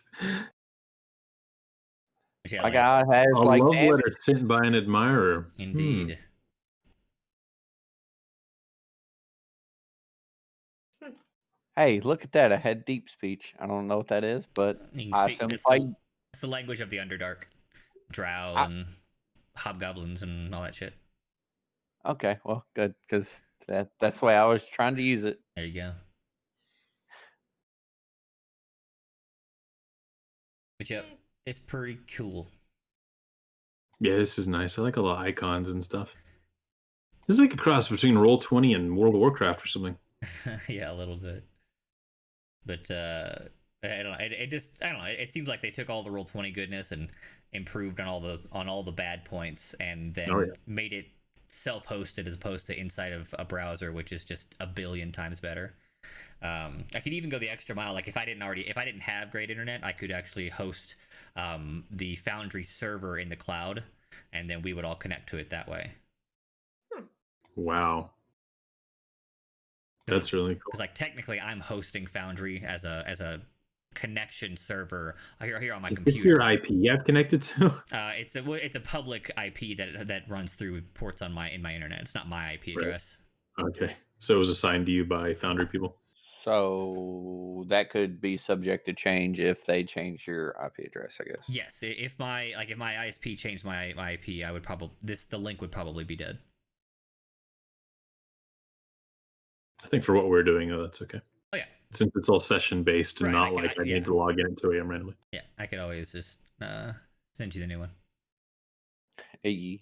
Yeah, My guy has A love damage. letter sent by an admirer. Indeed. Hey, look at that! A head deep speech. I don't know what that is, but You can I speak, assume it's, it's the language of the Underdark. Drow Ah. and hobgoblins and all that shit. Okay, well, good, because that's the way I was trying to use it. There you go. But yep, it's pretty cool. Yeah, this is nice. I like all the icons and stuff. This is like a cross between Roll20 and World of Warcraft or something. Yeah, a little bit. But I don't know. It just I don't know. It seems like they took all the Roll20 goodness and improved on all the bad points, and then made it self-hosted as opposed to inside of a browser, which is just a billion times better. I could even go the extra mile. Like if I didn't have great internet, I could actually host the Foundry server in the cloud, and then we would all connect to it that way. Wow. That's really cool. Because like technically, I'm hosting Foundry as a connection server here on my computer. Your IP you have connected to? It's a public IP that runs through ports on in my internet. It's not my IP address. Right. Okay, so it was assigned to you by Foundry people. So that could be subject to change if they change your IP address, I guess. Yes, if my ISP changed my IP, I would the link would probably be dead. I think for what we're doing, that's okay. Oh yeah. Since it's all session based and not I need to log in at 2 a.m. randomly. Yeah, I could always just send you the new one. Hey.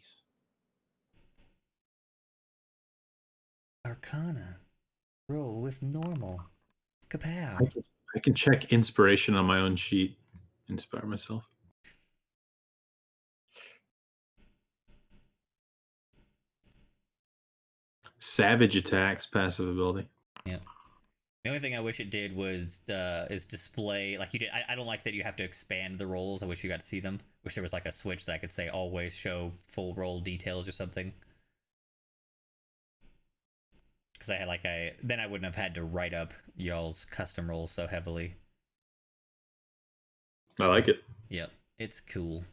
Arcana. Roll with normal. Kapow. I can check inspiration on my own sheet. Inspire myself. Savage attacks, passive ability. Yeah. The only thing I wish it did was is display like you did. I don't like that you have to expand the rolls. I wish you got to see them. Wish there was like a switch that I could say always show full roll details or something. Because then I wouldn't have had to write up y'all's custom rolls so heavily. I like it. Yep, it's cool.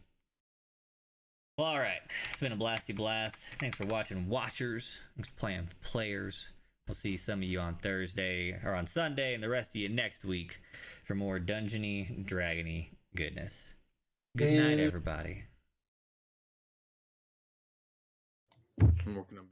Well, all right, it's been a blasty blast. Thanks for watching, watchers. Thanks for playing, players. We'll see some of you on Thursday or on Sunday, and the rest of you next week for more Dungeony, Dragony goodness. Good night, everybody. I'm working on